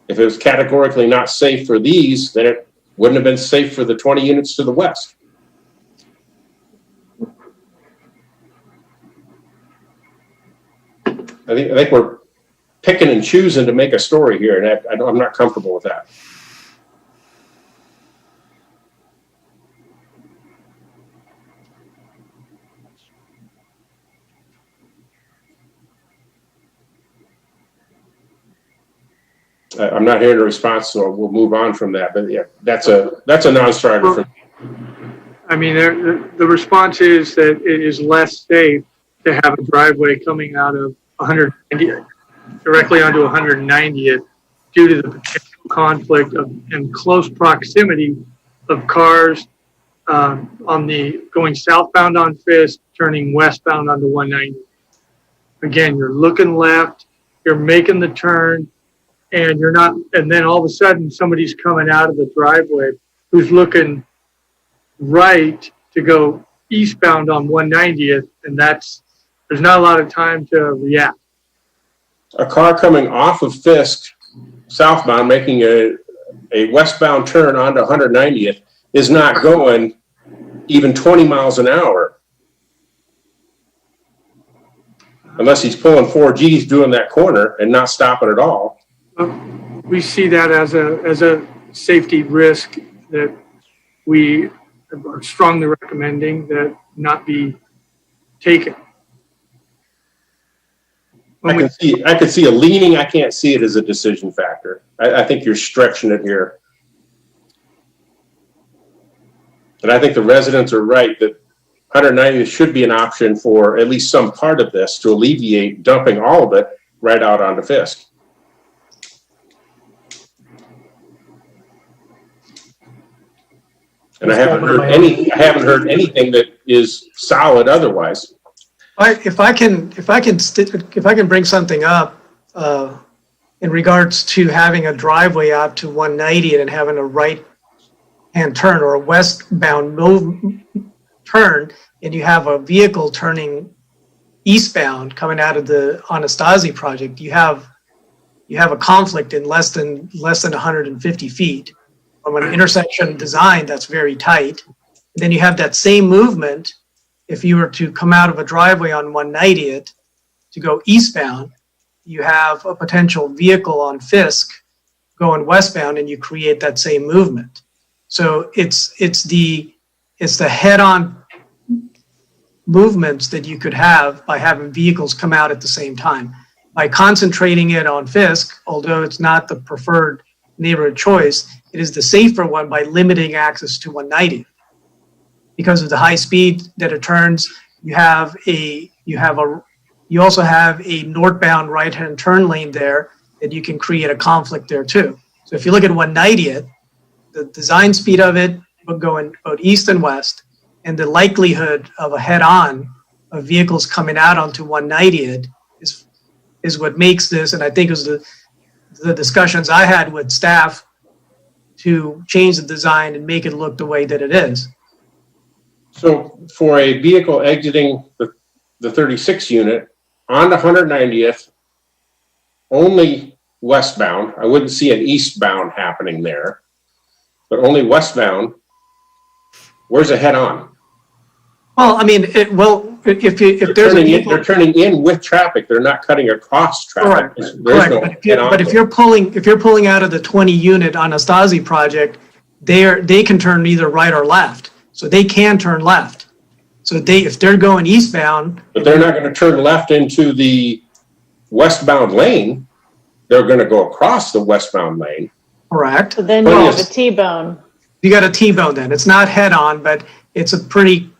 If it was categorically not safe for these, then it wouldn't have been safe for the 20 units to the west. I think we're picking and choosing to make a story here, and I'm not comfortable with that. I'm not hearing a response, so we'll move on from that. But yeah, that's a non-starter for me. I mean, the response is that it is less safe to have a driveway coming out of 190th directly onto 190th due to the potential conflict and close proximity of cars going southbound on Fisk, turning westbound onto 190. Again, you're looking left, you're making the turn, and you're not, and then all of a sudden somebody's coming out of the driveway who's looking right to go eastbound on 190th, and there's not a lot of time to react. A car coming off of Fisk southbound, making a westbound turn onto 190th is not going even 20 miles an hour. Unless he's pulling 4Gs doing that corner and not stopping at all. We see that as a safety risk that we are strongly recommending that not be taken. I could see a leaning. I can't see it as a decision factor. I think you're stretching it here. And I think the residents are right that 190 should be an option for at least some part of this to alleviate dumping all of it right out onto Fisk. And I haven't heard anything that is solid otherwise. If I can bring something up in regards to having a driveway out to 190 and having a right-hand turn or a westbound turn, and you have a vehicle turning eastbound coming out of the Anastasia project, you have a conflict in less than 150 feet. From an intersection design that's very tight. Then you have that same movement if you were to come out of a driveway on 190th to go eastbound, you have a potential vehicle on Fisk going westbound and you create that same movement. So it's the head-on movements that you could have by having vehicles come out at the same time. By concentrating it on Fisk, although it's not the preferred neighborhood choice, it is the safer one by limiting access to 190. Because of the high speed that it turns, you also have a northbound right-hand turn lane there that you can create a conflict there too. So if you look at 190th, the design speed of it going both east and west, and the likelihood of a head-on of vehicles coming out onto 190th is what makes this, and I think it was the discussions I had with staff to change the design and make it look the way that it is. So for a vehicle exiting the 36 unit on the 190th, only westbound, I wouldn't see an eastbound happening there, but only westbound, where's a head-on? Well, I mean, if they're turning in with traffic, they're not cutting across traffic. Correct. But if you're pulling out of the 20 unit Anastasia project, they can turn either right or left. So they can turn left. So if they're going eastbound, but they're not going to turn left into the westbound lane. They're going to go across the westbound lane. Correct. So then you have a T-bone. You got a T-bone then. It's not head on, but it's pretty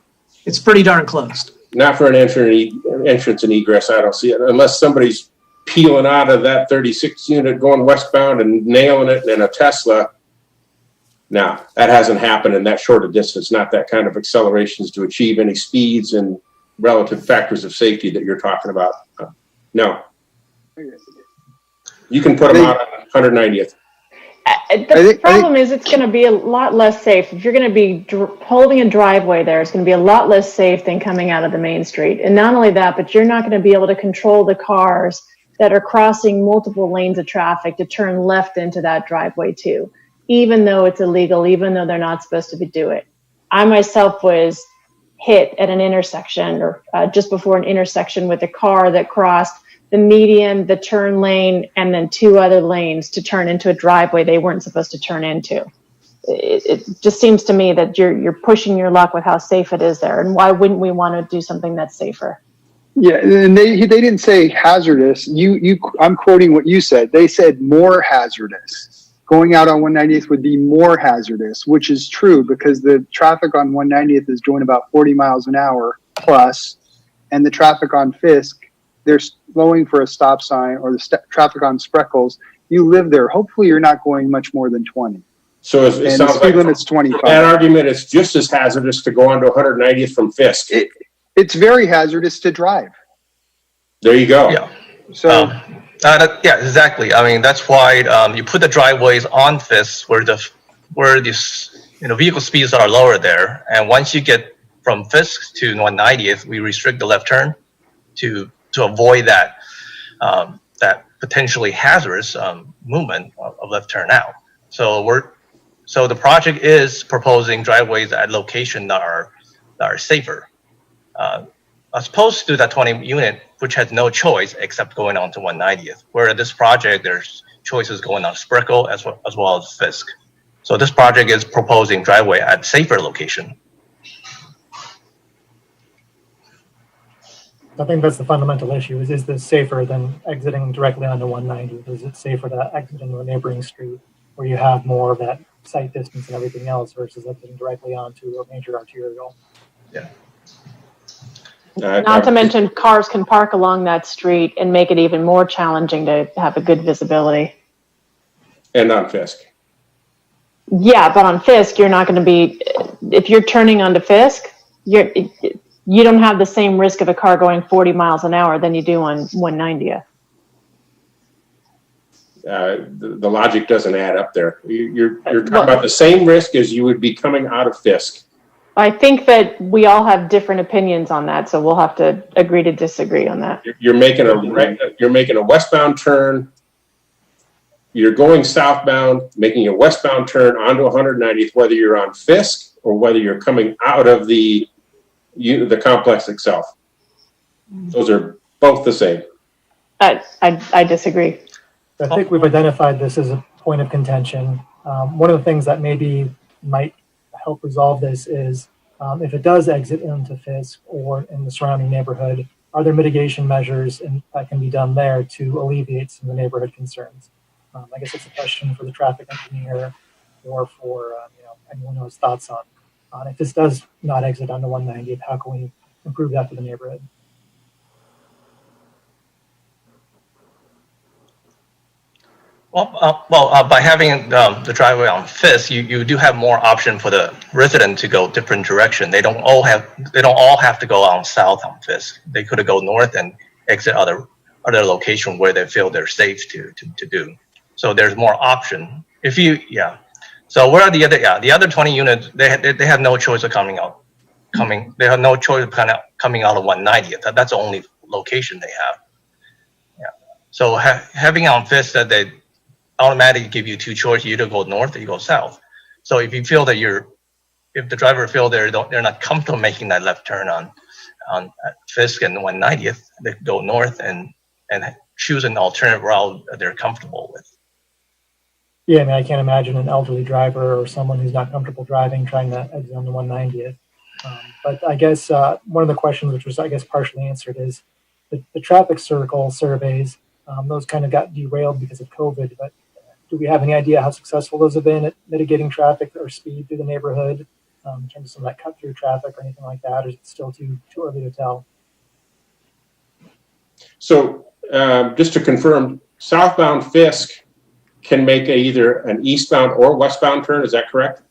darn close. Not for an entrance and egress. I don't see it unless somebody's peeling out of that 36 unit going westbound and nailing it in a Tesla. No, that hasn't happened in that short a distance. Not that kind of accelerations to achieve any speeds and relative factors of safety that you're talking about. No. You can put them out on 190th. The problem is it's going to be a lot less safe. If you're going to be holding a driveway there, it's going to be a lot less safe than coming out of the main street. And not only that, but you're not going to be able to control the cars that are crossing multiple lanes of traffic to turn left into that driveway too, even though it's illegal, even though they're not supposed to do it. I myself was hit at an intersection or just before an intersection with a car that crossed the median, the turn lane, and then 2 other lanes to turn into a driveway they weren't supposed to turn into. It just seems to me that you're pushing your luck with how safe it is there, and why wouldn't we want to do something that's safer? Yeah, and they didn't say hazardous. I'm quoting what you said. They said more hazardous. Going out on 190th would be more hazardous, which is true because the traffic on 190th is doing about 40 miles an hour plus, and the traffic on Fisk, they're slowing for a stop sign, or the traffic on Spreckles. You live there. Hopefully, you're not going much more than 20. So it And sounds the speed like limit's 25. that argument is just as hazardous to go onto 190th from Fisk. It's very hazardous to drive. There you go. Yeah. So Yeah, exactly. I mean, that's why you put the driveways on Fisk where these vehicle speeds are lower there, and once you get from Fisk to 190th, we restrict the left turn to avoid that that potentially hazardous movement of left turn out. So the project is proposing driveways at locations that are safer, as opposed to that 20 unit, which has no choice except going on to 190th. Where this project, there's choices going on Spreckle as well as Fisk. So this project is proposing driveway at safer location. I think that's the fundamental issue: is this safer than exiting directly onto 190? Is it safer to exit into a neighboring street where you have more of that sight distance and everything else versus exiting directly onto a major arterial? Yeah. Not to mention, cars can park along that street and make it even more challenging to have a good visibility. And on Fisk. Yeah, but on Fisk, you're not going to be, if you're turning onto Fisk, you don't have the same risk of a car going 40 miles an hour than you do on 190th. The logic doesn't add up there. You're talking about the same risk as you would be coming out of Fisk. I think that we all have different opinions on that, so we'll have to agree to disagree on that. You're making a westbound turn. You're going southbound, making a westbound turn onto 190th, whether you're on Fisk or whether you're coming out of the complex itself. Those are both the same. I disagree. I think we've identified this as a point of contention. One of the things that maybe might help resolve this is if it does exit into Fisk or in the surrounding neighborhood, are there mitigation measures that can be done there to alleviate some of the neighborhood concerns? I guess it's a question for the traffic engineer or for anyone who has thoughts on if this does not exit onto 190th, how can we improve that for the neighborhood? Well, by having the driveway on Fisk, you do have more option for the resident to go different direction. They don't all have to go on south on Fisk. They could go north and exit other location where they feel they're safe to do. So there's more option. So where are the other 20 units? They have no choice of coming out. They have no choice of coming out of 190th. That's the only location they have. Yeah. So having on Fisk that they automatically give you 2 choices: you either go north or you go south. So if you feel that if the driver feel they're not comfortable making that left turn on Fisk and 190th, they go north and choose an alternative route that they're comfortable with. Yeah, I mean, I can't imagine an elderly driver or someone who's not comfortable driving trying to exit on the 190th. But I guess one of the questions, which was, I guess, partially answered, is the traffic circle surveys. Those kind of got derailed because of COVID, but do we have any idea how successful those have been at mitigating traffic or speed through the neighborhood in terms of some of that cut-through traffic or anything like that, or is it still too early to tell? So just to confirm, southbound Fisk can make either an eastbound or westbound turn. Is that correct?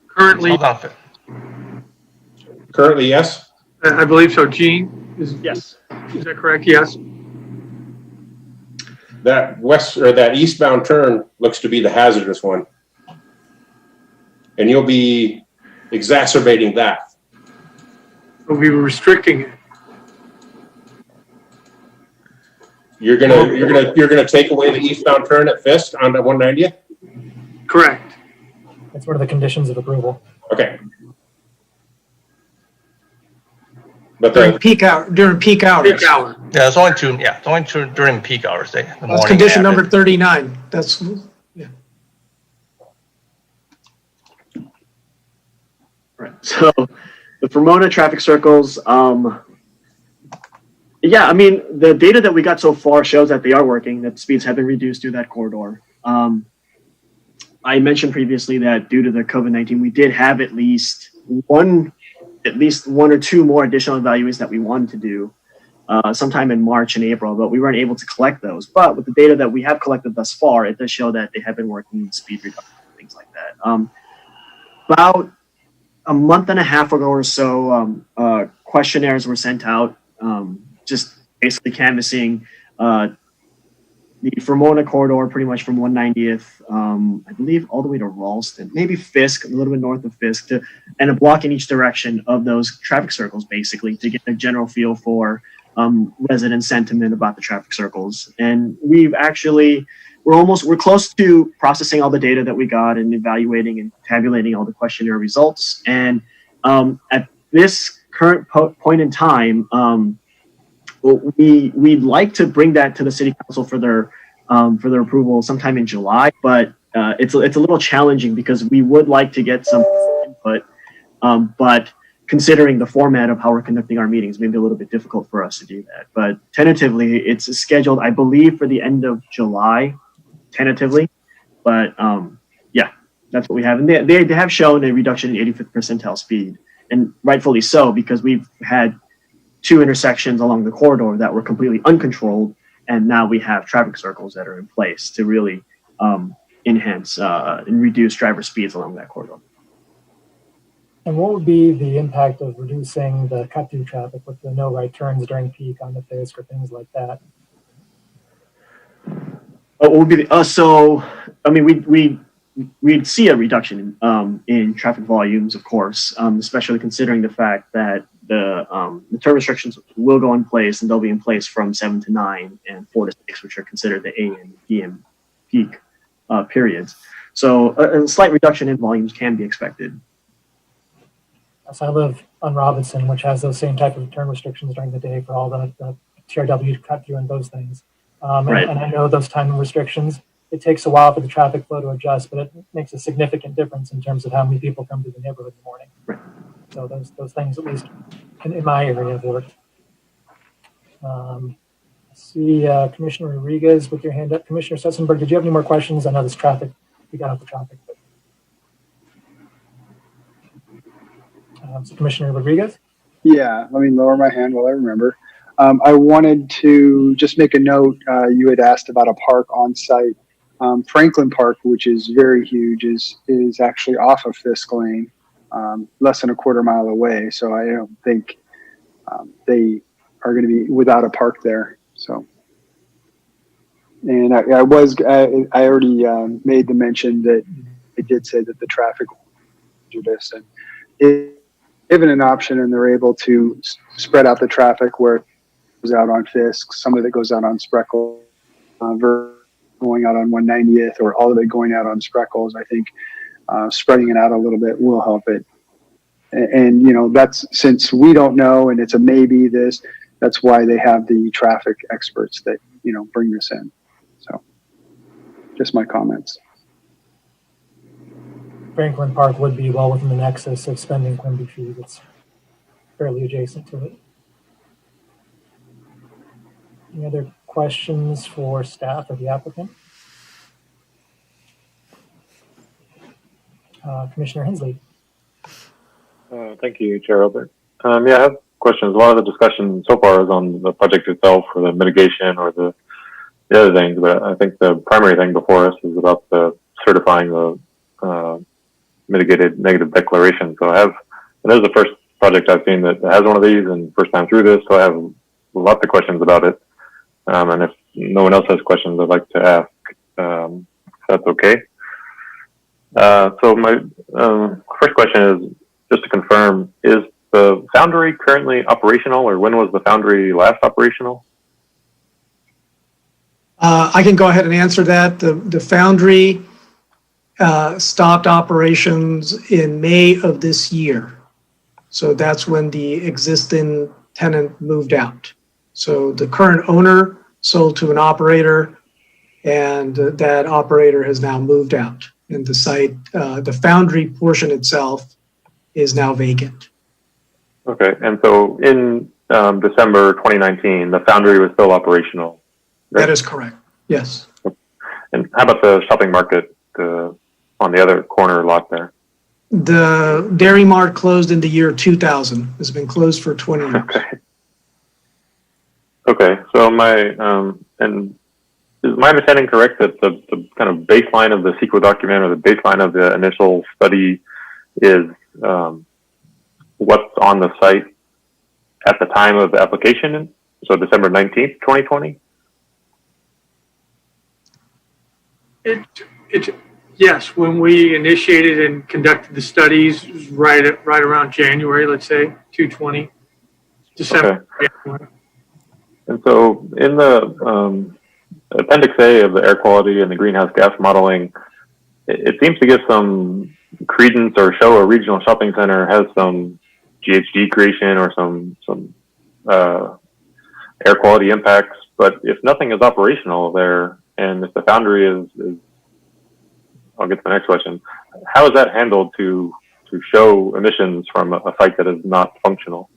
Currently, yes. I believe so. Gene, yes. Is that correct? Yes. That eastbound turn looks to be the hazardous one, and you'll be exacerbating that. We'll be restricting it. You're gonna take away the eastbound turn at Fisk on the 190th? Correct. That's one of the conditions of approval. Okay. But during peak hours. Peak hour. Yeah, it's only during peak hours, the morning. That's condition and number 39. That's, yeah. Right. So the Pomona traffic circles, yeah, I mean, the data that we got so far shows that they are working, that speeds have been reduced through that corridor. I mentioned previously that due to the COVID-19, we did have at least one or two more additional evaluations that we wanted to do sometime in March and April, but we weren't able to collect those. But with the data that we have collected thus far, it does show that they have been working speed reduction, things like that. About a month and a half ago or so, questionnaires were sent out, just basically canvassing the Pomona corridor, pretty much from 190th, I believe, all the way to Ralston, maybe Fisk, a little bit north of Fisk, and a block in each direction of those traffic circles, basically, to get a general feel for resident sentiment about the traffic circles. And we're close to processing all the data that we got and evaluating and tabulating all the questionnaire results. And at this current point in time, we'd like to bring that to the city council for their approval sometime in July, but it's a little challenging because we would like to get some input, but considering the format of how we're conducting our meetings, maybe a little bit difficult for us to do that. But tentatively, it's scheduled, I believe, for the end of July, tentatively. But yeah, that's what we have. And they have shown a reduction in 85th percentile speed, and rightfully so, because we've had 2 intersections along the corridor that were completely uncontrolled, and now we have traffic circles that are in place to really enhance and reduce driver speeds along that corridor. And what would be the impact of reducing the cut-through traffic with the no right turns during peak on the Fisk or things like that? What would be so? I mean, we'd see a reduction in traffic volumes, of course, especially considering the fact that the turn restrictions will go in place, and they'll be in place from 7 to 9 and 4 to 6, which are considered the AM and PM peak periods. So a slight reduction in volumes can be expected. So I live on Robinson, which has those same type of turn restrictions during the day for all the TRW cut through and those things. Right. And I know those time restrictions, it takes a while for the traffic flow to adjust, but it makes a significant difference in terms of how many people come to the neighborhood in the morning. Right. So those things, at least in my area, have worked. See Commissioner Rodriguez with your hand up. Commissioner Sessenberg, did you have any more questions? I know this traffic, we got off the traffic. But, so Commissioner Rodriguez? Yeah, let me lower my hand while I remember. I wanted to just make a note. You had asked about a park on site. Franklin Park, which is very huge, is actually off of Fisk Lane, less than a quarter mile away. So I don't think they are going to be without a park there. So, and I already made the mention that I did say that the traffic this, and if given an option and they're able to spread out the traffic where it goes out on Fisk, some of it goes out on Spreckle, going out on 190th, or all of it going out on Spreckles, I think spreading it out a little bit will help it. And you know, that's, since we don't know and it's a maybe that's why they have the traffic experts that, you know, bring this in. So just my comments. Franklin Park would be well within the nexus of spending Quimby fee. It's fairly adjacent to it. Any other questions for staff or the applicant? Commissioner Hensley. Thank you, Chair Albert. Yeah, I have questions. A lot of the discussion so far is on the project itself, or the mitigation, or the other things, but I think the primary thing before us is about the certifying the mitigated negative declaration. So this is the first project I've seen that has one of these, and first time through this, so I have lots of questions about it. And if no one else has questions, I'd like to ask, if that's okay. So my first question is, just to confirm, is the foundry currently operational, or when was the foundry last operational? I can go ahead and answer that. The foundry stopped operations in May of this year. So that's when the existing tenant moved out. So the current owner sold to an operator, and that operator has now moved out. And the site, the foundry portion itself is now vacant. Okay, and so in December 2019, the foundry was still operational. Right? That is correct. Yes. And how about the shopping market on the other corner lot there? The Dairy Mart closed in the year 2000. It's been closed for 20 years. Okay. Okay. So and is my understanding correct that the kind of baseline of the CEQA document or the baseline of the initial study is what's on the site at the time of the application? So December 19th, 2020? Yes, when we initiated and conducted the studies, it was right around January, let's say, 2/20, December. Okay. January. And so in the Appendix A of the air quality and the greenhouse gas modeling, it seems to give some credence or show a regional shopping center has some GHG creation or some air quality impacts. But if nothing is operational there, and if the foundry is I'll get to the next question. How is that handled to show emissions from a site that is not functional?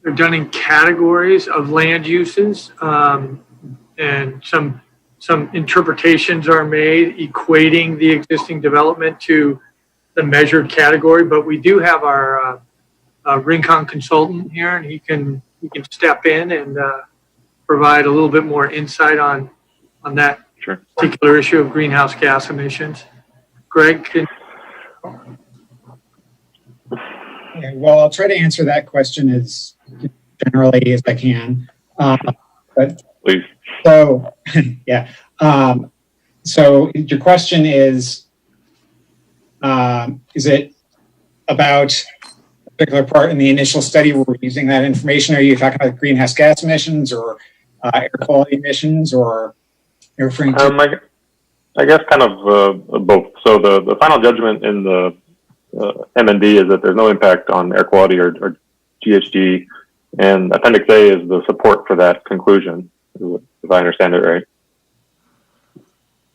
They're done in categories of land uses, and some interpretations are made equating the existing development to the measured category. But we do have our Rincon consultant here, and he can step in and provide a little bit more insight on that particular issue of greenhouse gas emissions. Greg, Yeah, well, I'll try to answer that question as generally as I can. But please. So, yeah. So your question is it about a particular part in the initial study where we're using that information? Are you talking about greenhouse gas emissions or air quality emissions, or you're referring to? I guess kind of both. So the final judgment in the M&D is that there's no impact on air quality or GHG, and Appendix A is the support for that conclusion, if I understand it right.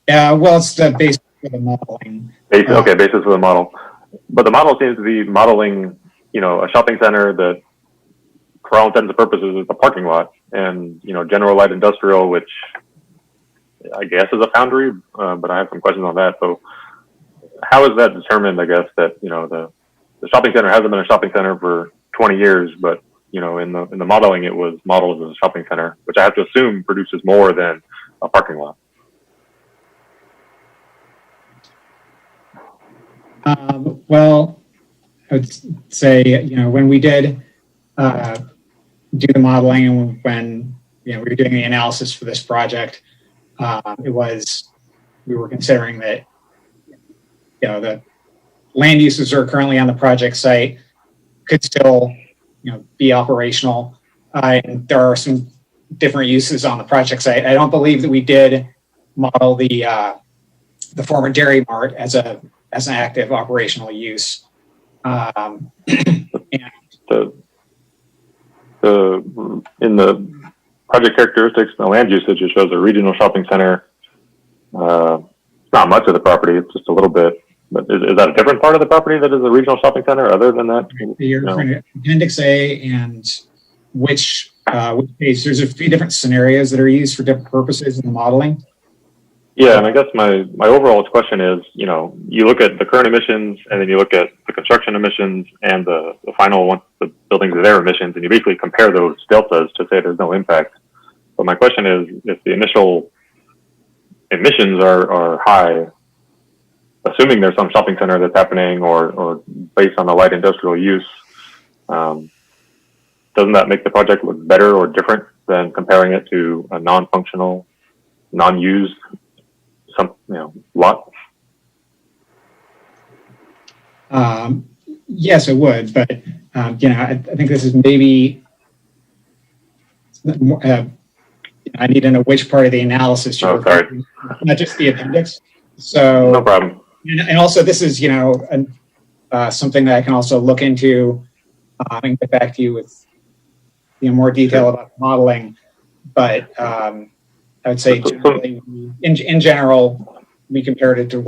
Yeah, well, it's the basis for the modeling. Okay, basis for the model. But the model seems to be modeling, a shopping center that, for all intents and purposes, is a parking lot, and, general light industrial, which I guess is a foundry, but I have some questions on that. So how is that determined, I guess, that, the shopping center hasn't been a shopping center for 20 years, but, in the modeling, it was modeled as a shopping center, which I have to assume produces more than a parking lot. Well, I would say, when we did do the modeling and when we were doing the analysis for this project, we were considering that the land uses that are currently on the project site could still be operational, and there are some different uses on the project site. I don't believe that we did model the former Dairy Mart as an active operational use. And in the project characteristics and the land usage, it shows a regional shopping center. Not much of the property, it's just a little bit. But is that a different part of the property that is a regional shopping center other than that? You're referring to Appendix A and which page? There's a few different scenarios that are used for different purposes in the modeling. Yeah, and I guess my overall question is, you look at the current emissions, and then you look at the construction emissions and the final one, the buildings of their emissions, and you basically compare those deltas to say there's no impact. But my question is, if the initial emissions are high, assuming there's some shopping center that's happening or based on the light industrial use, doesn't that make the project look better or different than comparing it to a non-functional, non-used lot? Yes, it would, but I think this is maybe I need to know which part of the analysis you're sorry. Not just the appendix. So no problem. And also, this is something that I can also look into and get back to you with more detail about modeling. But I would say generally, in general, we compared it to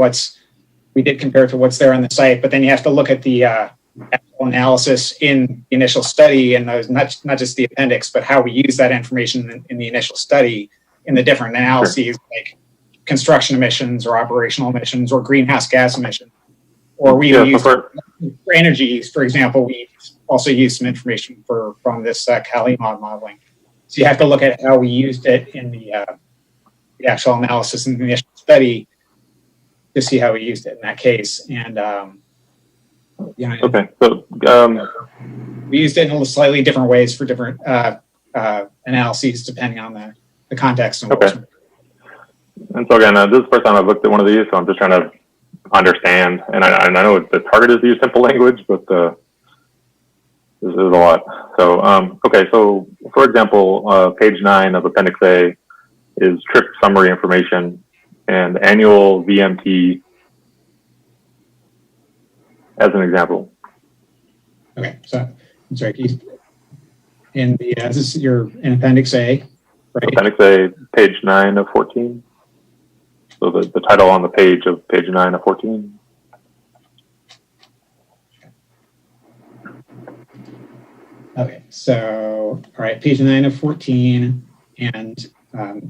we did compare it to what's there on the site. But then you have to look at the actual analysis in the initial study, and those not just the appendix, but how we use that information in the initial study in the different analyses, like construction emissions or operational emissions or greenhouse gas emissions. Or we use for energy use, for example, we also use some information from this Kali modeling. So you have to look at how we used it in the actual analysis in the initial study to see how we used it in that case. And okay, so we used it in slightly different ways for different analyses depending on the context. And okay. And so again, this is the first time I've looked at one of these, so I'm just trying to understand. And I know the target is to use simple language, but this is a lot. So okay, so for example, page 9 of Appendix A is trip summary information and annual VMT as an example. Okay, so I'm sorry, in the this is in Appendix A, right? Appendix A, page 9 of 14. So the title on the page of page 9 of 14. Okay, so all right, page 9 of 14, and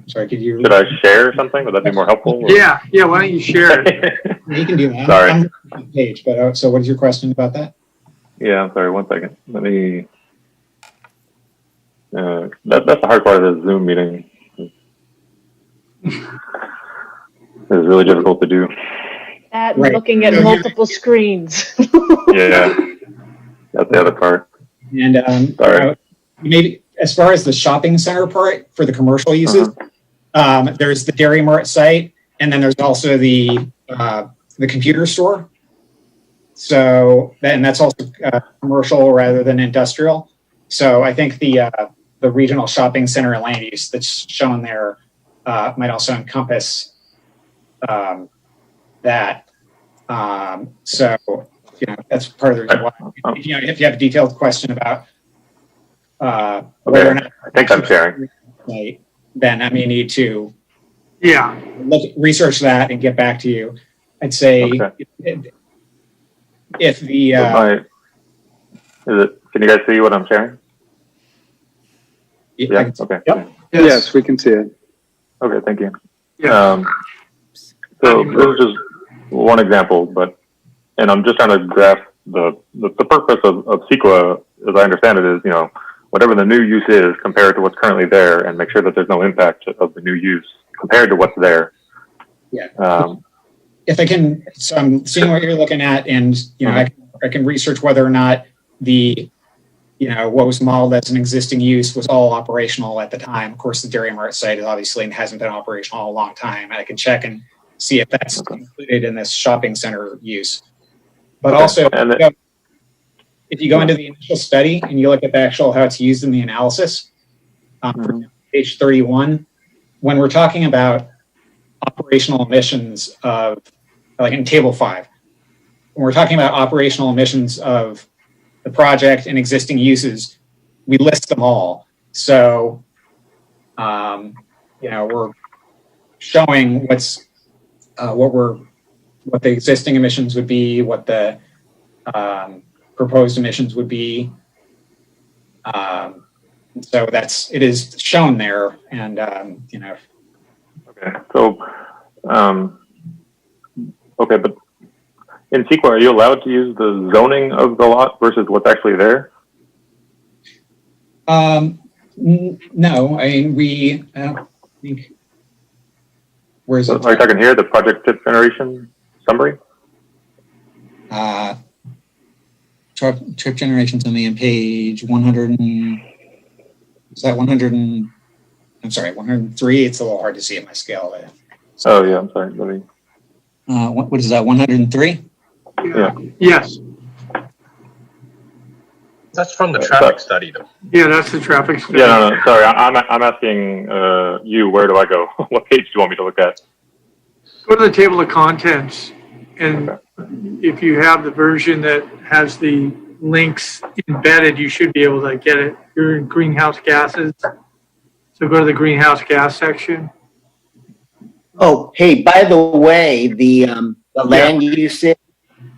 sorry, could you? Should I share something? Would that be more helpful? Yeah. Why don't you share it? You can do that. Sorry. I'm on the page, but so what is your question about that? Yeah, I'm sorry. 1 second. Let me. That's the hard part of the Zoom meeting. It's really difficult to do. That and looking at multiple screens. Yeah, that's the other part. And sorry. Maybe as far as the shopping center part for the commercial uses, there's the Dairy Mart site, and then there's also the computer store. So that's also commercial rather than industrial. So I think the regional shopping center and land use that's shown there might also encompass that. So that's part of the reason why. If you have a detailed question about whether or not I think I'm sharing. Then I may need to research that and get back to you. I'd say if the can you guys see what I'm sharing? Yeah. Okay. Yep. Yes, we can see it. Okay. Thank you. Yeah. So this is just one example, and I'm just trying to grasp the purpose of CEQA, as I understand it, is whatever the new use is compared to what's currently there, and make sure that there's no impact of the new use compared to what's there. Yeah. If I can, so I'm seeing what you're looking at, and I can research whether or not what was modeled as an existing use was all operational at the time. Of course, the Dairy Mart site is obviously hasn't been operational in a long time, and I can check and see if that's included in this shopping center use. But also, if you go into the initial study and you look at the actual how it's used in the analysis, page 31, when we're talking about operational emissions of, like in table 5, when we're talking about operational emissions of the project and existing uses, we list them all. So, we're showing what the existing emissions would be, what the proposed emissions would be. So it is shown there, and Okay. So, okay, but in CEQA, are you allowed to use the zoning of the lot versus what's actually there? No, I mean I don't think. Where is it? Are you talking here, the project tip generation summary? Trip generation's only on page 100. Is that 100? I'm sorry, 103. It's a little hard to see at my scale there. Oh yeah, I'm sorry. Let me. What is that? 103? Yeah. Yes. That's from the traffic study, though. Yeah, that's the traffic study. Yeah, no, sorry. I'm asking you. Where do I go? What page do you want me to look at? Go to the table of contents, and if you have the version that has the links embedded, you should be able to get it. You're in greenhouse gases. So go to the greenhouse gas section. Oh, hey, by the way, the land usage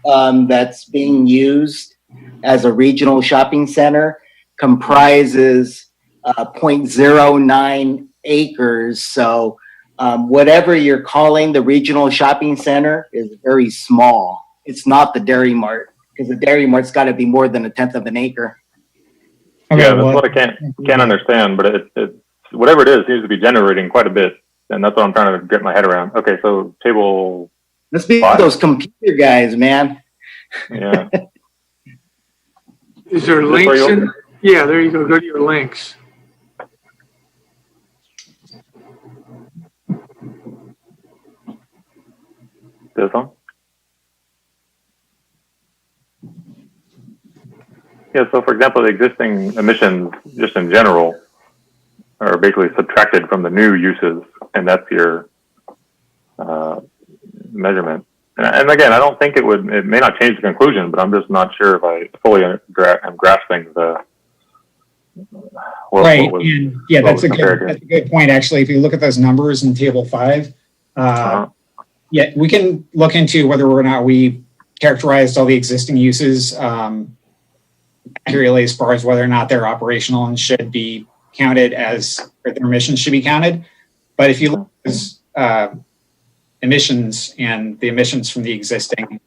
that's being used as a regional shopping center comprises 0.09 acres. So whatever you're calling the regional shopping center is very small. It's not the Dairy Mart, because the Dairy Mart's got to be more than 1/10 of an acre. Okay, yeah, that's what I can't understand, but it whatever it is seems to be generating quite a bit, and that's what I'm trying to get my head around. Okay, so table. Let's be 5. Those computer guys, man. Yeah. Is there links in? Yeah, there you go. Go to your links. This one? Yeah, so for example, the existing emissions, just in general, are basically subtracted from the new uses, and that's your measurement. And again, I don't think it may not change the conclusion, but I'm just not sure if I fully am grasping right. And yeah, that's a good point, actually. If you look at those numbers in table 5, yeah, we can look into whether or not we characterized all the existing uses accurately as far as whether or not they're operational and should be counted as, or their emissions should be counted. But if you look at emissions and the emissions from the existing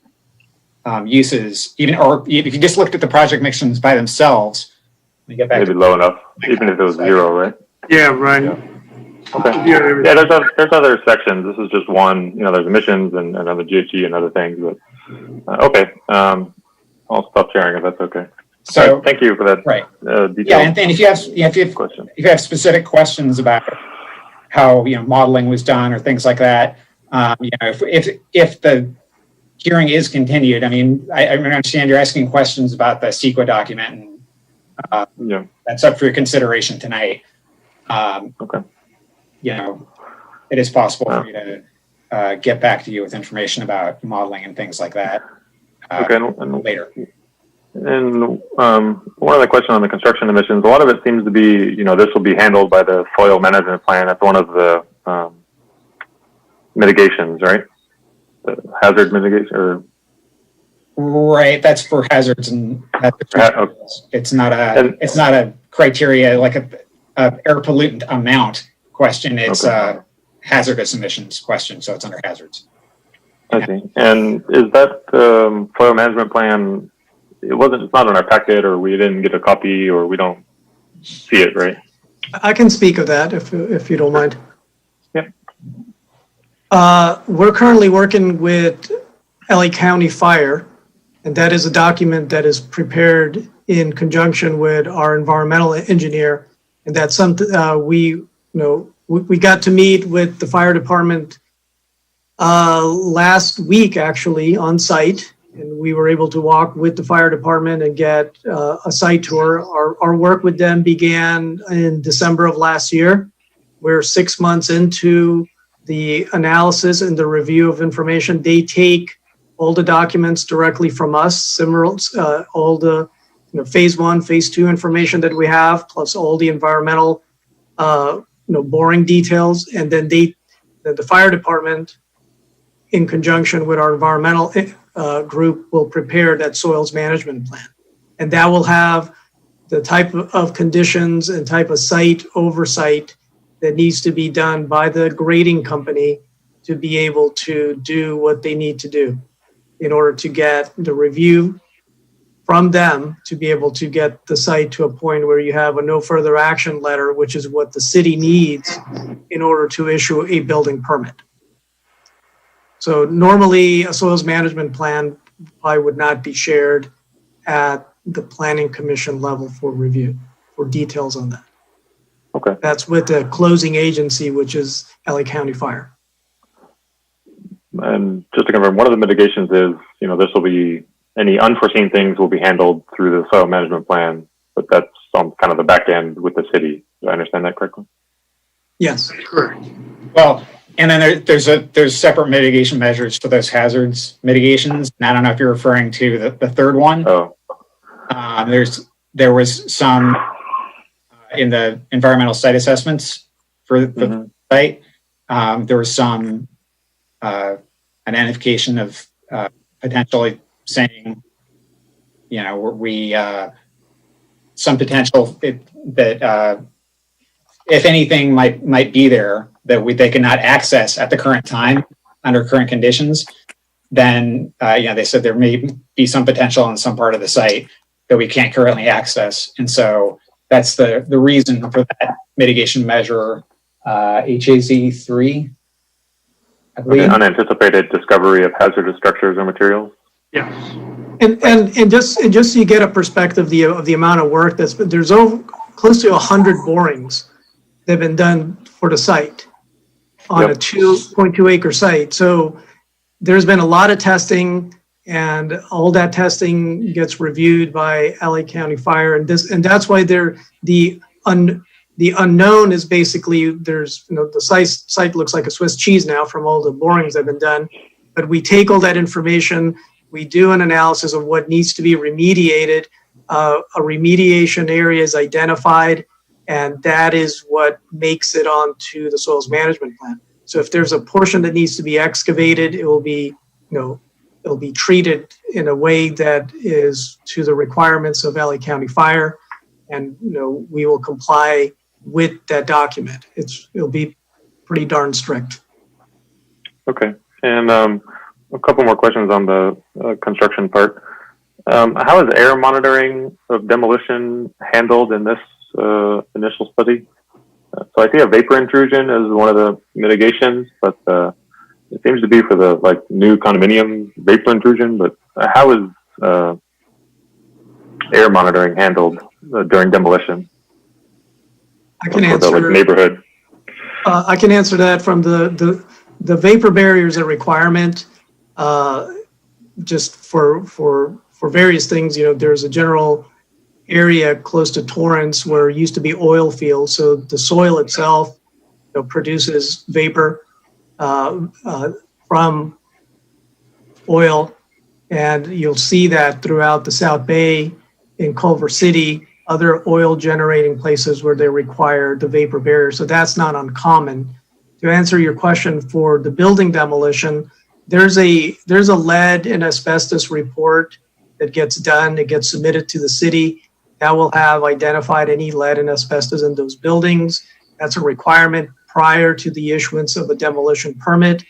uses, or if you just looked at the project emissions by themselves, let me get back. Maybe low enough, even if it was 0, right? Yeah, right. Yeah. Okay. Yeah, there's other sections. This is just one. You know, there's emissions and other GHG and other things. But okay, I'll stop sharing if that's okay. So right, thank you for that. Right. Detail. Yeah, and then if you have specific questions about how modeling was done or things like that, if the hearing is continued, I mean, I understand you're asking questions about the CEQA document, and that's up for your consideration tonight. Okay. It is possible for you to get back to you with information about modeling and things like that later. And one other question on the construction emissions. A lot of it seems to be, this will be handled by the soil management plan. That's one of the mitigations, right? The hazard mitigation, or right? That's for hazards and hazards. It's not a criteria like a air pollutant amount question. It's a hazardous emissions question, so it's under hazards. I see. And is that soil management plan? It's not in our packet, or we didn't get a copy, or we don't see it, right? I can speak of that if you don't mind. Yep. We're currently working with LA County Fire, and that is a document that is prepared in conjunction with our environmental engineer, and that's something we got to meet with the fire department last week, actually, on site. And we were able to walk with the fire department and get a site tour. Our work with them began in December of last year. We're 6 months into the analysis and the review of information. They take all the documents directly from us, similar, all the phase 1, phase 2 information that we have, plus all the environmental boring details. And then the fire department, in conjunction with our environmental group, will prepare that soils management plan. And that will have the type of conditions and type of site oversight that needs to be done by the grading company to be able to do what they need to do in order to get the review from them to be able to get the site to a point where you have a no further action letter, which is what the city needs in order to issue a building permit. So normally a soils management plan probably would not be shared at the planning commission level for review, for details on that. Okay. That's with the closing agency, which is LA County Fire. And just to confirm, one of the mitigations is, this will be, any unforeseen things will be handled through the soil management plan, but that's on kind of the back end with the city. Do I understand that correctly? Yes, correct. Well, and then there's separate mitigation measures for those hazards mitigations. And I don't know if you're referring to the third one. Oh, There was some in the environmental site assessments for the site. There was some identification of potentially saying, some potential that if anything might be there that they cannot access at the current time under current conditions, then they said there may be some potential in some part of the site that we can't currently access. And so that's the reason for that mitigation measure, HAZ 3, I believe. Okay, unanticipated discovery of hazardous structures or materials. Yes. And just so you get a perspective of the amount of work there's close to 100 borings that have been done for the site on a 2.2 acre site. So there's been a lot of testing, and all that testing gets reviewed by LA County Fire, and that's why the unknown is basically the site looks like a Swiss cheese now from all the borings that have been done. But we take all that information, we do an analysis of what needs to be remediated. A remediation area is identified, and that is what makes it onto the soils management plan. So if there's a portion that needs to be excavated, it will be, it'll be treated in a way that is to the requirements of LA County Fire, and we will comply with that document. It'll be pretty darn strict. Okay, and a couple more questions on the construction part. How is air monitoring of demolition handled in this initial study? So I see a vapor intrusion as one of the mitigations, but it seems to be for the new condominium vapor intrusion. But how is air monitoring handled during demolition? I can answer the neighborhood. I can answer that from the vapor barrier is a requirement. Just for various things, there's a general area close to Torrance where it used to be oil fields, so the soil itself produces vapor from oil, and you'll see that throughout the South Bay, in Culver City, other oil generating places where they require the vapor barrier. So that's not uncommon. To answer your question for the building demolition, there's a lead and asbestos report that gets done. It gets submitted to the city. That will have identified any lead and asbestos in those buildings. That's a requirement prior to the issuance of a demolition permit.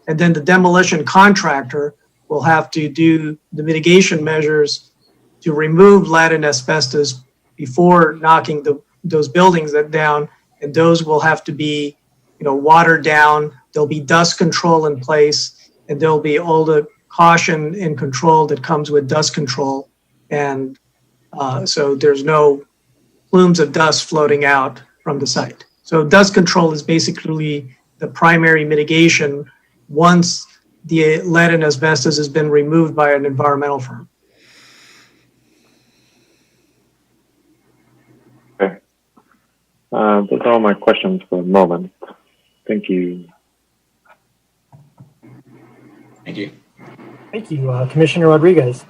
And then the demolition contractor will have to do the mitigation measures to remove lead and asbestos before knocking those buildings down. And those will have to be, watered down. There'll be dust control in place, and there'll be all the caution and control that comes with dust control. And so there's no plumes of dust floating out from the site. So dust control is basically the primary mitigation once the lead and asbestos has been removed by an environmental firm. Okay. Those are all my questions for the moment. Thank you. Thank you. Thank you, Commissioner Rodriguez.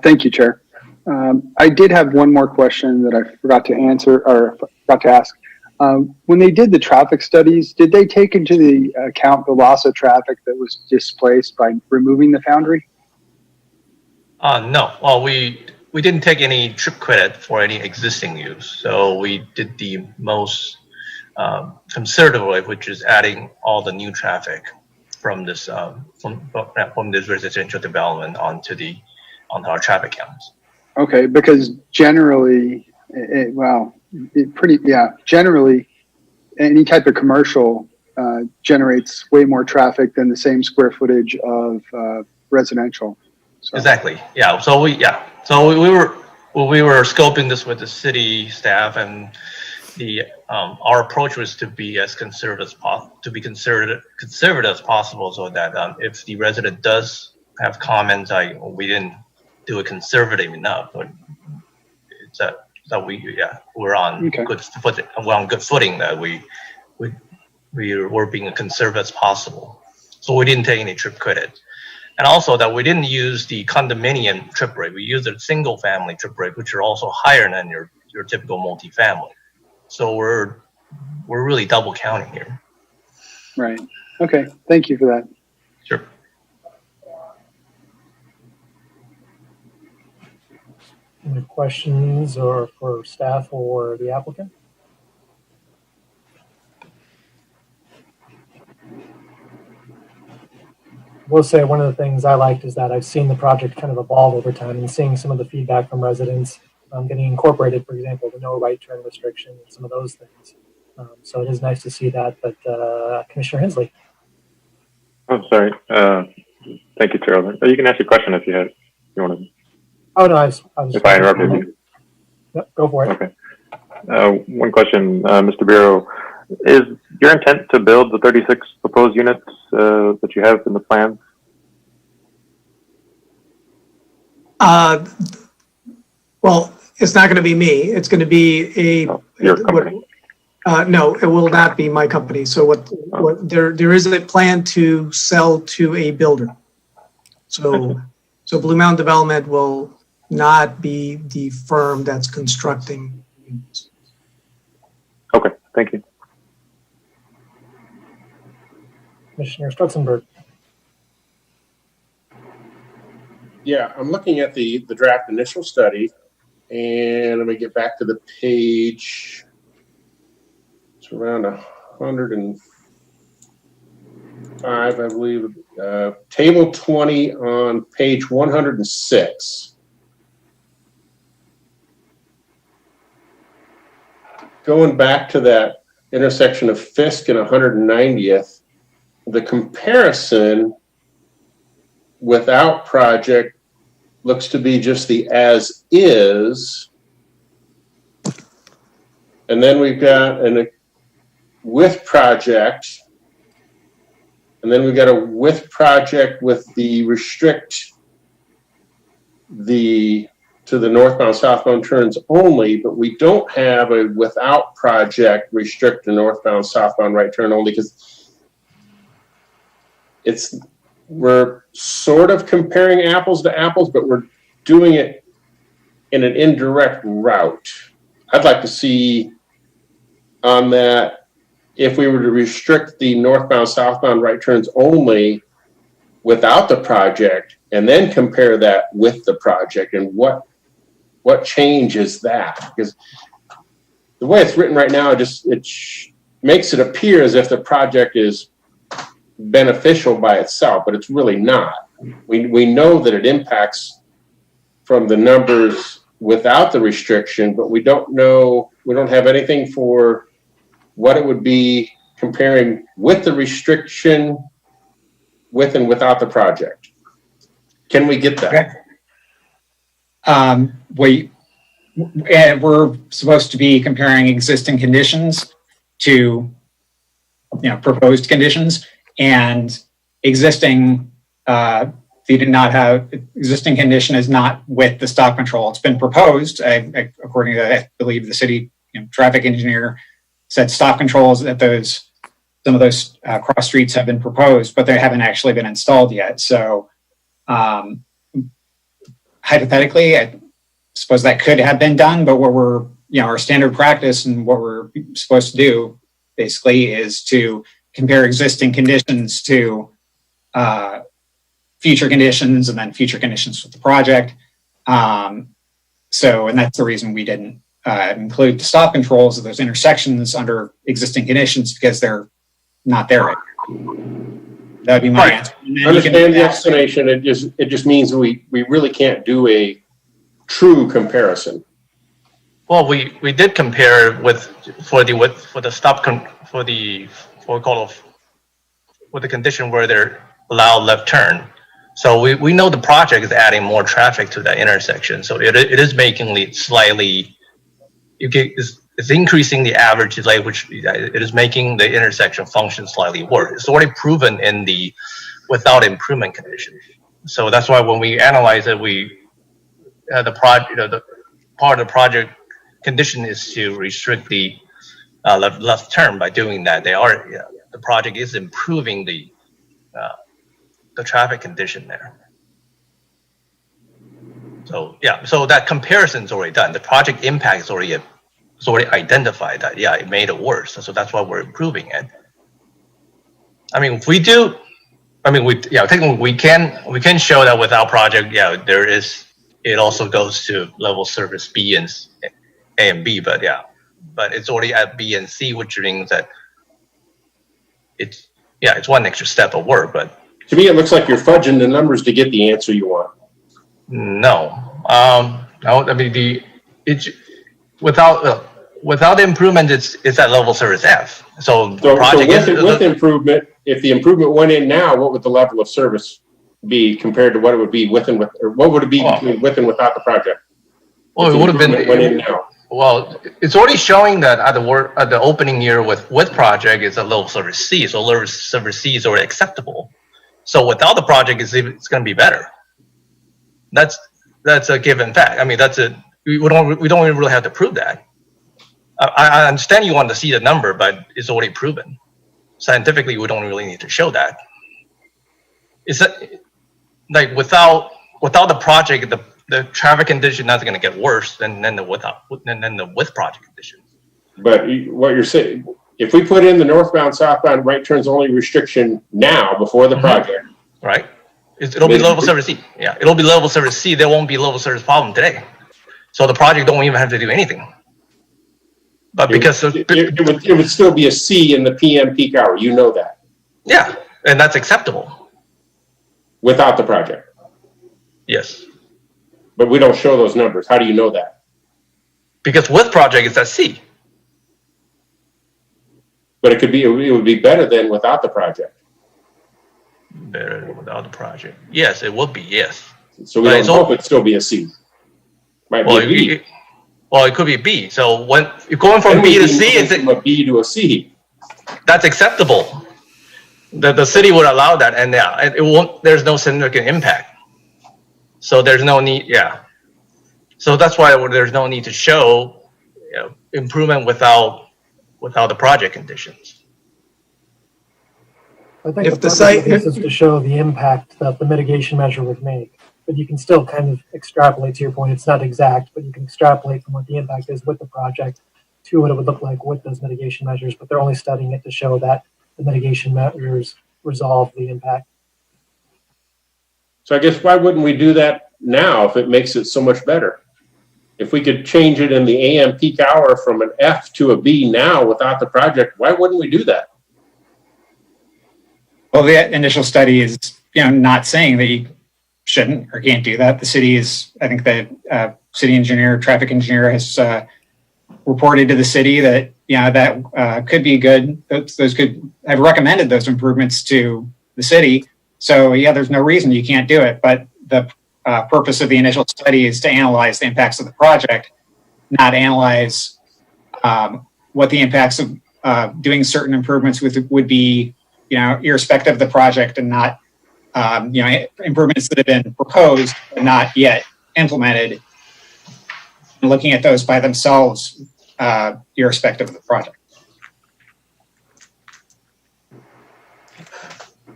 Thank you, Chair. I did have one more question that I forgot to answer or forgot to ask. When they did the traffic studies, did they take into the account the loss of traffic that was displaced by removing the foundry? No. Well, we didn't take any trip credit for any existing use. So we did the most conservative way, which is adding all the new traffic from this from this residential development onto our traffic counts. Okay, because generally, generally, any type of commercial generates way more traffic than the same square footage of residential. So. Exactly. Yeah. So we were scoping this with the city staff, and our approach was to be as conservative as possible, so that if the resident does have comments, we didn't do it conservative enough, but it's that we're on good footing. We're on good footing that we're being as conservative as possible. So we didn't take any trip credit. And also that we didn't use the condominium trip rate. We used a single family trip rate, which are also higher than your typical multifamily. So we're really double counting here. Right. Okay. Thank you for that. Sure. Any questions or for staff or the applicant? We'll say one of the things I liked is that I've seen the project kind of evolve over time and seeing some of the feedback from residents getting incorporated, for example, the no right turn restriction and some of those things. So it is nice to see that. But Commissioner Hensley. I'm sorry. Thank you, Chair. You can ask your question if you want to. Oh, no, I was if I interrupted you. Yep, go for it. Okay. One question, Mr. Bureau. Is your intent to build the 36 proposed units that you have in the plan? Well, it's not going to be me. It's going to be your company. No, it will not be my company. So what there is a plan to sell to a builder. So Blue Mountain Development will not be the firm that's constructing units. Okay, thank you. Commissioner Strutzenberg. Yeah, I'm looking at the draft initial study, and let me get back to the page. It's around 105, I believe. Table 20 on page 106. Going back to that intersection of Fisk and 190th, the comparison without project looks to be just the as is. And then we've got a with project. And then we've got a with project with the restrict to the northbound, southbound turns only, but we don't have a without project restrict the northbound, southbound right turn only because we're sort of comparing apples to apples, but we're doing it in an indirect route. I'd like to see on that, if we were to restrict the northbound, southbound right turns only without the project, and then compare that with the project, and what changes that? Because the way it's written right now, it makes it appear as if the project is beneficial by itself, but it's really not. We know that it impacts from the numbers without the restriction, but we don't have anything for what it would be comparing with the restriction, with and without the project. Can we get that? We're supposed to be comparing existing conditions to proposed conditions. And existing condition is not with the stop control. It's been proposed, according to, I believe, the city traffic engineer said stop controls at some of those cross streets have been proposed, but they haven't actually been installed yet. So hypothetically, I suppose that could have been done, but what we're, our standard practice and what we're supposed to do basically is to compare existing conditions to future conditions and then future conditions with the project. And that's the reason we didn't include the stop controls of those intersections under existing conditions, because they're not there right now. That would be my answer. I understand the explanation. It just means we really can't do a true comparison. Well, we did compare for the condition where they're allowed left turn. So we know the project is adding more traffic to that intersection. So it is making it slightly, it's increasing the average delay, which it is making the intersection function slightly worse. It's already proven in the without improvement condition. So that's why when we analyze it, the part of the project condition is to restrict the left turn. By doing that, the project is improving the the traffic condition there. So yeah, so that comparison is already done. The project impact is already identified that yeah, it made it worse. So that's why we're improving it. I mean, if we do, I mean, technically we can show that with our project, yeah, there is. It also goes to level service B and A and B, but it's already at B and C, which means that it's one extra step of work. But to me, it looks like you're fudging the numbers to get the answer you want. No, I mean without the improvement, it's at level service F. So with improvement, if the improvement went in now, what would the level of service be compared to what it would be with and with, or what would it be between with and without the project? Well, it would have been. Went in now. Well, it's already showing that at the opening year with project is a level service C. So level service C is already acceptable. So without the project, it's going to be better. That's a given fact. I mean, we don't even really have to prove that. I understand you want to see the number, but it's already proven. Scientifically, we don't really need to show that. It's like without the project, the traffic condition is going to get worse than the with project conditions. But what you're saying, if we put in the northbound, southbound, right turns only restriction now before the project, right? It'll be level service C. Yeah, it'll be level service C. There won't be level service problem today. So the project don't even have to do anything. But because it would still be a C in the PM peak hour. You know that. Yeah, and that's acceptable. Without the project. Yes. But we don't show those numbers. How do you know that? Because with project it's at C. But it would be better than without the project. Better than without the project. Yes, it would be, yes. So we don't hope it'd still be a C. Might be a B. Well, it could be B. So when you're going from B to C, it's from a B to a C. That's acceptable. The city would allow that, and it won't. There's no significant impact. So there's no need. Yeah. So that's why there's no need to show improvement without the project conditions. I think if the site is to show the impact that the mitigation measure would make. But you can still kind of extrapolate, to your point. It's not exact, but you can extrapolate from what the impact is with the project to what it would look like with those mitigation measures. But they're only studying it to show that the mitigation measures resolve the impact. So I guess why wouldn't we do that now if it makes it so much better? If we could change it in the AM peak hour from an F to a B now without the project, why wouldn't we do that? Well, the initial study is, not saying that you shouldn't or can't do that. The city is, I think the city engineer, traffic engineer has reported to the city that, that could be good. Those could have recommended those improvements to the city. So there's no reason you can't do it. But the purpose of the initial study is to analyze the impacts of the project, not analyze what the impacts of doing certain improvements would be, irrespective of the project, and not improvements that have been proposed but not yet implemented, and looking at those by themselves, irrespective of the project.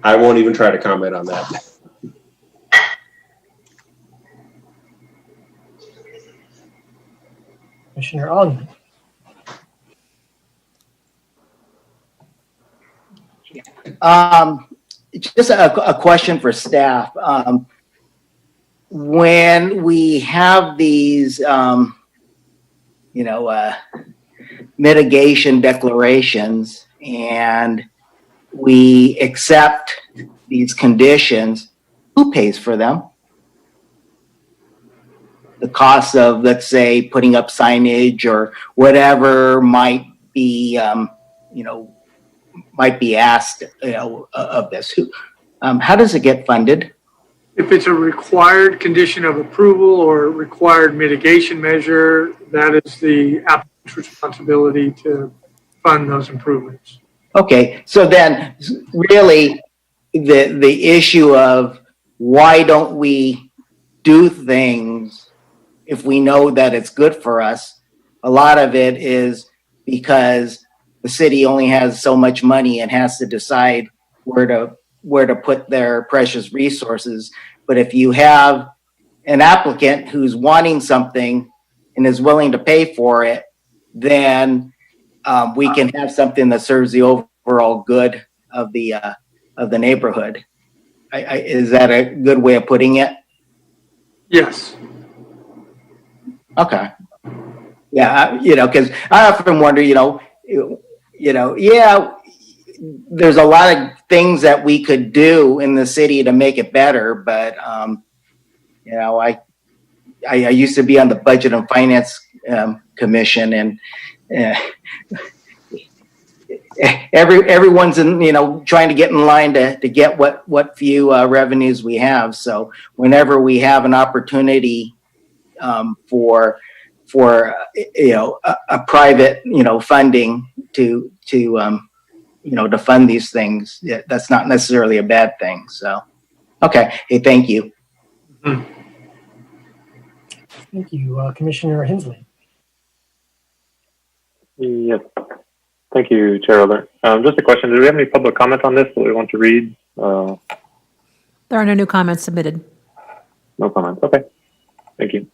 I won't even try to comment on that. Commissioner Ong. Just a question for staff. When we have these, mitigation declarations and we accept these conditions, who pays for them? The cost of, let's say, putting up signage or whatever might be, might be asked, of this. How does it get funded? If it's a required condition of approval or required mitigation measure, that is the applicant's responsibility to fund those improvements. Okay, so then really the issue of why don't we do things if we know that it's good for us, a lot of it is because the city only has so much money and has to decide where to where to put their precious resources. But if you have an applicant who's wanting something and is willing to pay for it, then we can have something that serves the overall good of the neighborhood. Is that a good way of putting it? Yes. Okay. Yeah, because I often wonder, there's a lot of things that we could do in the city to make it better, but I used to be on the Budget and Finance Commission, and everyone's trying to get in line to get what few revenues we have. So whenever we have an opportunity for a private funding to fund these things, that's not necessarily a bad thing. So okay, hey, thank you. Mm-hmm. Thank you, Commissioner Hensley. Yes. Thank you, Chair Elder. Just a question. Do we have any public comment on this that we want to read? There are no new comments submitted. No comments. Okay. Thank you.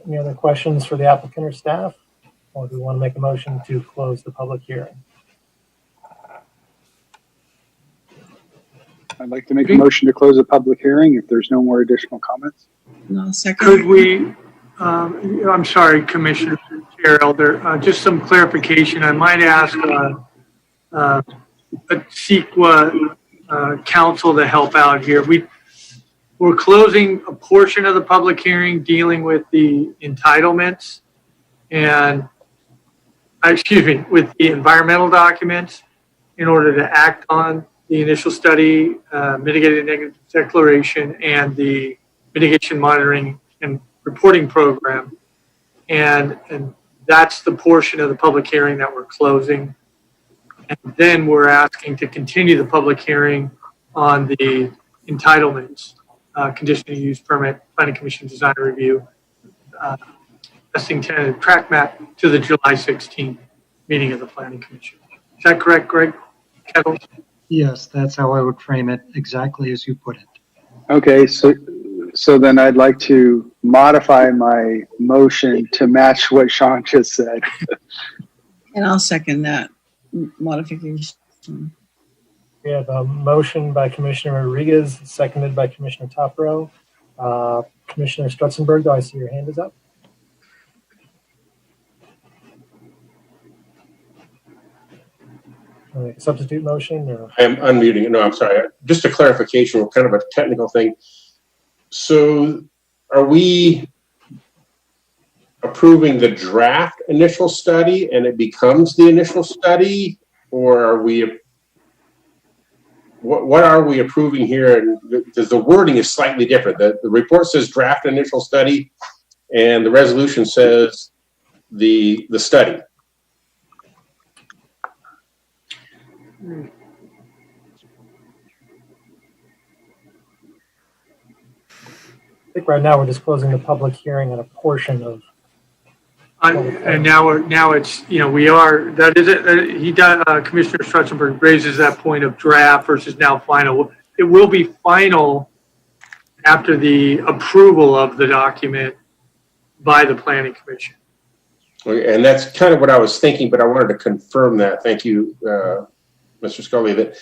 Any other questions for the applicant or staff? Or do we want to make a motion to close the public hearing? I'd like to make a motion to close the public hearing if there's no more additional comments. No, second. Could we, I'm sorry, Commissioner, Chair Elder, just some clarification. I might ask a CEQA counsel to help out here. We're closing a portion of the public hearing dealing with the entitlements and, with the environmental documents in order to act on the initial study, mitigated negative declaration, and the mitigation monitoring and reporting program. And that's the portion of the public hearing that we're closing. And then we're asking to continue the public hearing on the entitlements, conditional use permit, planning commission design review, testing tentative track map to the July 16th meeting of the planning commission. Is that correct, Greg Kettles? Yes, that's how I would frame it, exactly as you put it. Okay, so then I'd like to modify my motion to match what Sean just said. And I'll second that modification. We have a motion by Commissioner Rodriguez, seconded by Commissioner Topro. Commissioner Strutzenberg, do I see your hand is up? Substitute motion? Or? I am unmuting. No, I'm sorry. Just a clarification, kind of a technical thing. So are we approving the draft initial study and it becomes the initial study? Or are we, what are we approving here? Because the wording is slightly different. The report says draft initial study and the resolution says the study. I think right now we're just closing the public hearing on a portion of. And now it's we are, that is it. He does. Commissioner Strutzenberg raises that point of draft versus now final. It will be final after the approval of the document by the planning commission. Okay, and that's kind of what I was thinking, but I wanted to confirm that. Thank you, Mr. Scully.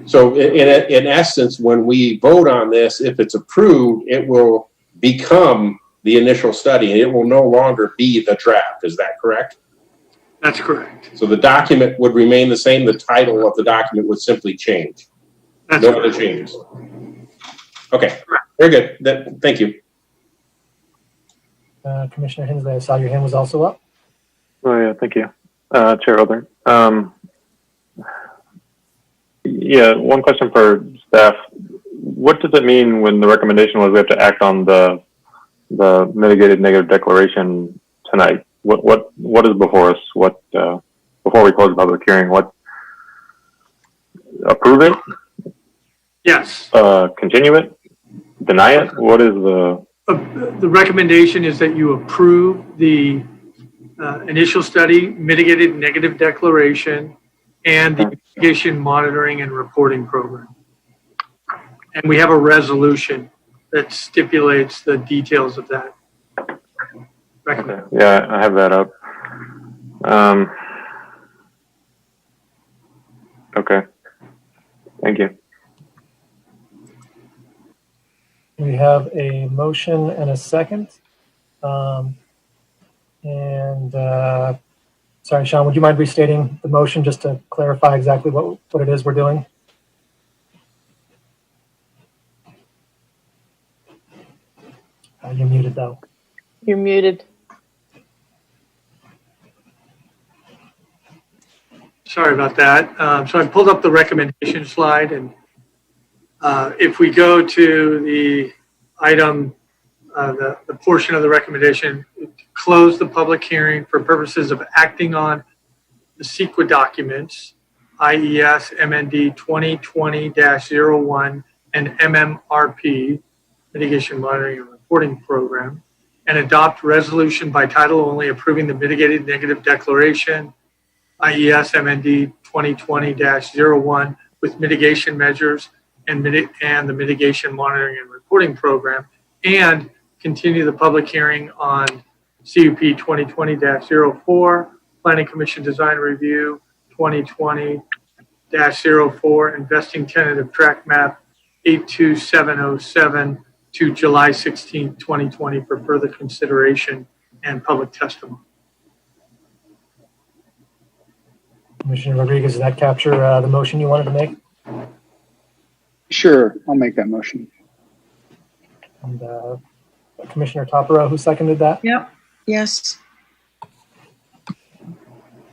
So in essence, when we vote on this, if it's approved, it will become the initial study and it will no longer be the draft. Is that correct? That's correct. So the document would remain the same. The title of the document would simply change. That's no other changes. Okay, very good. Thank you. Commissioner Hensley, I saw your hand was also up. Oh yeah, thank you, Chair Elder. Yeah, one question for staff. What does it mean when the recommendation was we have to act on the mitigated negative declaration tonight? What is before us? What before we close the public hearing? What, approve it? Yes. Continue it? Deny it? What is the recommendation is that you approve the initial study, mitigated negative declaration, and the mitigation monitoring and reporting program. And we have a resolution that stipulates the details of that. Okay. Yeah, I have that up. Okay. Thank you. We have a motion and a second. Sorry, Sean, would you mind restating the motion just to clarify exactly what it is we're doing? You're muted though. You're muted. Sorry about that. So I pulled up the recommendation slide, and if we go to the item, the portion of the recommendation, close the public hearing for purposes of acting on the CEQA documents, IES MND 2020-01 and MMRP, Mitigation Monitoring and Reporting Program, and adopt resolution by title only approving the mitigated negative declaration, IES MND 2020-01 with mitigation measures and the Mitigation Monitoring and Reporting Program, and continue the public hearing on CUP 2020-04, Planning Commission Design Review 2020-04, Investing Tentative Track Map 82707 to July 16, 2020 for further consideration and public testimony. Commissioner Rodriguez, does that capture the motion you wanted to make? Sure, I'll make that motion. And Commissioner Topero, who seconded that? Yep. Yes. All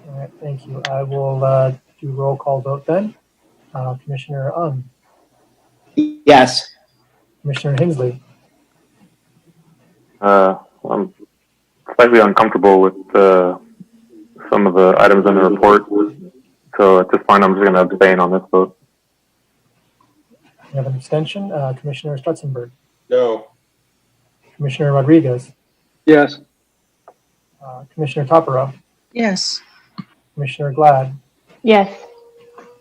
right, thank you. I will do roll call vote then. Commissioner Yes. Commissioner Hensley. I'm slightly uncomfortable with some of the items in the report. So at this point, I'm just going to abstain on this vote. You have an abstention. Commissioner Stutzenberg. No. Commissioner Rodriguez. Yes. Commissioner Topero. Yes. Commissioner Glad. Yes.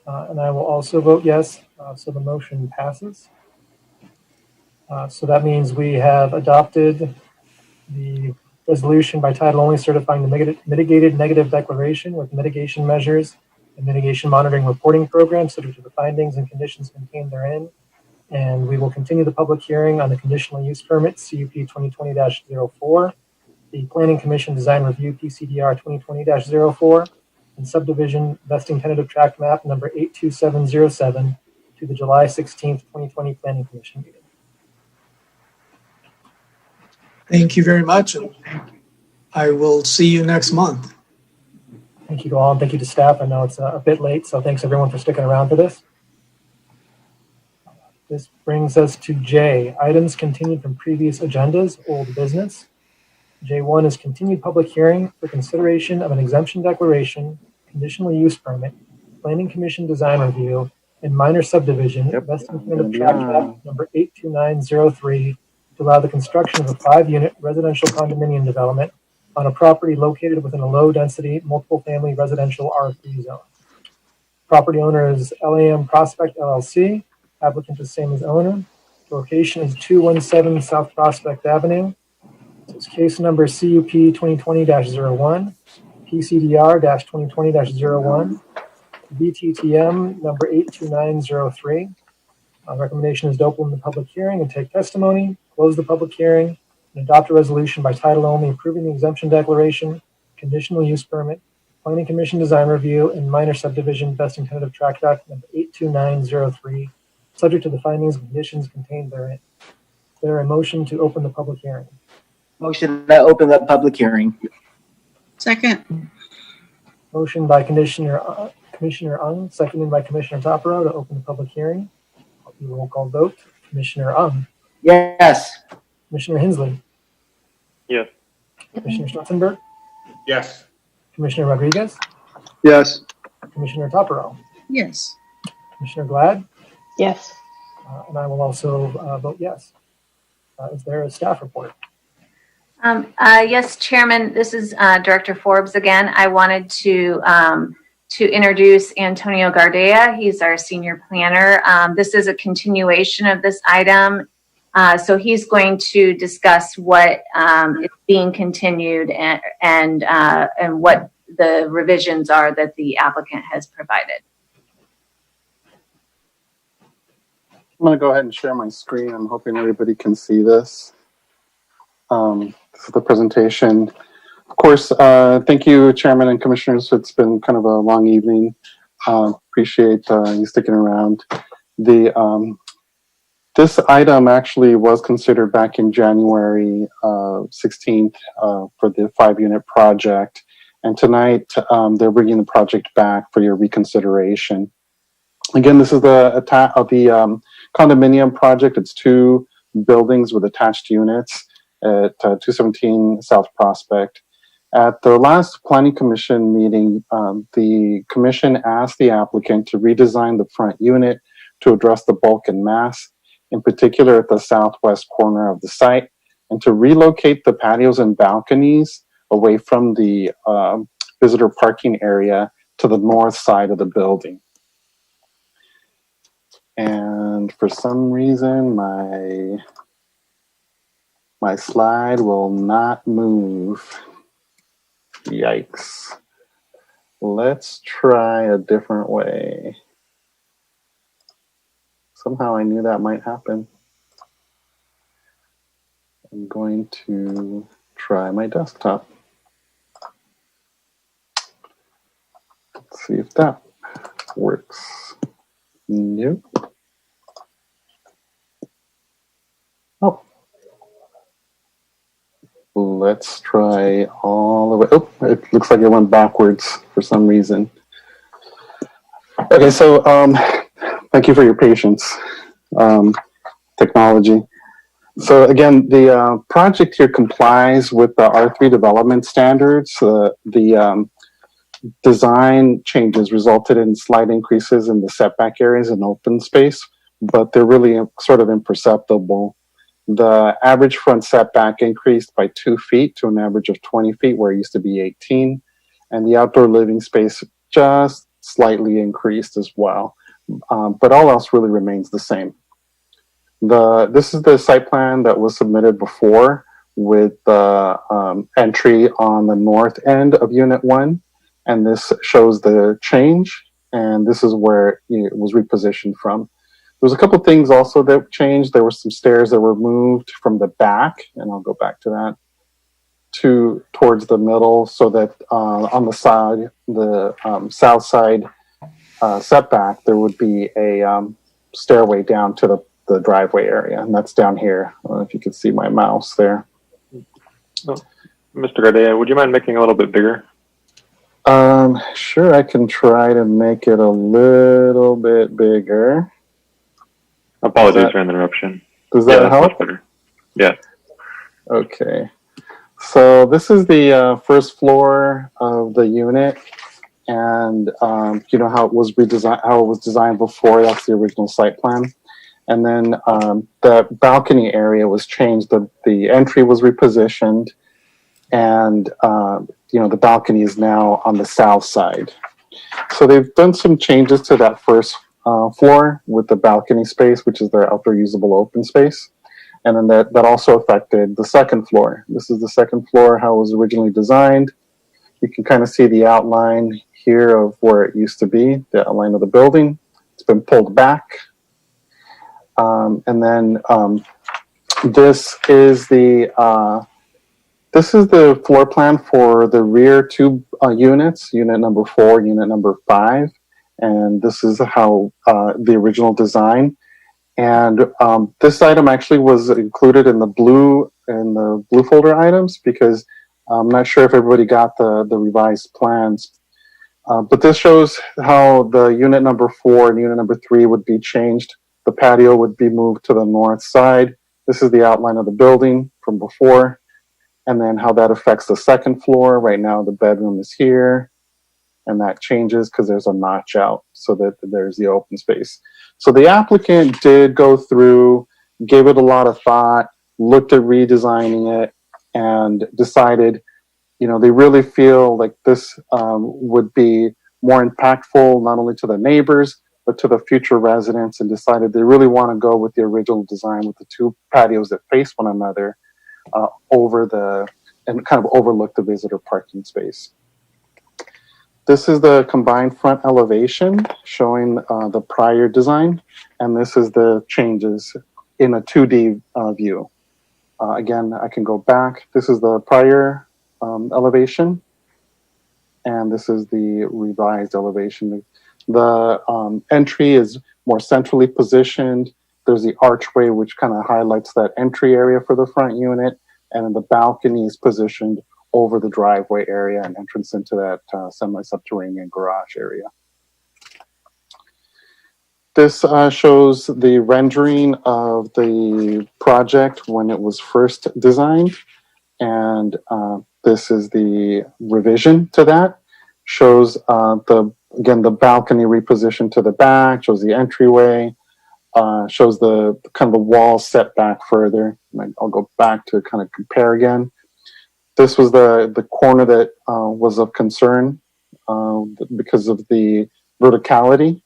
And I will also vote yes. So the motion passes. So that means we have adopted the resolution by title only certifying the mitigated negative declaration with mitigation measures and mitigation monitoring reporting program subject to the findings and conditions contained therein. And we will continue the public hearing on the conditional use permit CUP 2020-04, the Planning Commission Design Review PCDR 2020-04, and subdivision vesting tentative tract map number 82707 to the July 16th, 2020 Planning Commission meeting. Thank you very much. I will see you next month. Thank you to all, and thank you to staff. I know it's a bit late, so thanks everyone for sticking around for this. This brings us to J, items continued from previous agendas, old business. J1 is continued public hearing for consideration of an exemption declaration, conditional use permit, Planning Commission design review, and minor subdivision, vesting tentative tract map number 82903, to allow the construction of a 5-unit residential condominium development on a property located within a low-density, multiple-family residential R3 zone. Property owner is LAM Prospect LLC. Applicant is same as owner. The location is 217 South Prospect Avenue. It's case number CUP 2020-01, PCDR-2020-01, BTTM number 82903. Recommendation is to open the public hearing and take testimony, close the public hearing, and adopt a resolution by title only approving the exemption declaration, conditional use permit, Planning Commission design review, and minor subdivision vesting tentative tract map number 82903, subject to the findings and conditions contained therein. Is there a motion to open the public hearing? Motion to open the public hearing. Second. Motion by Commissioner Ung, seconded by Commissioner Topero to open the public hearing. I'll do a roll call vote. Commissioner Ung. Yes. Commissioner Hensley. Yes. Commissioner Stutzenberg. Yes. Commissioner Rodriguez. Yes. Commissioner Topero. Yes. Commissioner Glad. Yes. And I will also vote yes. Is there a staff report? Yes, Chairman, this is Director Forbes again. I wanted to to introduce Antonio Gardea. He's our senior planner. This is a continuation of this item. So he's going to discuss what is being continued and what the revisions are that the applicant has provided. I'm going to go ahead and share my screen. I'm hoping everybody can see this. This is the presentation. Of course, thank you, Chairman and Commissioners. It's been kind of a long evening. Appreciate you sticking around. This item actually was considered back in January 16th for the 5-unit project. And tonight, they're bringing the project back for your reconsideration. Again, this is the condominium project. It's 2 buildings with attached units at 217 South Prospect. At the last Planning Commission meeting, the Commission asked the applicant to redesign the front unit to address the bulk and mass, in particular at the southwest corner of the site, and to relocate the patios and balconies away from the visitor parking area to the north side of the building. And for some reason, my slide will not move. Yikes. Let's try a different way. Somehow I knew that might happen. I'm going to try my desktop. Let's see if that works. Nope. Oh. Let's try all the way. Oh, it looks like it went backwards for some reason. Okay, so thank you for your patience, technology. So again, the project here complies with the R3 development standards. The design changes resulted in slight increases in the setback areas and open space, but they're really sort of imperceptible. The average front setback increased by 2 feet to an average of 20 feet, where it used to be 18. And the outdoor living space just slightly increased as well. But all else really remains the same. This is the site plan that was submitted before with the entry on the north end of Unit 1. And this shows the change. And this is where it was repositioned from. There was a couple things also that changed. There were some stairs that were moved from the back, and I'll go back to that, towards the middle, so that on the side, the south side setback, there would be a stairway down to the driveway area, and that's down here. I don't know if you can see my mouse there. Oh, Mr. Gardea, would you mind making it a little bit bigger? Sure, I can try to make it a little bit bigger. Apologies for the interruption. Does that help? Much better. Yeah. Okay. So this is the first floor of the unit, and you know how it was redesigned, how it was designed before. That's the original site plan. And then the balcony area was changed. The entry was repositioned, and you know, the balcony is now on the south side. So they've done some changes to that first floor with the balcony space, which is their outdoor usable open space. And then that also affected the second floor. This is the second floor, how it was originally designed. You can kind of see the outline here of where it used to be, the outline of the building. It's been pulled back. And then this is the floor plan for the rear 2 units, unit number 4, unit number 5. And this is how the original design. And this item actually was included in the blue folder items, because I'm not sure if everybody got the revised plans. But this shows how the unit number 4 and unit number 3 would be changed. The patio would be moved to the north side. This is the outline of the building from before. And then how that affects the second floor. Right now the bedroom is here. And that changes because there's a notch out so that there's the open space. So the applicant did go through, gave it a lot of thought, looked at redesigning it, and decided, you know, they really feel like this would be more impactful, not only to the neighbors, but to the future residents, and decided they really want to go with the original design with the two patios that face one another and kind of overlook the visitor parking space. This is the combined front elevation showing the prior design, and this is the changes in a 2D view. Again, I can go back. This is the prior elevation, and this is the revised elevation. The entry is more centrally positioned. There's the archway, which kind of highlights that entry area for the front unit, and then the balcony is positioned over the driveway area and entrance into that semi-subterranean garage area. This shows the rendering of the project when it was first designed, and this is the revision to that. Shows the balcony repositioned to the back, shows the entryway, shows the kind of the wall set back further. I'll go back to kind of compare again. This was the corner that was of concern because of the verticality.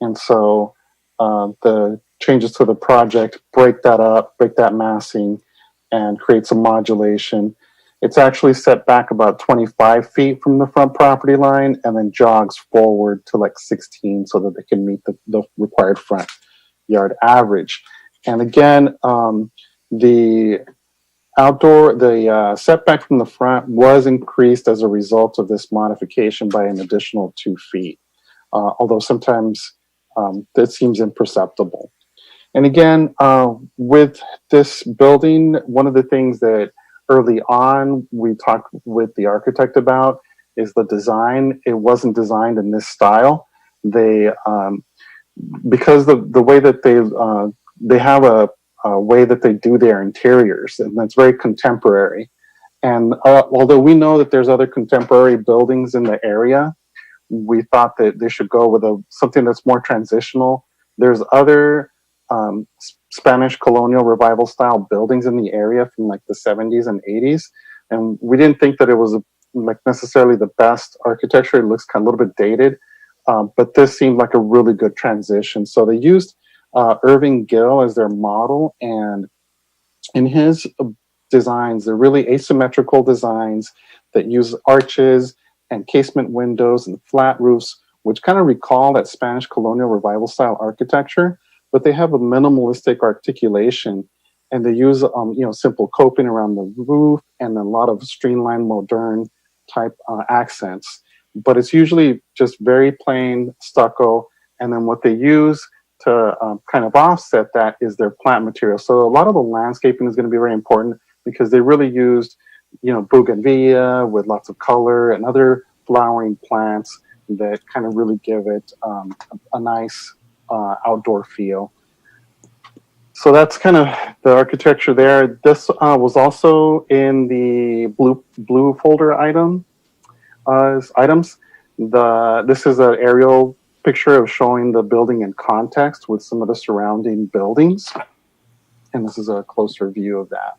And so the changes to the project break that up, break that massing, and create some modulation. It's actually set back about 25 feet from the front property line and then jogs forward to like 16 so that they can meet the required front yard average. And again, the setback from the front was increased as a result of this modification by an additional 2 feet, although sometimes that seems imperceptible. And again, with this building, one of the things that early on we talked with the architect about is the design. It wasn't designed in this style. They, because the way that they have a way that they do their interiors, and that's very contemporary. And although we know that there's other contemporary buildings in the area, we thought that they should go with something that's more transitional. There's other Spanish colonial revival style buildings in the area from like the 70s and 80s, and we didn't think that it was like necessarily the best architecture. It looks kind of a little bit dated, but this seemed like a really good transition. So they used Irving Gill as their model, and in his designs, they're really asymmetrical designs that use arches and casement windows and flat roofs, which kind of recall that Spanish colonial revival style architecture, but they have a minimalistic articulation, and they use simple coping around the roof and a lot of streamlined modern type accents. But it's usually just very plain stucco, and then what they use to kind of offset that is their plant material. So a lot of the landscaping is going to be very important because they really used, bougainvillea with lots of color and other flowering plants that kind of really give it a nice outdoor feel. So that's kind of the architecture there. This was also in the blue folder items. This is an aerial picture of showing the building in context with some of the surrounding buildings. And this is a closer view of that.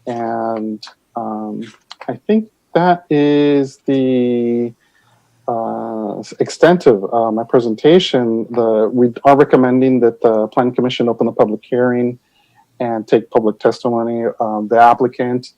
And I think that is the extent of my presentation. We are recommending that the Planning Commission open the public hearing and take public testimony. The applicant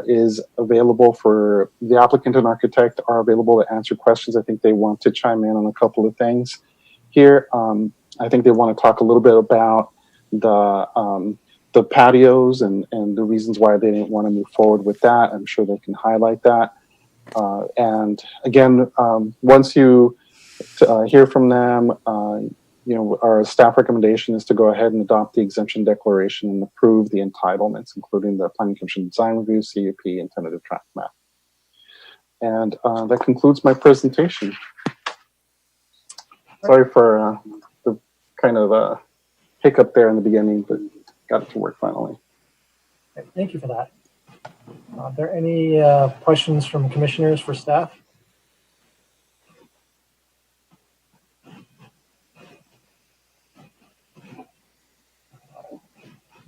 is available for, the applicant and architect are available to answer questions. I think they want to chime in on a couple of things here. I think they want to talk a little bit about the patios and the reasons why they didn't want to move forward with that. I'm sure they can highlight that. And again, once you hear from them, our staff recommendation is to go ahead and adopt the exemption declaration and approve the entitlements, including the Planning Commission design review, CUP, and tentative draft map. And that concludes my presentation. Sorry for the kind of hiccup there in the beginning, but got it to work finally. Okay, thank you for that. Are there any questions from commissioners for staff?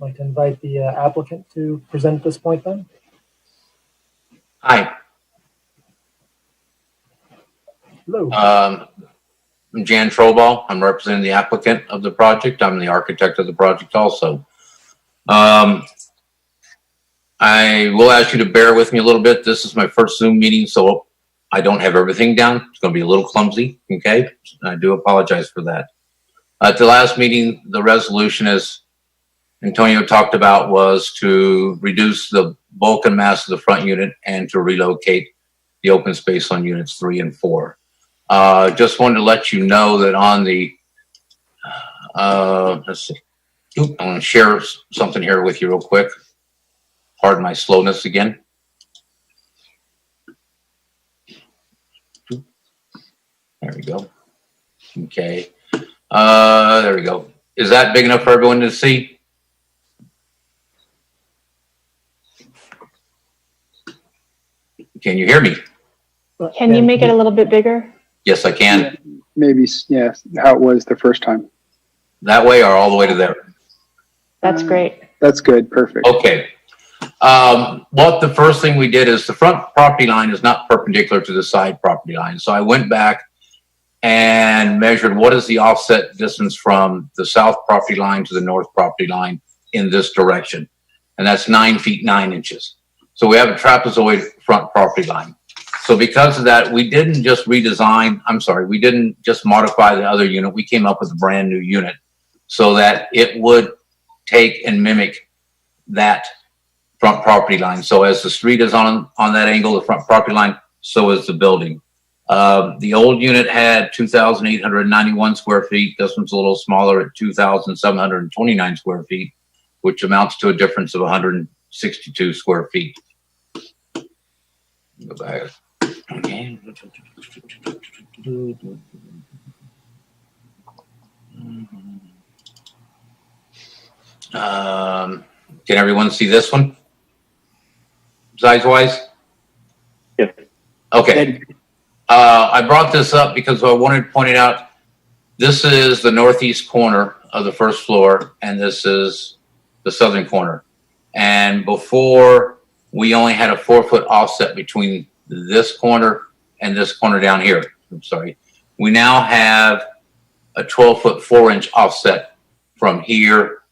I'd like to invite the applicant to present at this point then. Hi. Hello. Hello. I'm Jan Troball. I'm representing the applicant of the project. I'm the architect of the project also. I will ask you to bear with me a little bit. This is my first Zoom meeting, so I don't have everything down. It's going to be a little clumsy, okay? I do apologize for that. At the last meeting, the resolution, as Antonio talked about, was to reduce the bulk and mass of the front unit and to relocate the open space on units 3 and 4. Just wanted to let you know that on the, let's see. I want to share something here with you real quick. Pardon my slowness again. There we go. Okay. There we go. Is that big enough for everyone to see? Can you hear me? Can you make it a little bit bigger? Yes, I can. Maybe, yeah, how it was the first time. That way or all the way to there? That's great. That's good. Perfect. Okay. What the first thing we did is the front property line is not perpendicular to the side property line. So I went back and measured what is the offset distance from the south property line to the north property line in this direction. And that's 9 feet 9 inches. So we have a trapezoid front property line. So because of that, we didn't just redesign, we didn't just modify the other unit. We came up with a brand new unit so that it would take and mimic that front property line. So as the street is on that angle, the front property line, so is the building. The old unit had 2,891 square feet. This one's a little smaller at 2,729 square feet, which amounts to a difference of 162 square feet. Go back. Okay. Can everyone see this one? Size-wise? Yes. Okay. I brought this up because I wanted to point it out. This is the northeast corner of the first floor, and this is the southern corner. And before, we only had a 4-foot offset between this corner and this corner down here. I'm sorry. We now have a 12-foot 4-inch offset from here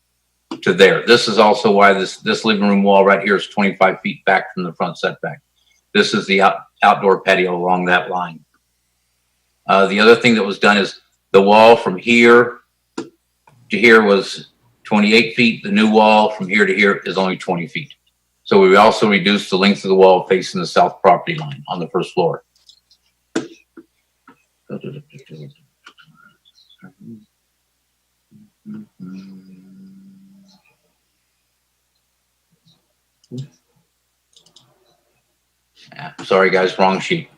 to there. This is also why this living room wall right here is 25 feet back from the front setback. This is the outdoor patio along that line. The other thing that was done is the wall from here to here was 28 feet. The new wall from here to here is only 20 feet. So we also reduced the length of the wall facing the south property line on the first floor. Sorry guys, wrong sheet.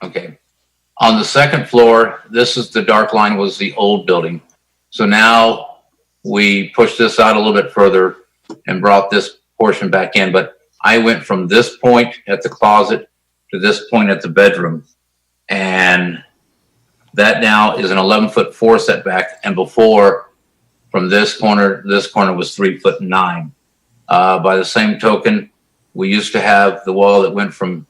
Okay. On the second floor, this is the dark line was the old building. So now we pushed this out a little bit further and brought this portion back in. But I went from this point at the closet to this point at the bedroom. And that now is an 11-foot 4 setback. And before, from this corner was 3 foot 9. By the same token, we used to have the wall that went from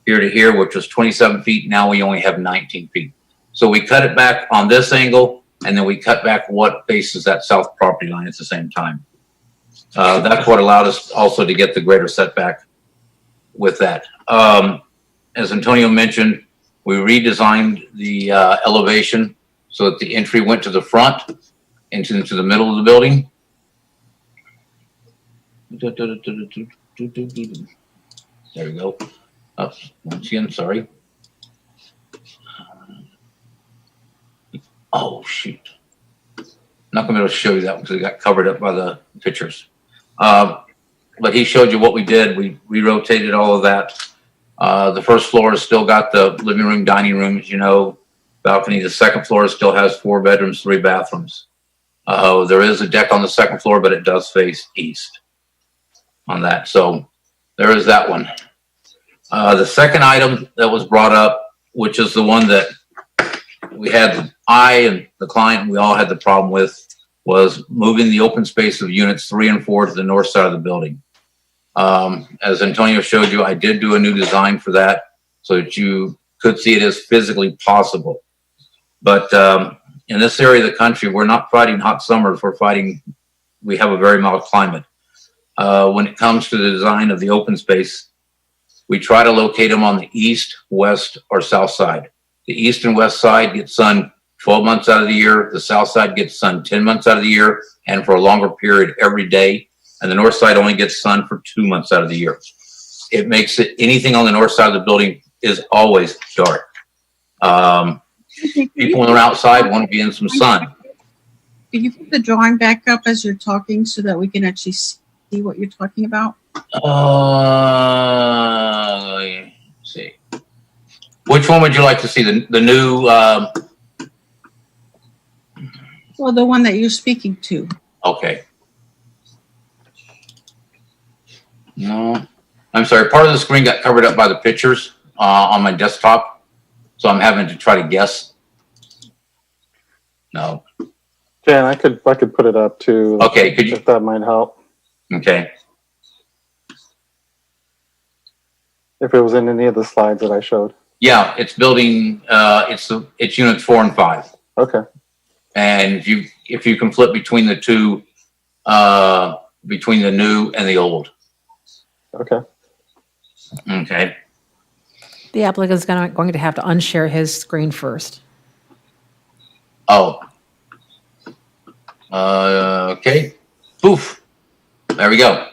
here to here, which was 27 feet. Now we only have 19 feet. So we cut it back on this angle, and then we cut back what faces that south property line at the same time. That's what allowed us also to get the greater setback with that. As Antonio mentioned, we redesigned the elevation so that the entry went to the front, into the middle of the building. There we go. Oh, once again, sorry. Oh, shoot. Not going to be able to show you that one because it got covered up by the pictures. But he showed you what we did. We rotated all of that. The first floor has still got the living room, dining room, as you know, balcony. The second floor still has 4 bedrooms, 3 bathrooms. There is a deck on the second floor, but it does face east on that. So there is that one. The second item that was brought up, which is the one that we had, I and the client, we all had the problem with, was moving the open space of units 3 and 4 to the north side of the building. As Antonio showed you, I did do a new design for that so that you could see it as physically possible. But in this area of the country, we're not fighting hot summers. We have a very mild climate. When it comes to the design of the open space, we try to locate them on the east, west, or south side. The east and west side get sun 12 months out of the year. The south side gets sun 10 months out of the year and for a longer period every day. And the north side only gets sun for 2 months out of the year. It makes it, anything on the north side of the building is always dark. People when they're outside want to be in some sun. Can you put the drawing back up as you're talking so that we can actually see what you're talking about? Let's see. Which one would you like to see? The new, Well, the one that you're speaking to. okay. No, I'm sorry. Part of the screen got covered up by the pictures on my desktop, so I'm having to try to guess. No. Jan, I could put it up too. Okay, could you? If that might help. Okay. If it was in any of the slides that I showed. Yeah, it's building. It's units 4 and 5. Okay. And if you can flip between the two, between the new and the old. Okay. Okay. The applicant is going to have to unshare his screen first. Oh. Okay. Poof. There we go.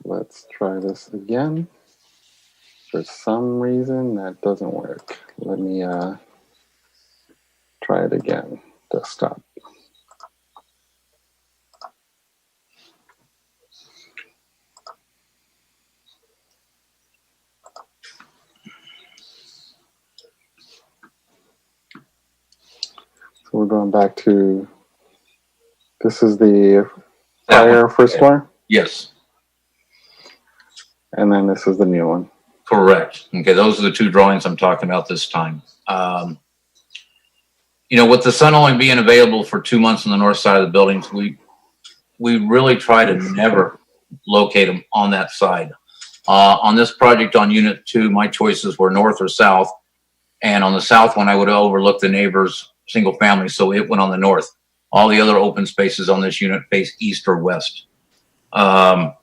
Let's try this again. For some reason that doesn't work. Let me try it again. Desktop. So we're going back to, this is the prior first floor? Yes. And then this is the new one. Correct. Okay, those are the two drawings I'm talking about this time. You know, with the sun only being available for 2 months on the north side of the buildings, we really try to never locate them on that side. On this project on Unit 2, my choices were north or south. And on the south one, I would overlook the neighbor's single family, so it went on the north. All the other open spaces on this unit face east or west. And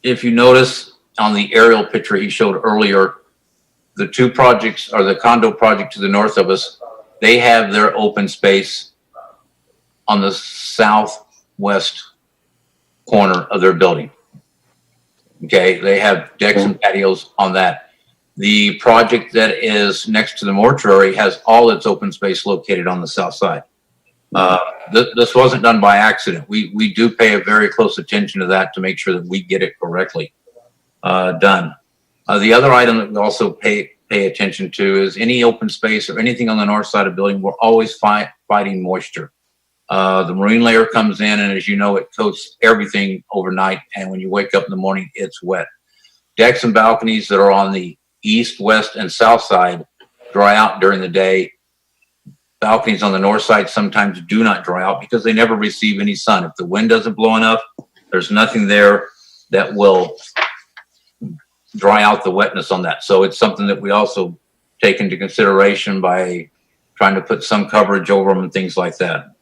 if you notice on the aerial picture he showed earlier, the two projects, or the condo project to the north of us, they have their open space on the southwest corner of their building. Okay, they have decks and patios on that. The project that is next to the mortuary has all its open space located on the south side. This wasn't done by accident. We do pay a very close attention to that to make sure that we get it correctly done. The other item that we also pay attention to is any open space or anything on the north side of the building, we're always fighting moisture. The marine layer comes in, and as you know, it coats everything overnight, and when you wake up in the morning, it's wet. Decks and balconies that are on the east, west, and south side dry out during the day. Balconies on the north side sometimes do not dry out because they never receive any sun. If the wind doesn't blow enough, there's nothing there that will dry out the wetness on that. So it's something that we also take into consideration by trying to put some coverage over them and things like that.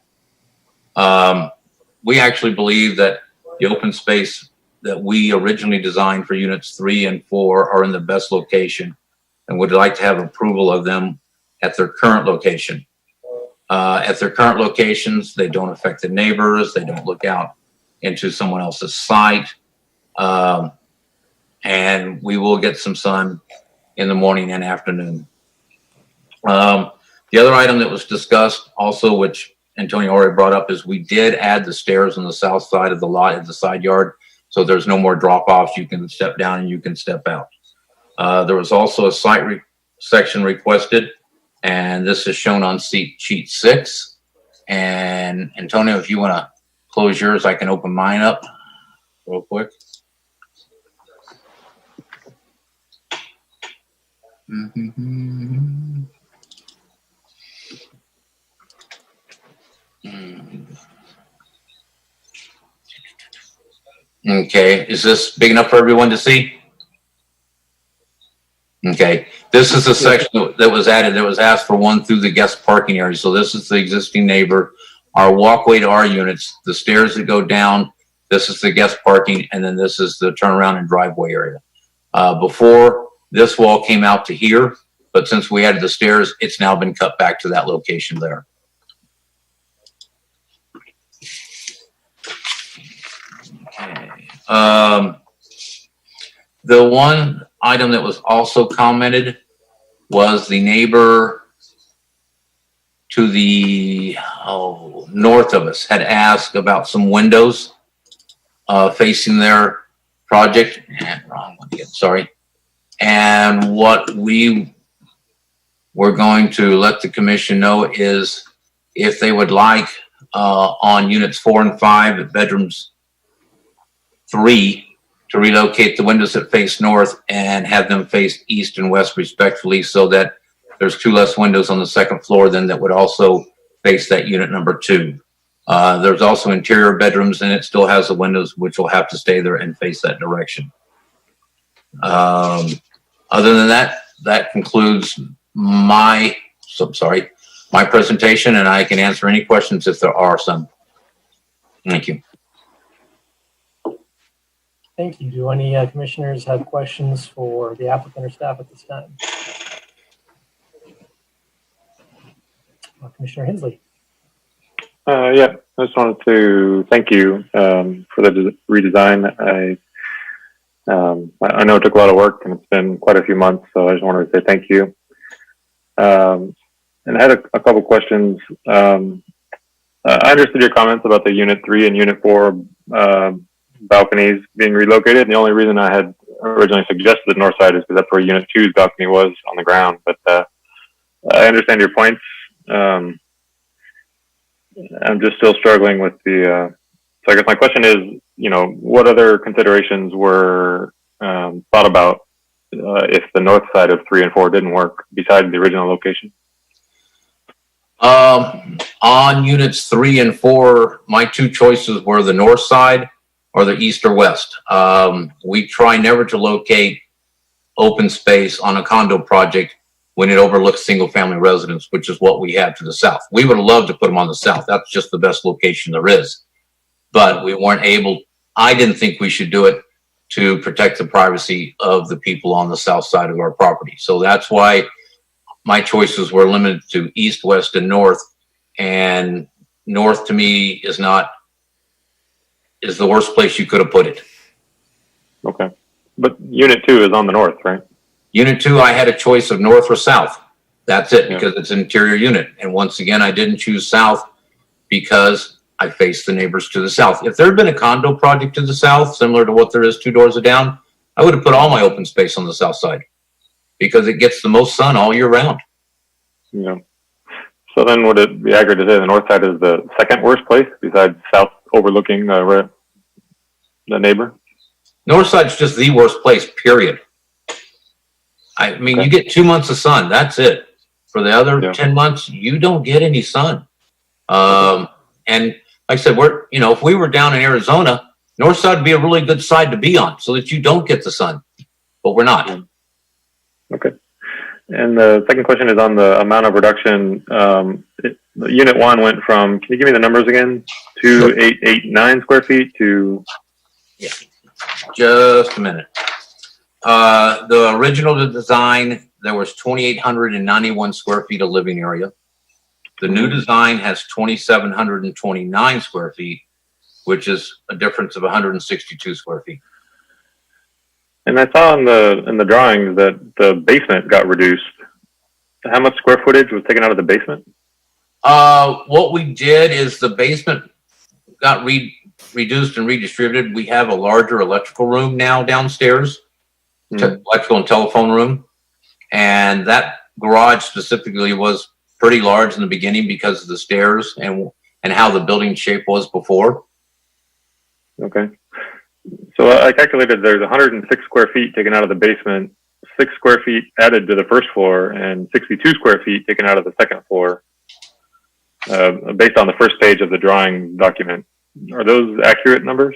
We actually believe that the open space that we originally designed for units 3 and 4 are in the best location and would like to have approval of them at their current location. At their current locations, they don't affect the neighbors. They don't look out into someone else's site. And we will get some sun in the morning and afternoon. The other item that was discussed also, which Antonio already brought up, is we did add the stairs on the south side of the lot at the side yard. So there's no more drop-offs. You can step down and you can step out. There was also a site section requested, and this is shown on sheet 6. And Antonio, if you want to close yours, I can open mine up real quick. Okay, is this big enough for everyone to see? Okay, this is the section that was added, that was asked for one through the guest parking area. So this is the existing neighbor, our walkway to our units, the stairs that go down, this is the guest parking, and then this is the turnaround and driveway area. Before, this wall came out to here, but since we added the stairs, it's now been cut back to that location there. Okay. The one item that was also commented was the neighbor to the north of us had asked about some windows facing their project. Wrong one again, sorry. And what we were going to let the commission know is if they would like on units 4 and 5 at bedrooms 3 to relocate the windows that face north and have them face east and west respectively, so that there's 2 less windows on the second floor then that would also face that unit number 2. There's also interior bedrooms and it still has the windows which will have to stay there and face that direction. Other than that, that concludes my presentation, and I can answer any questions if there are some. Thank you. Thank you. Do any commissioners have questions for the applicant or staff at this time? Commissioner Hensley. Yeah, I just wanted to thank you for the redesign. I know it took a lot of work and it's been quite a few months, so I just wanted to say thank you. And I had a couple questions. I understood your comments about the Unit 3 and Unit 4 balconies being relocated. And the only reason I had originally suggested the north side is because that's where Unit 2's balcony was on the ground. But I understand your points. I'm just still struggling with the. So I guess my question is, what other considerations were thought about if the north side of 3 and 4 didn't work besides the original location? On units 3 and 4, my 2 choices were the north side or the east or west. We try never to locate open space on a condo project when it overlooks single family residence, which is what we have to the south. We would have loved to put them on the south. That's just the best location there is. But we weren't able, I didn't think we should do it to protect the privacy of the people on the south side of our property. So that's why my choices were limited to east, west, and north. And north to me is the worst place you could have put it. Okay. But Unit 2 is on the north, right? Unit 2, I had a choice of north or south. That's it, because it's an interior unit. And once again, I didn't choose south because I faced the neighbors to the south. If there had been a condo project to the south, similar to what there is 2 doors down, I would have put all my open space on the south side because it gets the most sun all year round. Yeah. So then would it be accurate to say the north side is the second worst place besides south overlooking the neighbor? North side's just the worst place, period. I mean, you get 2 months of sun. That's it. For the other 10 months, you don't get any sun. And like I said, if we were down in Arizona, north side would be a really good side to be on so that you don't get the sun, but we're not. Okay. And the second question is on the amount of reduction. Unit 1 went from, can you give me the numbers again? 2,889 square feet to? Yeah. Just a minute. The original design, there was 2,891 square feet of living area. The new design has 2,729 square feet, which is a difference of 162 square feet. And I saw in the drawings that the basement got reduced. How much square footage was taken out of the basement? What we did is the basement got reduced and redistributed. We have a larger electrical room now downstairs, electrical and telephone room. And that garage specifically was pretty large in the beginning because of the stairs and how the building shape was before. Okay. So I calculated there's 106 square feet taken out of the basement. 6 square feet added to the first floor and 62 square feet taken out of the second floor, based on the first page of the drawing document. Are those accurate numbers?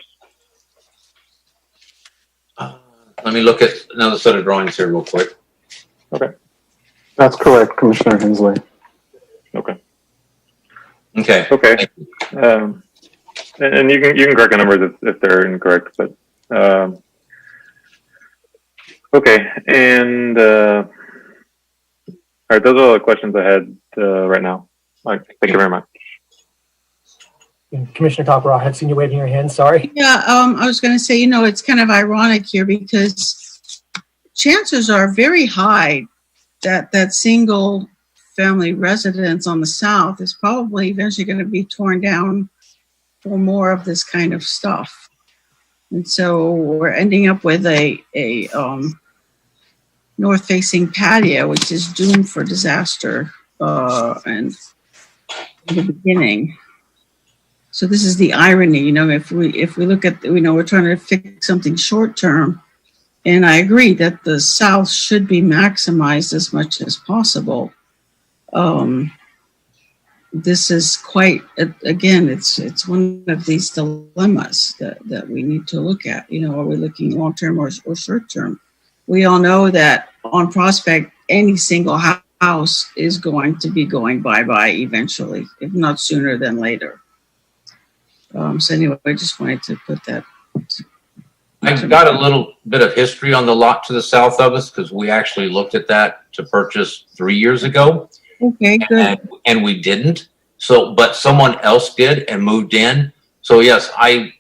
Let me look at another set of drawings here real quick. Okay. That's correct, Commissioner Hensley. Okay. Okay. Okay. And you can correct the numbers if they're incorrect, but okay. And all right, those are all the questions I had right now. All right, thank you very much. And Commissioner Copper, I had seen you waving your hand. Sorry. Yeah, I was going to say, it's kind of ironic here because chances are very high that single family residence on the south is probably eventually going to be torn down for more of this kind of stuff. And so we're ending up with a north-facing patio, which is doomed for disaster and in the beginning. So this is the irony, if we look at, we're trying to fix something short-term, and I agree that the south should be maximized as much as possible. This is quite, again, it's one of these dilemmas that we need to look at. Are we looking long-term or short-term? We all know that on Prospect, any single house is going to be going bye-bye eventually, if not sooner than later. So anyway, I just wanted to put that. I've got a little bit of history on the lot to the south of us because we actually looked at that to purchase 3 years ago. Okay, good. And we didn't. So, but someone else did and moved in. So yes, I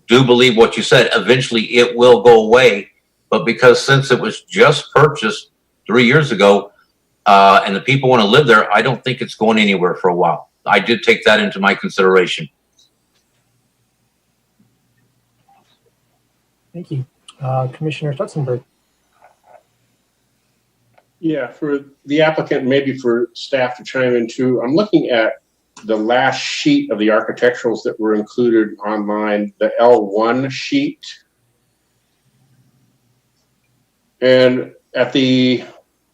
do believe what you said. Eventually it will go away. But because since it was just purchased 3 years ago, and the people want to live there, I don't think it's going anywhere for a while. I did take that into my consideration. Thank you. Commissioner Stutzenberg. Yeah, for the applicant, maybe for staff to chime in too, I'm looking at the last sheet of the architecturals that were included online, the L1 sheet. And at the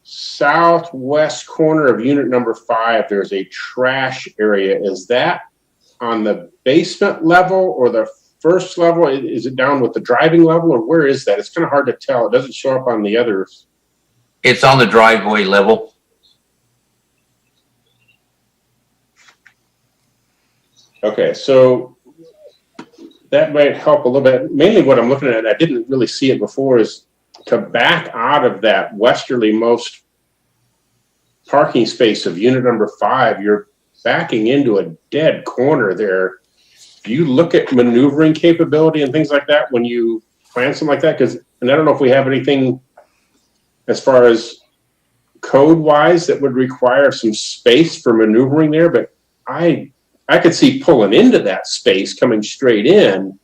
southwest corner of unit number 5, there's a trash area. Is that on the basement level or the first level? Is it down with the driving level, or where is that? It's kind of hard to tell. It doesn't show up on the others. It's on the driveway level. Okay, so that might help a little bit. Mainly what I'm looking at, I didn't really see it before, is to back out of that westerly most parking space of unit number 5, you're backing into a dead corner there. Do you look at maneuvering capability and things like that when you plan something like that? And I don't know if we have anything as far as code-wise that would require some space for maneuvering there, but I could see pulling into that space, coming straight in,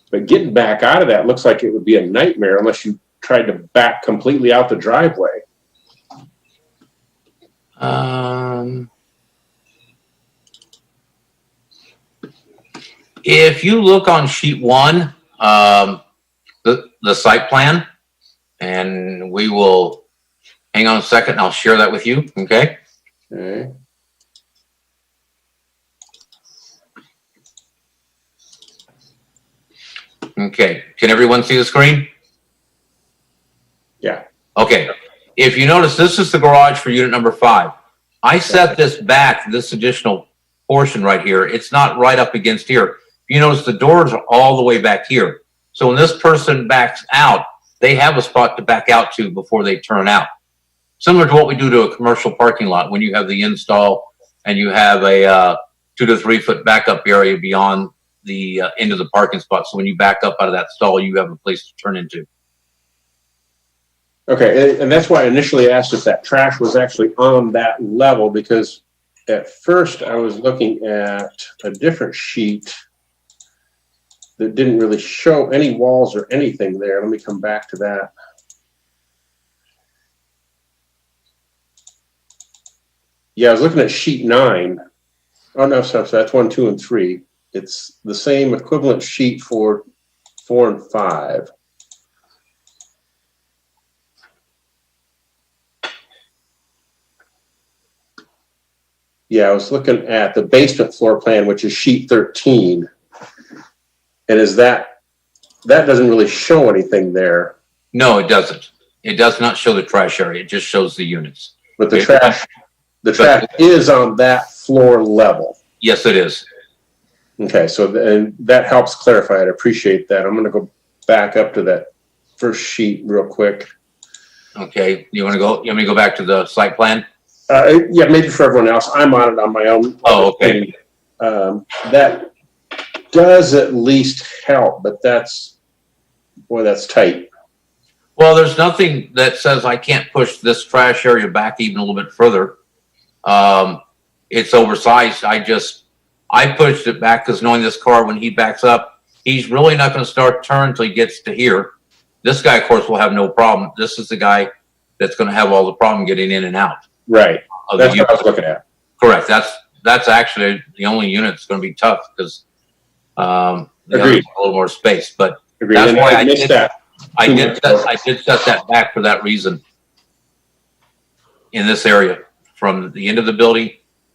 but getting back out of that looks like it would be a nightmare unless you tried to back completely out the driveway. If you look on sheet 1, the site plan, and we will hang on a second and I'll share that with you. Okay. Okay. Okay. Can everyone see the screen? Yeah. Okay. If you notice, this is the garage for unit number 5. I set this back, this additional portion right here. It's not right up against here. You notice the doors are all the way back here. So when this person backs out, they have a spot to back out to before they turn out. Similar to what we do to a commercial parking lot when you have the install and you have a 2 to 3 foot backup area beyond the end of the parking spot. So when you back up out of that stall, you have a place to turn into. Okay, and that's why I initially asked if that trash was actually on that level, because at first I was looking at a different sheet that didn't really show any walls or anything there. Let me come back to that. Yeah, I was looking at sheet 9. Oh, no, so that's 1, 2, and 3. It's the same equivalent sheet for 4 and 5. Yeah, I was looking at the basement floor plan, which is sheet 13. And that doesn't really show anything there. No, it doesn't. It does not show the trash area. It just shows the units. But the trash is on that floor level. Yes, it is. Okay, so and that helps clarify. I'd appreciate that. I'm going to go back up to that first sheet real quick. Okay, you want me to go back to the site plan? Yeah, maybe for everyone else. I'm on it on my own. Oh, okay. That does at least help, but that's tight. Well, there's nothing that says I can't push this trash area back even a little bit further. It's oversized. I pushed it back because knowing this car, when he backs up, he's really not going to start turn until he gets to here. This guy, of course, will have no problem. This is the guy that's going to have all the problem getting in and out. Right. That's what I was looking at. Correct. That's actually the only unit that's going to be tough because the other has a little more space. But Agreed. that's why I missed that. I did set that back for that reason. In this area, from the end of the building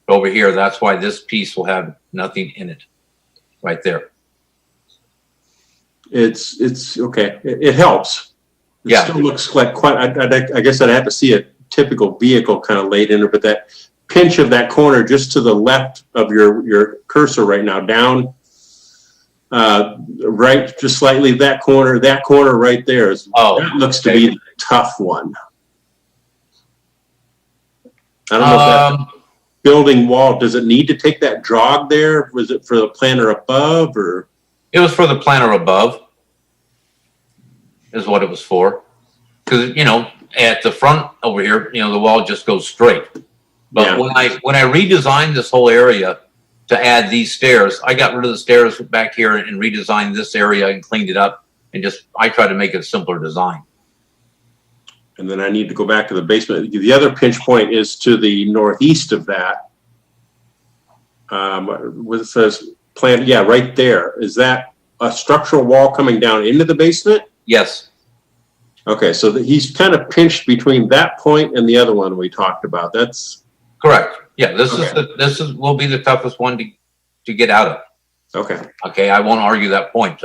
over here, that's why this piece will have nothing in it, right there. It's okay. It helps. It still looks like quite. I guess I'd have to see a typical vehicle kind of laid in it, but that pinch of that corner just to the left of your cursor right now, down, right, just slightly. That corner right there that looks to be the tough one. I don't know if that building wall, does it need to take that jog there? Was it for the planter above or? It was for the planter above, is what it was for. Because, at the front over here, the wall just goes straight. But when I redesigned this whole area to add these stairs, I got rid of the stairs back here and redesigned this area and cleaned it up. And I tried to make it a simpler design. And then I need to go back to the basement. The other pinch point is to the northeast of that. What it says plan, right there. Is that a structural wall coming down into the basement? Yes. Okay, so he's kind of pinched between that point and the other one we talked about. That's correct. Yeah, this will be the toughest one to get out of. Okay. Okay, I won't argue that point.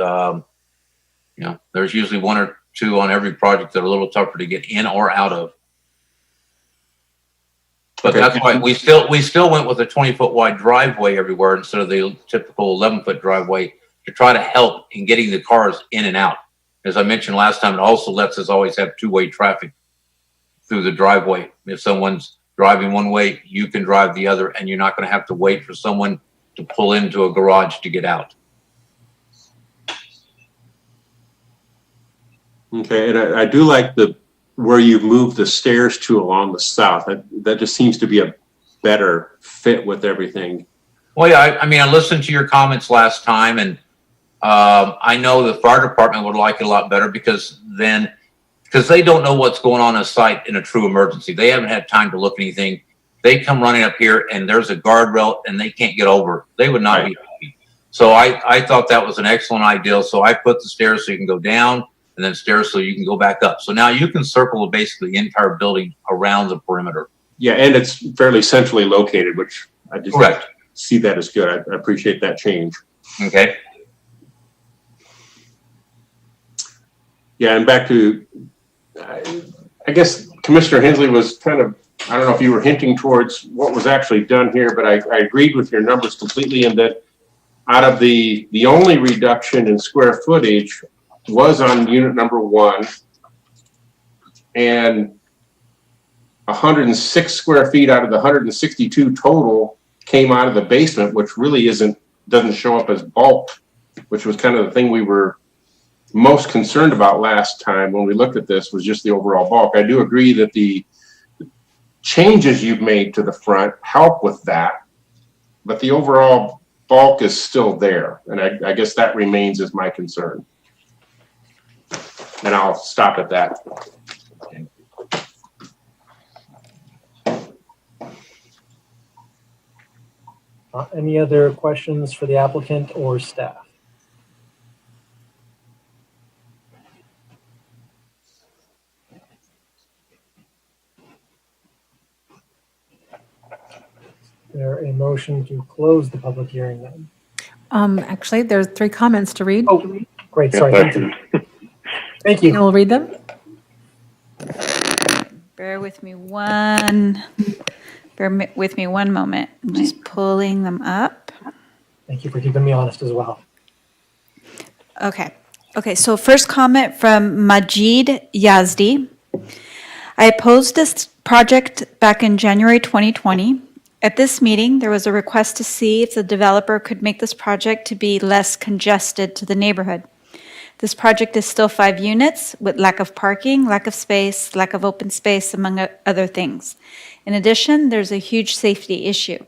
There's usually one or two on every project that are a little tougher to get in or out of. But that's why we still went with a 20-foot wide driveway everywhere instead of the typical 11-foot driveway to try to help in getting the cars in and out. As I mentioned last time, it also lets us always have two-way traffic through the driveway. If someone's driving one way, you can drive the other, and you're not going to have to wait for someone to pull into a garage to get out. okay, and I do like where you've moved the stairs to along the south. That just seems to be a better fit with everything. Well, yeah, I listened to your comments last time, and I know the fire department would like it a lot better because they don't know what's going on site in a true emergency. They haven't had time to look at anything. They come running up here and there's a guardrail and they can't get over. They would not be happy. So I thought that was an excellent idea. So I put the stairs so you can go down and then stairs so you can go back up. So now you can circle basically the entire building around the perimeter. Yeah, and it's fairly centrally located, which I just see that as good. I appreciate that change. Okay. Yeah, and back to, I guess Commissioner Hensley was kind of, I don't know if you were hinting towards what was actually done here, but I agreed with your numbers completely in that out of the only reduction in square footage was on unit number 1, and 106 square feet out of the 162 total came out of the basement, which really doesn't show up as bulk, which was kind of the thing we were most concerned about last time when we looked at this, was just the overall bulk. I do agree that the changes you've made to the front help with that, but the overall bulk is still there, and I guess that remains as my concern. And I'll stop at that. Any other questions for the applicant or staff? there a motion to close the public hearing then? Actually, there's 3 comments to read. Oh, great, sorry, thank you. Thank you. And we'll read them. Bear with me one moment. I'm just pulling them up. Thank you for keeping me honest as well. Okay. Okay, so first comment from Majid Yazdi. I opposed this project back in January 2020. At this meeting, there was a request to see if the developer could make this project to be less congested to the neighborhood. This project is still 5 units with lack of parking, lack of space, lack of open space, among other things. In addition, there's a huge safety issue.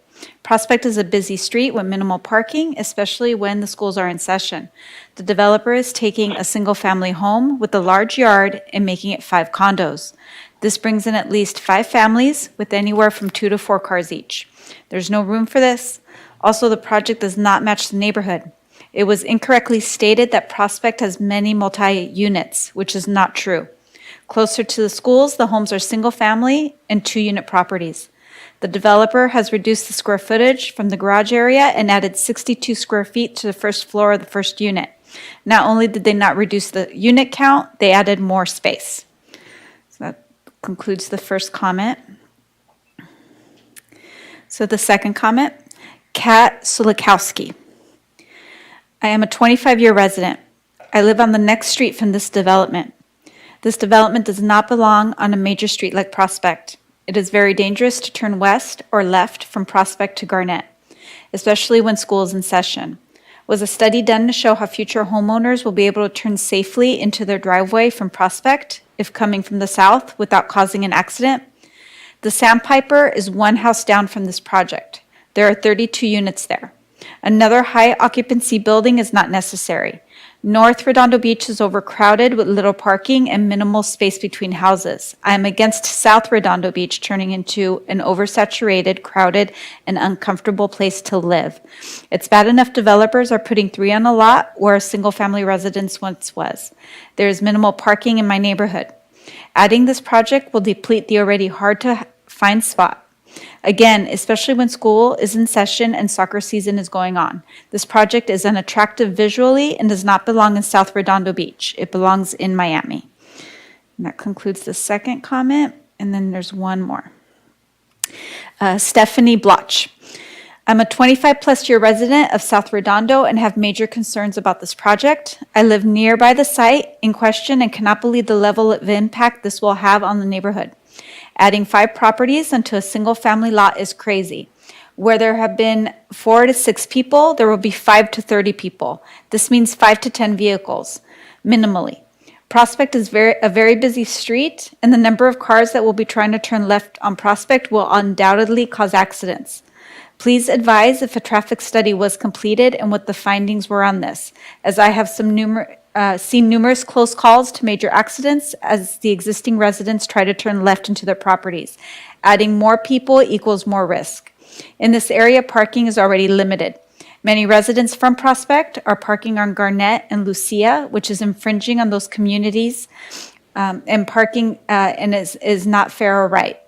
Prospect is a busy street with minimal parking, especially when the schools are in session. The developer is taking a single-family home with a large yard and making it 5 condos. This brings in at least 5 families with anywhere from 2 to 4 cars each. There's no room for this. Also, the project does not match the neighborhood. It was incorrectly stated that Prospect has many multi-units, which is not true. Closer to the schools, the homes are single-family and 2-unit properties. The developer has reduced the square footage from the garage area and added 62 square feet to the first floor of the first unit. Not only did they not reduce the unit count, they added more space. So that concludes the first comment. So the second comment, Kat Sulikowski. I am a 25-year resident. I live on the next street from this development. This development does not belong on a major street like Prospect. It is very dangerous to turn west or left from Prospect to Garnett, especially when school is in session. Was a study done to show how future homeowners will be able to turn safely into their driveway from Prospect if coming from the south without causing an accident? The Sandpiper is 1 house down from this project. There are 32 units there. Another high occupancy building is not necessary. North Redondo Beach is overcrowded with little parking and minimal space between houses. I am against South Redondo Beach turning into an oversaturated, crowded, and uncomfortable place to live. It's bad enough developers are putting 3 on a lot where a single-family residence once was. There is minimal parking in my neighborhood. Adding this project will deplete the already hard-to-find spot. Again, especially when school is in session and soccer season is going on. This project is unattractive visually and does not belong in South Redondo Beach. It belongs in Miami. And that concludes the second comment. And then there's one more. Stephanie Bloch. I'm a 25-plus year resident of South Redondo and have major concerns about this project. I live nearby the site in question and cannot believe the level of impact this will have on the neighborhood. Adding 5 properties onto a single-family lot is crazy. Where there have been 4 to 6 people, there will be 5 to 30 people. This means 5 to 10 vehicles, minimally. Prospect is a very busy street, and the number of cars that will be trying to turn left on Prospect will undoubtedly cause accidents. Please advise if a traffic study was completed and what the findings were on this, as I have seen numerous close calls to major accidents as the existing residents try to turn left into their properties. Adding more people equals more risk. In this area, parking is already limited. Many residents from Prospect are parking on Garnett and Lucia, which is infringing on those communities, and parking and is not fair or right.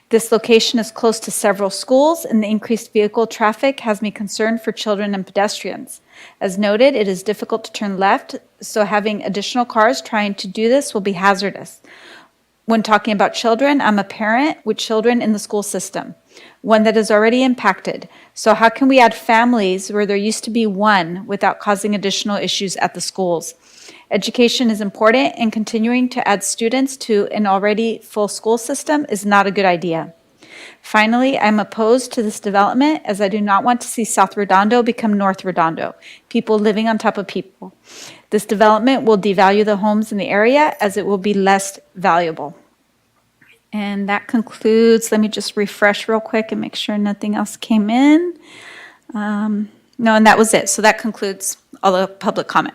This location is close to several schools, and the increased vehicle traffic has me concerned for children and pedestrians. As noted, it is difficult to turn left, so having additional cars trying to do this will be hazardous. When talking about children, I'm a parent with children in the school system, one that is already impacted. So how can we add families where there used to be 1 without causing additional issues at the schools? Education is important, and continuing to add students to an already full school system is not a good idea. Finally, I'm opposed to this development as I do not want to see South Redondo become North Redondo, people living on top of people. This development will devalue the homes in the area as it will be less valuable. And that concludes, let me just refresh real quick and make sure nothing else came in. No, and that was it. So that concludes all the public comment.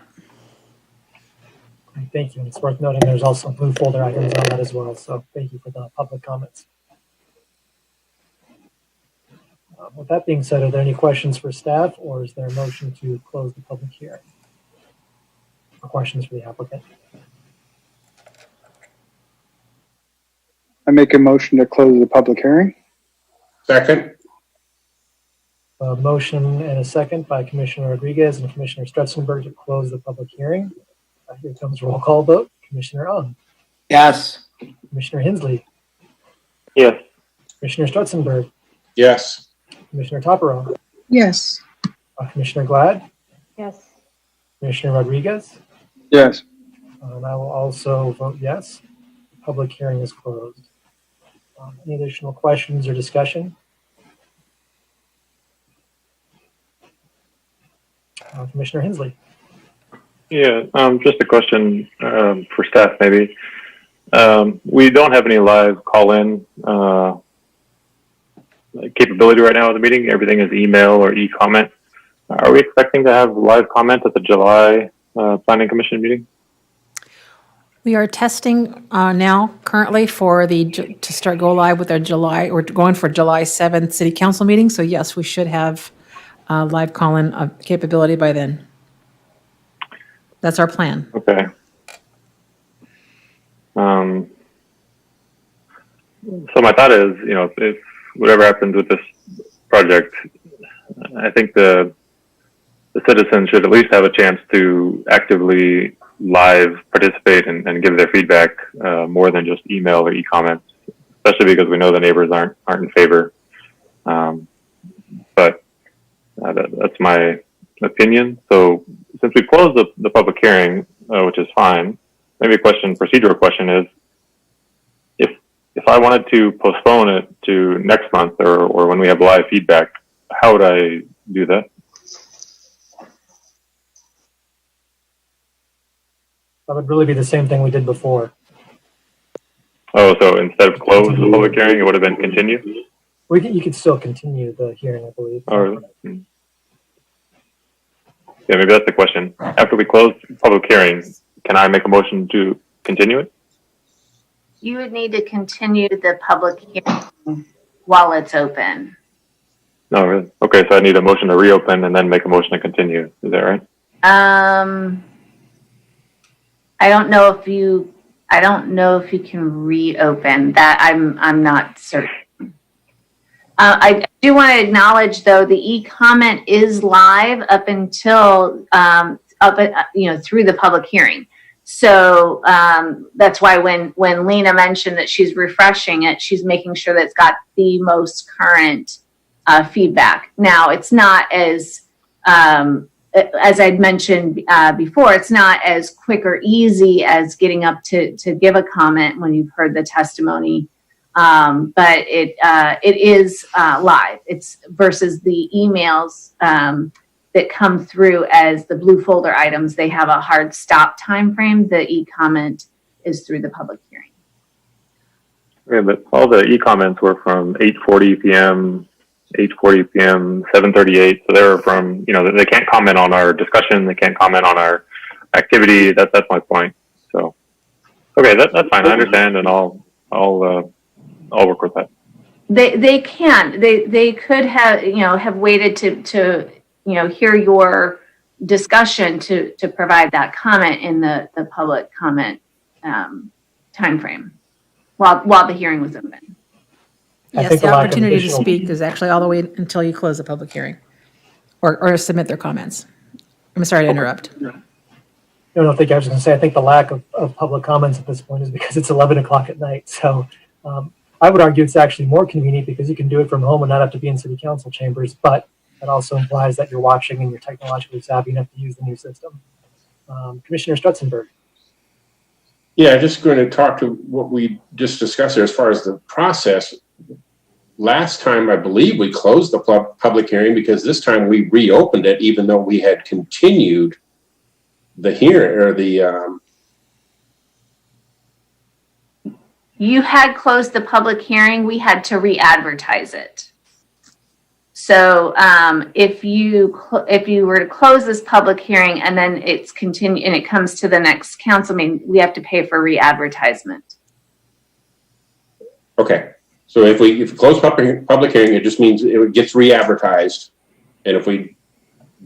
Thank you. And it's worth noting there's also blue folder items on that as well. So thank you for the public comments. With that being said, are there any questions for staff, or is there a motion to close the public hearing? Or questions for the applicant? I make a motion to close the public hearing. Second. A motion and a second by Commissioner Rodriguez and Commissioner Stretzenberg to close the public hearing. Here comes roll call vote. Commissioner Ung, Yes. Commissioner Hensley, Yes. Commissioner Stretzenberg, Yes. Commissioner Topero, Yes. Commissioner Glad, Yes. Commissioner Rodriguez. Yes. And I will also vote yes. The public hearing is closed. Any additional questions or discussion? Commissioner Hensley. Yeah, just a question for staff maybe. We don't have any live call-in capability right now at the meeting. Everything is email or e-comment. Are we expecting to have live comment at the July Planning Commission meeting? We are testing now currently to start go live with our July, or going for July 7th City Council meeting. So yes, we should have live call-in capability by then. That's our plan. Okay. So my thought is, if whatever happens with this project, I think the citizens should at least have a chance to actively live participate and give their feedback more than just email or e-comments, especially because we know the neighbors aren't in favor. But that's my opinion. So since we closed the public hearing, which is fine, maybe procedural question is, if I wanted to postpone it to next month or when we have live feedback, how would I do that? That would really be the same thing we did before. Oh, so instead of close the public hearing, it would have been continue? You could still continue the hearing, I believe. Or, yeah, maybe that's the question. After we close the public hearing, can I make a motion to continue it? You would need to continue the public hearing while it's open. No, really? Okay, so I need a motion to reopen and then make a motion to continue. Is that right? I don't know if you can reopen that. I'm not certain. I do want to acknowledge though, the e-comment is live up until through the public hearing. So that's why when Lena mentioned that she's refreshing it, she's making sure that it's got the most current feedback. Now, it's not as I'd mentioned before, it's not as quick or easy as getting up to give a comment when you've heard the testimony, but it is live. It's versus the emails that come through as the blue folder items. They have a hard stop time frame. The e-comment is through the public hearing. Okay, but all the e-comments were from 8:40 p.m., 8:40 p.m., 7:38. So they were from, they can't comment on our discussion. They can't comment on our activity. That's my point. So, okay, that's fine. I understand, and I'll work with that. They can. They could have waited to hear your discussion to provide that comment in the public comment time frame while the hearing was open. Yes, the opportunity to speak is actually all the way until you close the public hearing or submit their comments. I'm sorry to interrupt. I was going to say, I think the lack of public comments at this point is because it's 11 o'clock at night. So I would argue it's actually more convenient because you can do it from home and not have to be in city council chambers, but that also implies that you're watching and you're technologically savvy enough to use the new system. Commissioner Stretzenberg. Yeah, just going to talk to what we just discussed there as far as the process. Last time, I believe we closed the public hearing because this time we reopened it, even though we had continued the hearing or the. You had closed the public hearing. We had to re-advertise it. So if you were to close this public hearing and then it's continue and it comes to the next council meeting, we have to pay for re-advertisement. Okay. So if we close public hearing, it just means it gets re-advertised. And if we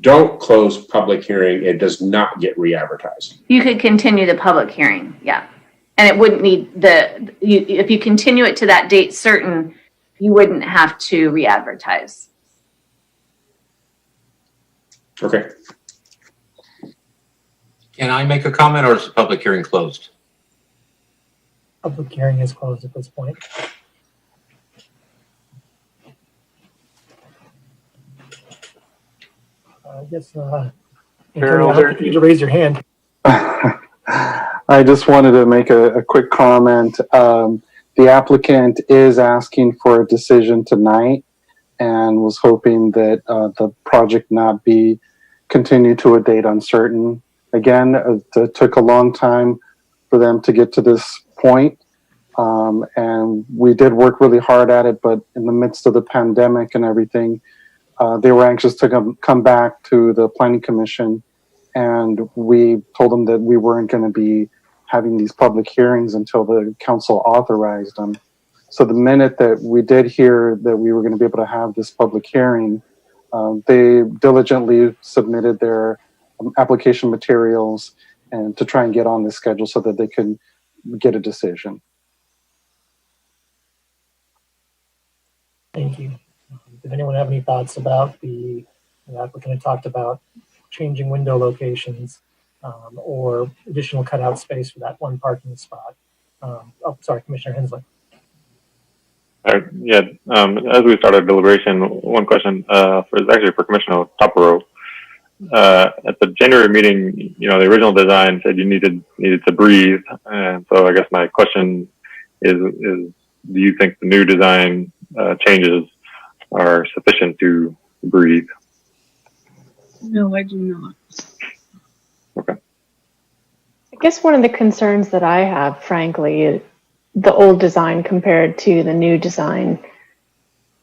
don't close public hearing, it does not get re-advertised. You could continue the public hearing, yeah. And it wouldn't need if you continue it to that date certain, you wouldn't have to re-advertise. Okay. Can I make a comment, or is the public hearing closed? Public hearing is closed at this point. I guess, Antonio, I need you to raise your hand. I just wanted to make a quick comment. The applicant is asking for a decision tonight and was hoping that the project not be continued to a date uncertain. Again, it took a long time for them to get to this point. And we did work really hard at it, but in the midst of the pandemic and everything, they were anxious to come back to the Planning Commission, and we told them that we weren't going to be having these public hearings until the council authorized them. So the minute that we did hear that we were going to be able to have this public hearing, they diligently submitted their application materials and to try and get on the schedule so that they could get a decision. Thank you. Did anyone have any thoughts about the applicant had talked about changing window locations or additional cutout space for that one parking spot? Oh, sorry, Commissioner Hensley. Yeah, as we started deliberation, one question for Commissioner Topero. At the January meeting, the original design said you needed to breathe, and so I guess my question is do you think the new design changes are sufficient to breathe? No, I do not. Okay. I guess one of the concerns that I have, frankly, is the old design compared to the new design.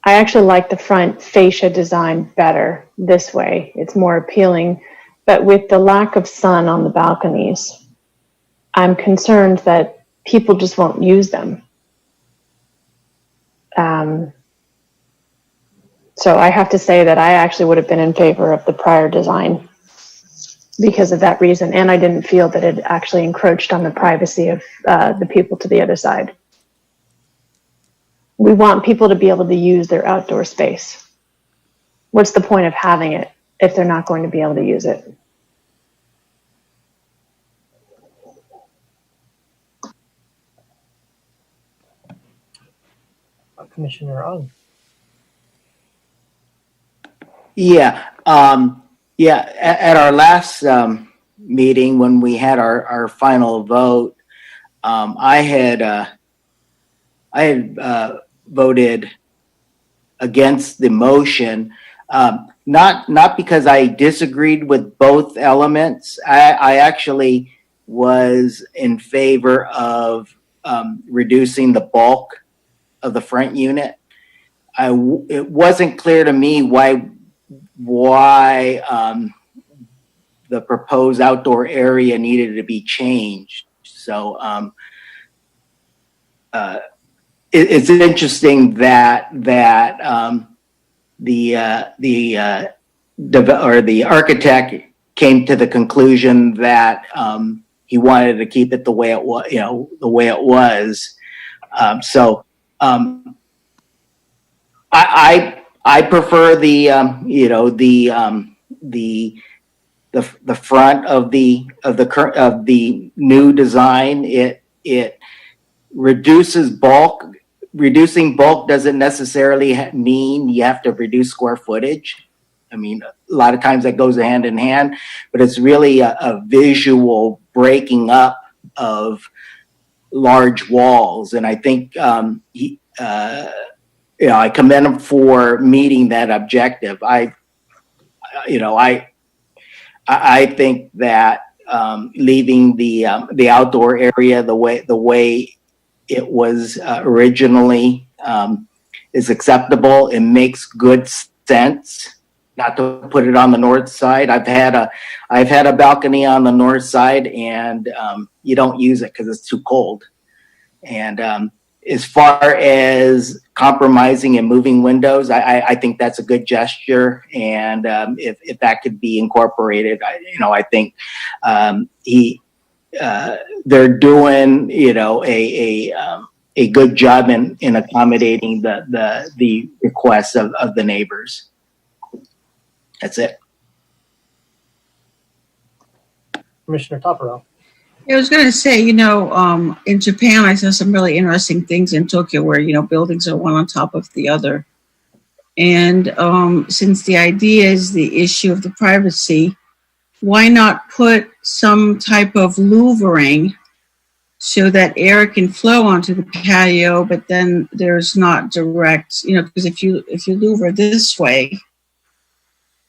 I actually like the front fascia design better this way. It's more appealing, but with the lack of sun on the balconies, I'm concerned that people just won't use them. So I have to say that I actually would have been in favor of the prior design because of that reason. And I didn't feel that it actually encroached on the privacy of the people to the other side. We want people to be able to use their outdoor space. What's the point of having it if they're not going to be able to use it? Commissioner Ung. Yeah. At our last meeting, when we had our final vote, I had voted against the motion, not because I disagreed with both elements. I actually was in favor of reducing the bulk of the front unit. It wasn't clear to me why the proposed outdoor area needed to be changed. So it's interesting that the architect came to the conclusion that he wanted to keep it the way it was, the way it was. I prefer the front of the new design. It reduces bulk. Reducing bulk doesn't necessarily mean you have to reduce square footage. I mean, a lot of times that goes hand in hand, but it's really a visual breaking up of large walls. And I think I commend him for meeting that objective. I think that leaving the outdoor area the way it was originally is acceptable. It makes good sense not to put it on the north side. I've had a balcony on the north side, and you don't use it because it's too cold. And as far as compromising and moving windows, I think that's a good gesture. And if that could be incorporated, I think they're doing a good job in accommodating the requests of the neighbors. That's it. Commissioner Tappero. I was going to say, in Japan, I saw some really interesting things in Tokyo where, buildings are one on top of the other. And since the idea is the issue of the privacy, why not put some type of louvering so that air can flow onto the patio, but then there's not direct, because if you louver this way,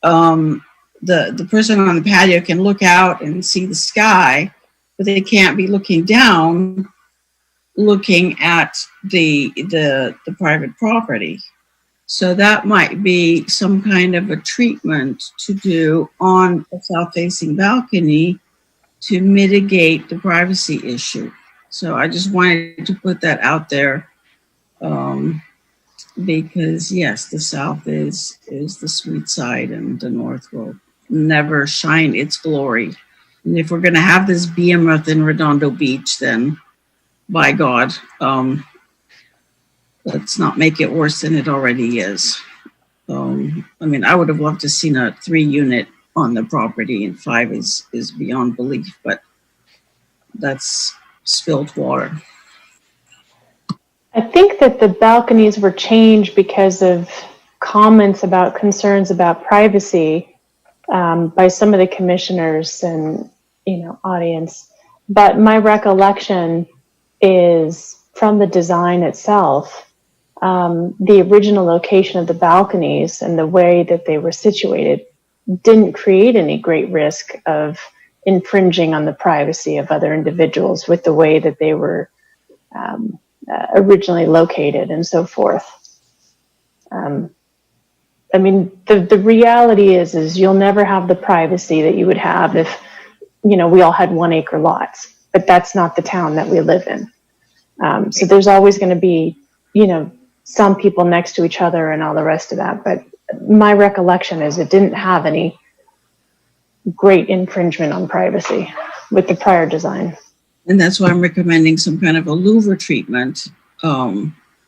the person on the patio can look out and see the sky, but they can't be looking down, looking at the private property. So that might be some kind of a treatment to do on a south-facing balcony to mitigate the privacy issue. So I just wanted to put that out there, because yes, the south is the sweet side, and the north will never shine its glory. And if we're going to have this behemoth in Redondo Beach, then by God, let's not make it worse than it already is. I would have loved to seen a 3-unit on the property, and 5 is beyond belief, but that's spilled water. I think that the balconies were changed because of comments about concerns about privacy by some of the commissioners and audience. But my recollection is from the design itself, the original location of the balconies and the way that they were situated didn't create any great risk of infringing on the privacy of other individuals with the way that they were originally located and so forth. The reality is you'll never have the privacy that you would have if, we all had 1-acre lots, but that's not the town that we live in. So there's always going to be, some people next to each other and all the rest of that. But my recollection is it didn't have any great infringement on privacy with the prior design. And that's why I'm recommending some kind of a louver treatment,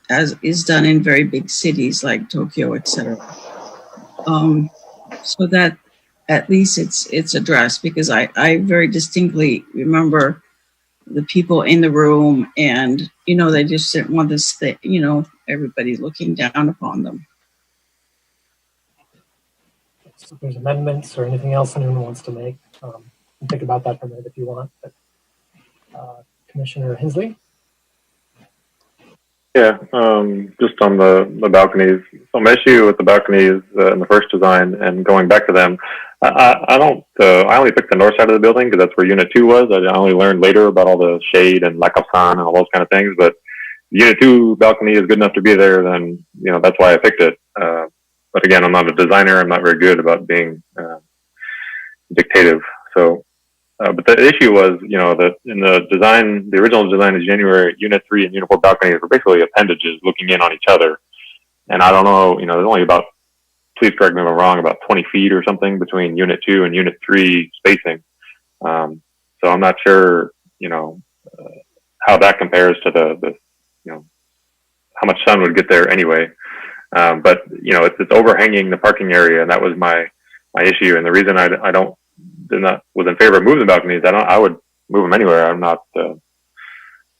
as is done in very big cities like Tokyo, etc. So that at least it's addressed, because I very distinctly remember the people in the room, and they just didn't want this thing, everybody looking down upon them. So if there's amendments or anything else anyone wants to make, think about that for a minute if you want. But, Commissioner Hensley? Yeah, just on the balconies. So my issue with the balconies in the first design, and going back to them, I only picked the north side of the building because that's where Unit 2 was. I only learned later about all the shade and lack of sun and all those kind of things. But Unit 2 balcony is good enough to be there, then that's why I picked it. But again, I'm not a designer. I'm not very good about being dictative. So. But the issue was, that in the design, the original design in January, Unit 3 and Unit 4 balconies were basically appendages looking in on each other. And I don't know, there's only about, please correct me if I'm wrong, about 20 feet or something between Unit 2 and Unit 3 spacing. So I'm not sure, how that compares to the how much sun would get there anyway. But, it's overhanging the parking area, and that was my issue. And the reason I was in favor of moving the balconies, I would move them anywhere. I'm not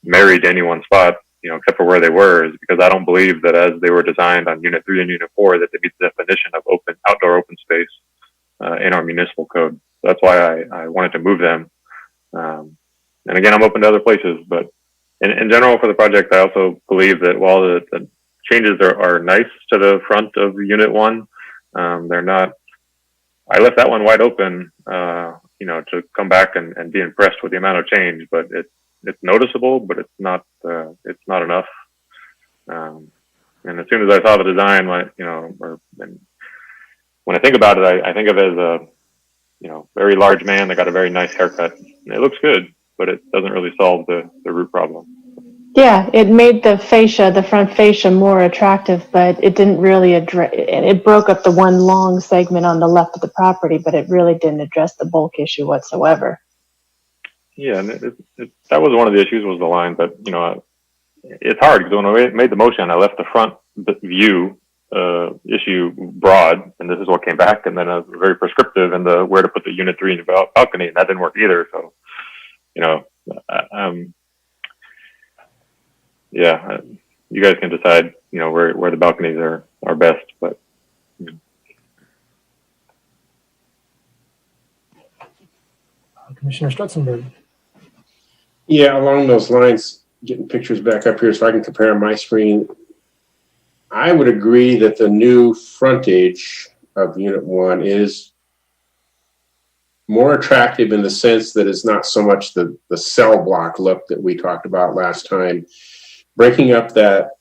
married to any one spot, except for where they were, is because I don't believe that as they were designed on Unit 3 and Unit 4 that they meet the definition of outdoor open space in our municipal code. So that's why I wanted to move them. And again, I'm open to other places, but in general for the project, I also believe that while the changes are nice to the front of Unit 1, they're not. I left that one wide open, to come back and be impressed with the amount of change, but it's noticeable, but it's not enough. And as soon as I saw the design, when I think about it, I think of it as a, very large man that got a very nice haircut. And it looks good, but it doesn't really solve the root problem. Yeah, it made the front fascia more attractive, but it didn't really address, it broke up the one long segment on the left of the property, but it really didn't address the bulk issue whatsoever. Yeah, and that was one of the issues, was the line, but, it's hard because when I made the motion, I left the front view issue broad, and this is what came back, and then very prescriptive in the where to put the unit 3 in the balcony, and that didn't work either. So, you know, yeah, you guys can decide, you know, where the balconies are best, but. Commissioner Strutzenberg. Yeah, along those lines, getting pictures back up here so I can compare on my screen. I would agree that the new frontage of Unit 1 is more attractive in the sense that it's not so much the cell block look that we talked about last time. Breaking up that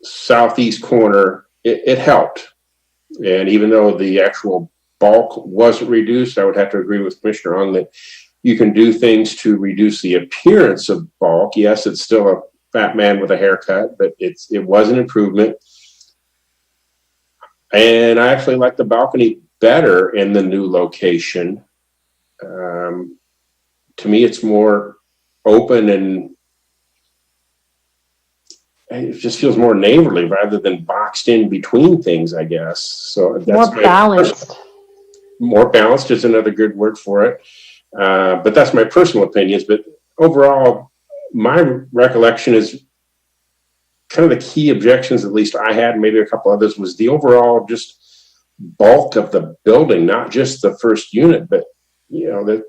southeast corner, it helped. And even though the actual bulk wasn't reduced, I would have to agree with Commissioner on that. You can do things to reduce the appearance of bulk. Yes, it's still a fat man with a haircut, but it was an improvement. And I actually like the balcony better in the new location. To me, it's more open and it just feels more neighborly rather than boxed in between things, I guess. So that's more balanced. More balanced is another good word for it. But that's my personal opinions. But overall, my recollection is kind of the key objections, at least I had, maybe a couple others, was the overall just bulk of the building, not just the first unit, but, you know, that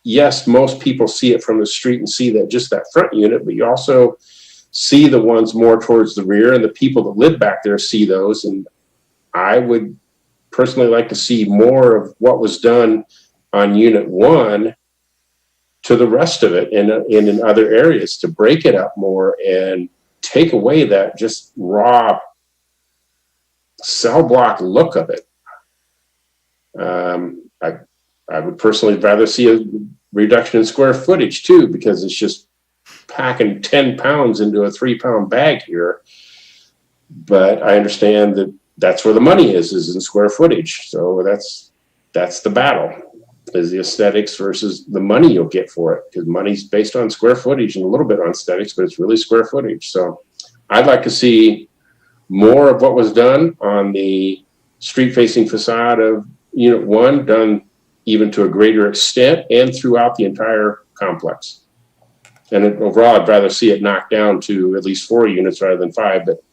yes, most people see it from the street and see that just that front unit, but you also see the ones more towards the rear, and the people that live back there see those. And I would personally like to see more of what was done on Unit 1 to the rest of it and in other areas to break it up more and take away that just raw cell block look of it. I would personally rather see a reduction in square footage too, because it's just packing 10 pounds into a 3-pound bag here. But I understand that that's where the money is in square footage. So that's the battle, is the aesthetics versus the money you'll get for it, because money's based on square footage and a little bit on aesthetics, but it's really square footage. So I'd like to see more of what was done on the street-facing facade of Unit 1 done even to a greater extent and throughout the entire complex. And overall, I'd rather see it knocked down to at least 4 units rather than 5, but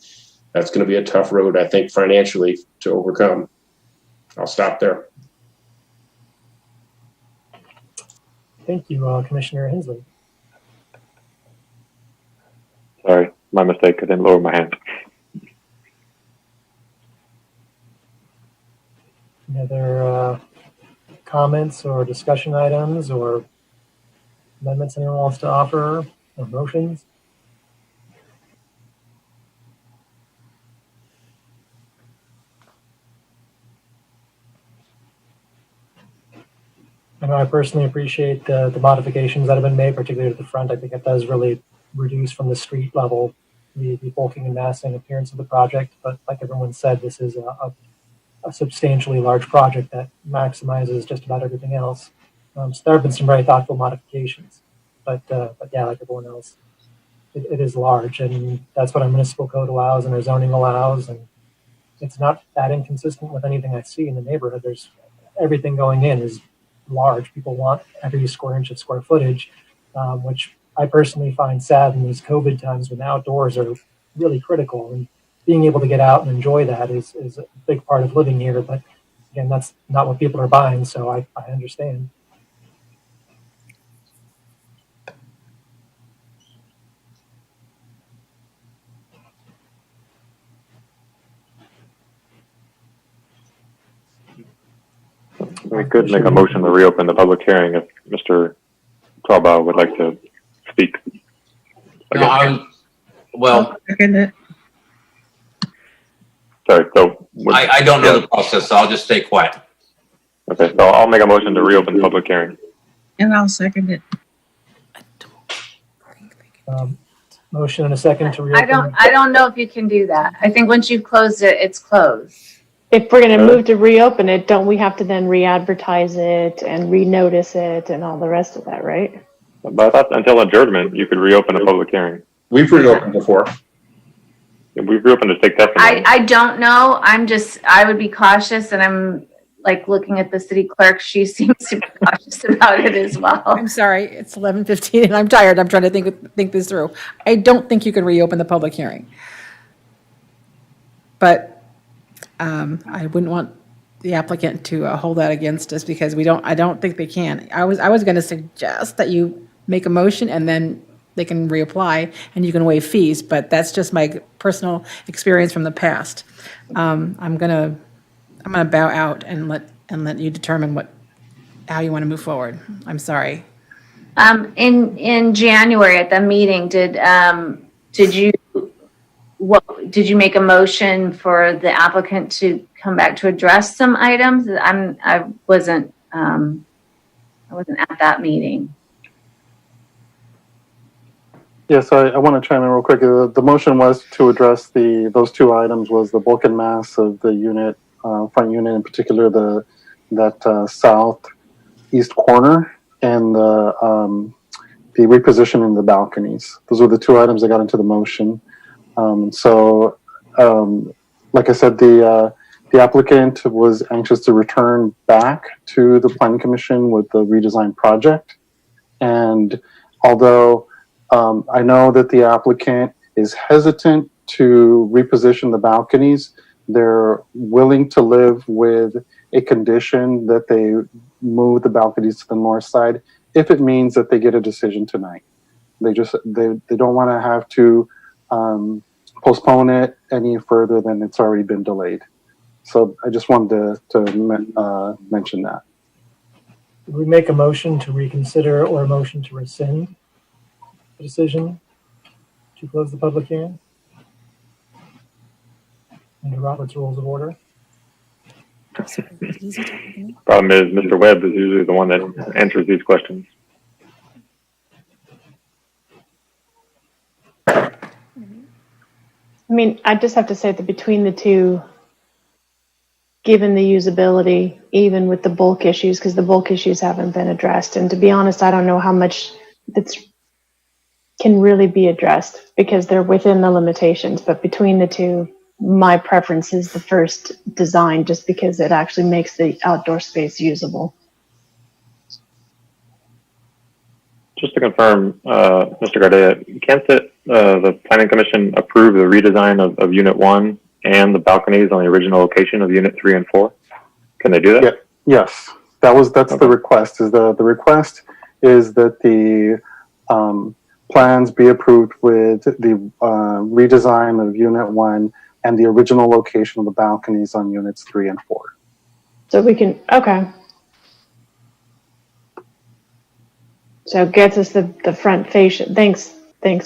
that's going to be a tough road, I think, financially to overcome. I'll stop there. Thank you, Commissioner Hensley. Sorry, my mistake. I didn't lower my hand. Any other comments or discussion items or amendments anyone wants to offer or motions? I know I personally appreciate the modifications that have been made, particularly at the front. I think it does really reduce from the street level the bulking and massing appearance of the project. But like everyone said, this is a substantially large project that maximizes just about everything else. So there have been some very thoughtful modifications. But yeah, like everyone else, it is large, and that's what our municipal code allows and our zoning allows. And it's not that inconsistent with anything I see in the neighborhood. There's everything going in is large. People want every square inch of square footage, which I personally find sad in these COVID times when the outdoors are really critical, and being able to get out and enjoy that is a big part of living here. But again, that's not what people are buying, so I understand. We could make a motion to reopen the public hearing if Mr. Traubau would like to speak. No, well, sorry, so. I don't know the process, so I'll just stay quiet. Okay, so I'll make a motion to reopen the public hearing. And I'll second it. Motion and a second to reopen. I don't know if you can do that. I think once you've closed it, it's closed. If we're going to move to reopen it, don't we have to then re-advertise it and re-notice it and all the rest of that, right? But I thought until adjournment, you could reopen a public hearing. We've reopened before. We've reopened to take testimony. I don't know. I would be cautious, and I'm like looking at the city clerk. She seems to be cautious about it as well. I'm sorry, it's 11:15 and I'm tired. I'm trying to think this through. I don't think you can reopen the public hearing. But I wouldn't want the applicant to hold that against us because I don't think they can. I was going to suggest that you make a motion and then they can reapply and you can waive fees, but that's just my personal experience from the past. I'm gonna bow out and let you determine how you want to move forward. I'm sorry. In January at the meeting, did you make a motion for the applicant to come back to address some items? I wasn't at that meeting. Yes, I want to chime in real quick. The motion was to address those two items, was the bulk and mass of the unit, front unit in particular, that southeast corner, and the repositioning of the balconies. Those were the two items that got into the motion. Like I said, the applicant was anxious to return back to the Planning Commission with the redesign project. And although I know that the applicant is hesitant to reposition the balconies, they're willing to live with a condition that they move the balconies to the north side if it means that they get a decision tonight. They don't want to have to postpone it any further than it's already been delayed. So I just wanted to mention that. Did we make a motion to reconsider or a motion to rescind the decision to close the public hearing under Robert's Rules of Order? Problem is, Mr. Webb is usually the one that answers these questions. I mean, I just have to say that between the two, given the usability, even with the bulk issues, because the bulk issues haven't been addressed, and to be honest, I don't know how much that's can really be addressed because they're within the limitations. But between the two, my preference is the first design, just because it actually makes the outdoor space usable. Just to confirm, Mr. Gardea, can't the Planning Commission approve the redesign of Unit 1 and the balconies on the original location of Unit 3 and 4? Can they do that? Yeah, yes, that's okay. The request. The request is that the plans be approved with the redesign of Unit 1 and the original location of the balconies on Units 3 and 4. So we can, okay. So it gets us the front fascia. Thanks,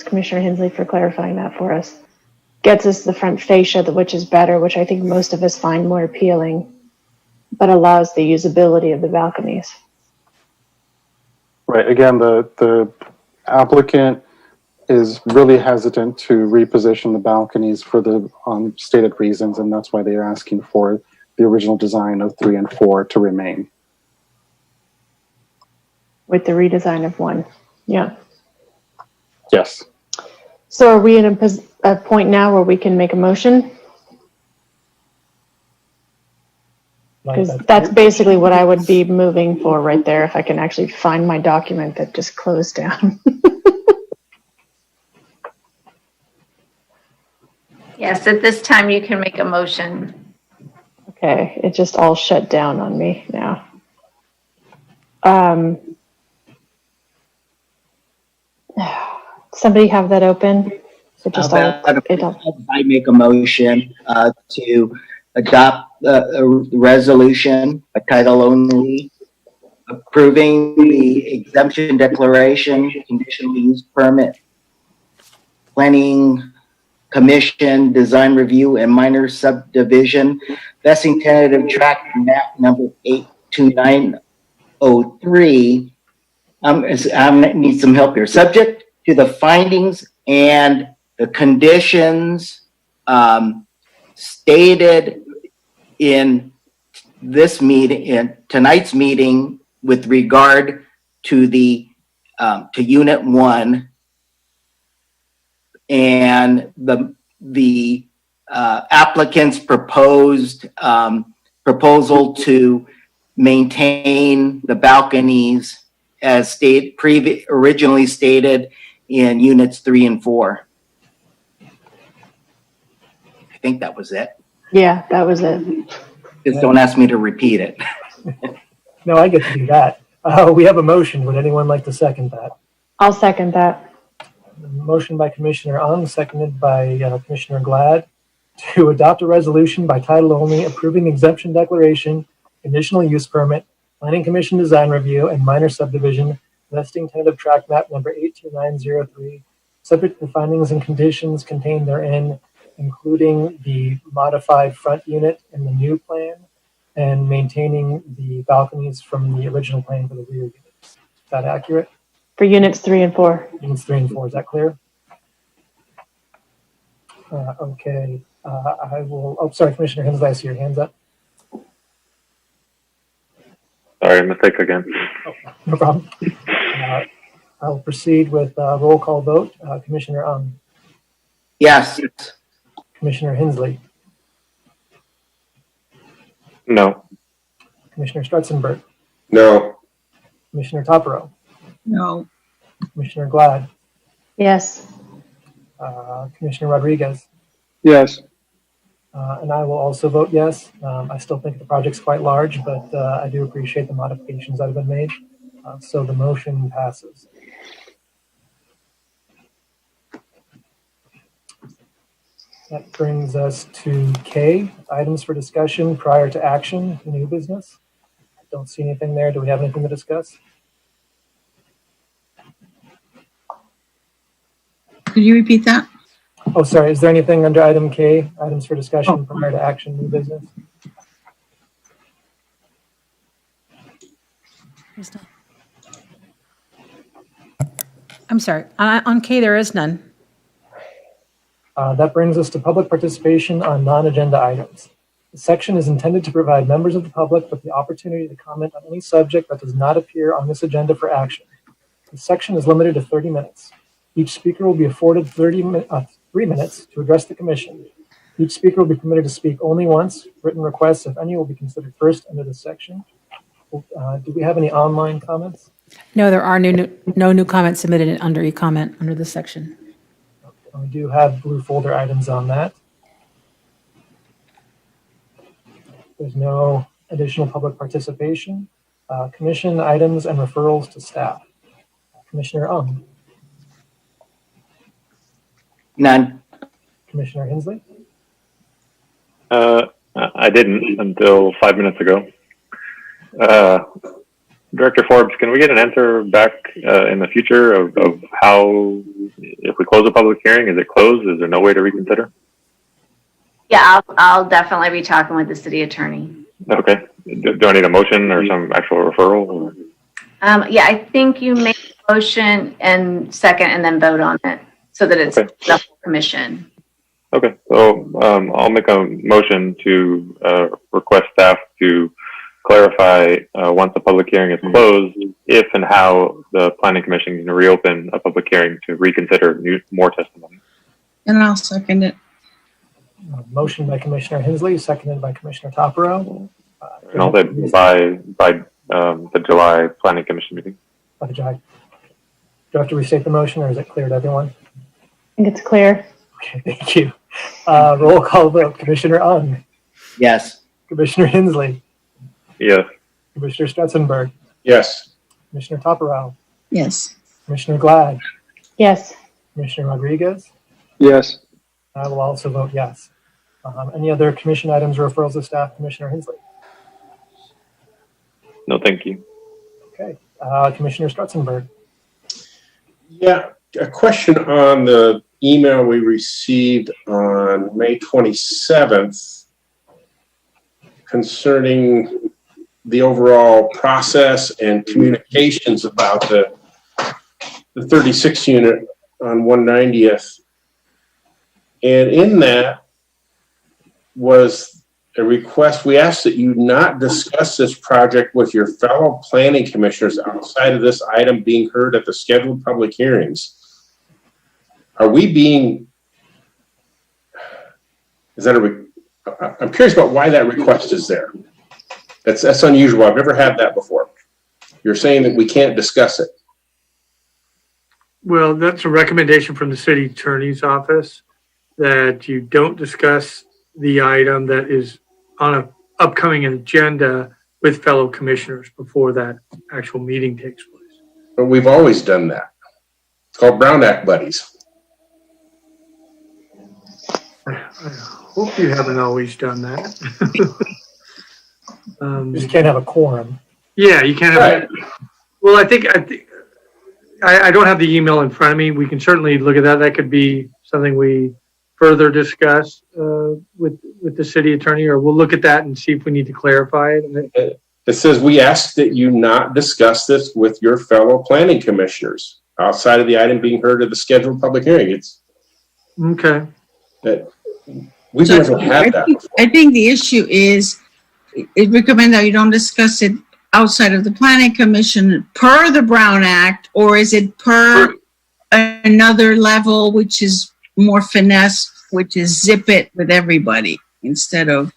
Commissioner Hensley, for clarifying that for us. Gets us the front fascia, which is better, which I think most of us find more appealing, but allows the usability of the balconies. Right. Again, the applicant is really hesitant to reposition the balconies for the stated reasons, and that's why they are asking for the original design of 3 and 4 to remain. With the redesign of 1. Yeah. Yes. So are we in a point now where we can make a motion? Because that's basically what I would be moving for right there, if I can actually find my document that just closed down. Yes, at this time you can make a motion. Okay, it just all shut down on me now. Somebody have that open? It just I make a motion to adopt the resolution, a title only, approving the exemption declaration, conditional use permit, planning commission, design review, and minor subdivision, vesting tentative tract map number 82903. I need some help here. Subject to the findings and the conditions stated in this meeting, in tonight's meeting, with regard to the to Unit 1 and the applicant's proposed proposal to maintain the balconies as originally stated in units 3 and 4. I think that was it. Yeah, that was it. Just don't ask me to repeat it. No, I get to do that. We have a motion. Would anyone like to second that? I'll second that. Motion by Commissioner Ung, seconded by Commissioner Glad, to adopt a resolution by title only approving exemption declaration, conditional use permit, planning commission design review, and minor subdivision vesting tentative tract map number 82903, subject to the findings and conditions contained therein, including the modified front unit in the new plan and maintaining the balconies from the original plan for the rear units. Is that accurate? For units 3 and 4. Units 3 and 4, is that clear? Okay, I will, oh, sorry, Commissioner Hensley, I see your hands up. Sorry, mistake again. Oh, no problem. I'll proceed with roll call vote. Commissioner Ung. Yes. Commissioner Hensley. No. Commissioner Strutzenberg. No. Commissioner Topero. No. Commissioner Glad. Yes. Commissioner Rodriguez. Yes. And I will also vote yes. I still think the project's quite large, but I do appreciate the modifications that have been made. So the motion passes. That brings us to K, items for discussion prior to action, new business. I don't see anything there. Do we have anything to discuss? Could you repeat that? Oh, sorry. Is there anything under item K, items for discussion prior to action, new business? I'm sorry. On K, there is none. That brings us to public participation on non-agenda items. The section is intended to provide members of the public with the opportunity to comment on any subject that does not appear on this agenda for action. The section is limited to 30 minutes. Each speaker will be afforded 3 minutes to address the commission. Each speaker will be permitted to speak only once. Written requests, if any, will be considered first under this section. Do we have any online comments? No, there are no new comments submitted under e-comment under this section. We do have blue folder items on that. There's no additional public participation. Commission items and referrals to staff. Commissioner Ung. None. Commissioner Hensley. I didn't until 5 minutes ago. Director Forbes, can we get an answer back in the future of how, if we close a public hearing, is it closed? Is there no way to reconsider? Yeah, I'll definitely be talking with the city attorney. Okay. Do I need a motion or some actual referral? Or? Yeah, I think you make a motion and second and then vote on it so that it's the whole commission. Okay. So I'll make a motion to request staff to clarify once the public hearing is closed, if and how the planning commission can reopen a public hearing to reconsider more testimony. And I'll second it. Motion by Commissioner Hensley, seconded by Commissioner Topero. And I'll say by the July planning commission meeting. By the July. Do I have to restate the motion, or is it clear to everyone? I think it's clear. Okay, thank you. Roll call vote. Commissioner Ung. Yes. Commissioner Hensley. Yes. Commissioner Strutzenberg. Yes. Commissioner Topero. Yes. Commissioner Glad. Yes. Commissioner Rodriguez. Yes. I will also vote yes. Any other commission items or referrals to staff? Commissioner Hensley. No, thank you. Okay. Commissioner Strutzenberg. Yeah, a question on the email we received on May 27th concerning the overall process and communications about the 36 unit on 190th. And in that was a request, we asked that you not discuss this project with your fellow planning commissioners outside of this item being heard at the scheduled public hearings. Are we being, Is that I'm curious about why that request is there. That's unusual. I've never had that before. You're saying that we can't discuss it. Well, that's a recommendation from the city attorney's office that you don't discuss the item that is on an upcoming agenda with fellow commissioners before that actual meeting takes place. But we've always done that. It's called Brown Act buddies. I hope you haven't always done that. You just can't have a quorum. Yeah, you can't have. Right. Well, I think I don't have the email in front of me. We can certainly look at that. That could be something we further discuss with the city attorney, or we'll look at that and see if we need to clarify it. It says we ask that you not discuss this with your fellow planning commissioners outside of the item being heard at the scheduled public hearing. It's okay. That we've never had that before. I think the issue is it recommend that you don't discuss it outside of the planning commission per the Brown Act, or is it per another level, which is more finesse, which is zip it with everybody instead of.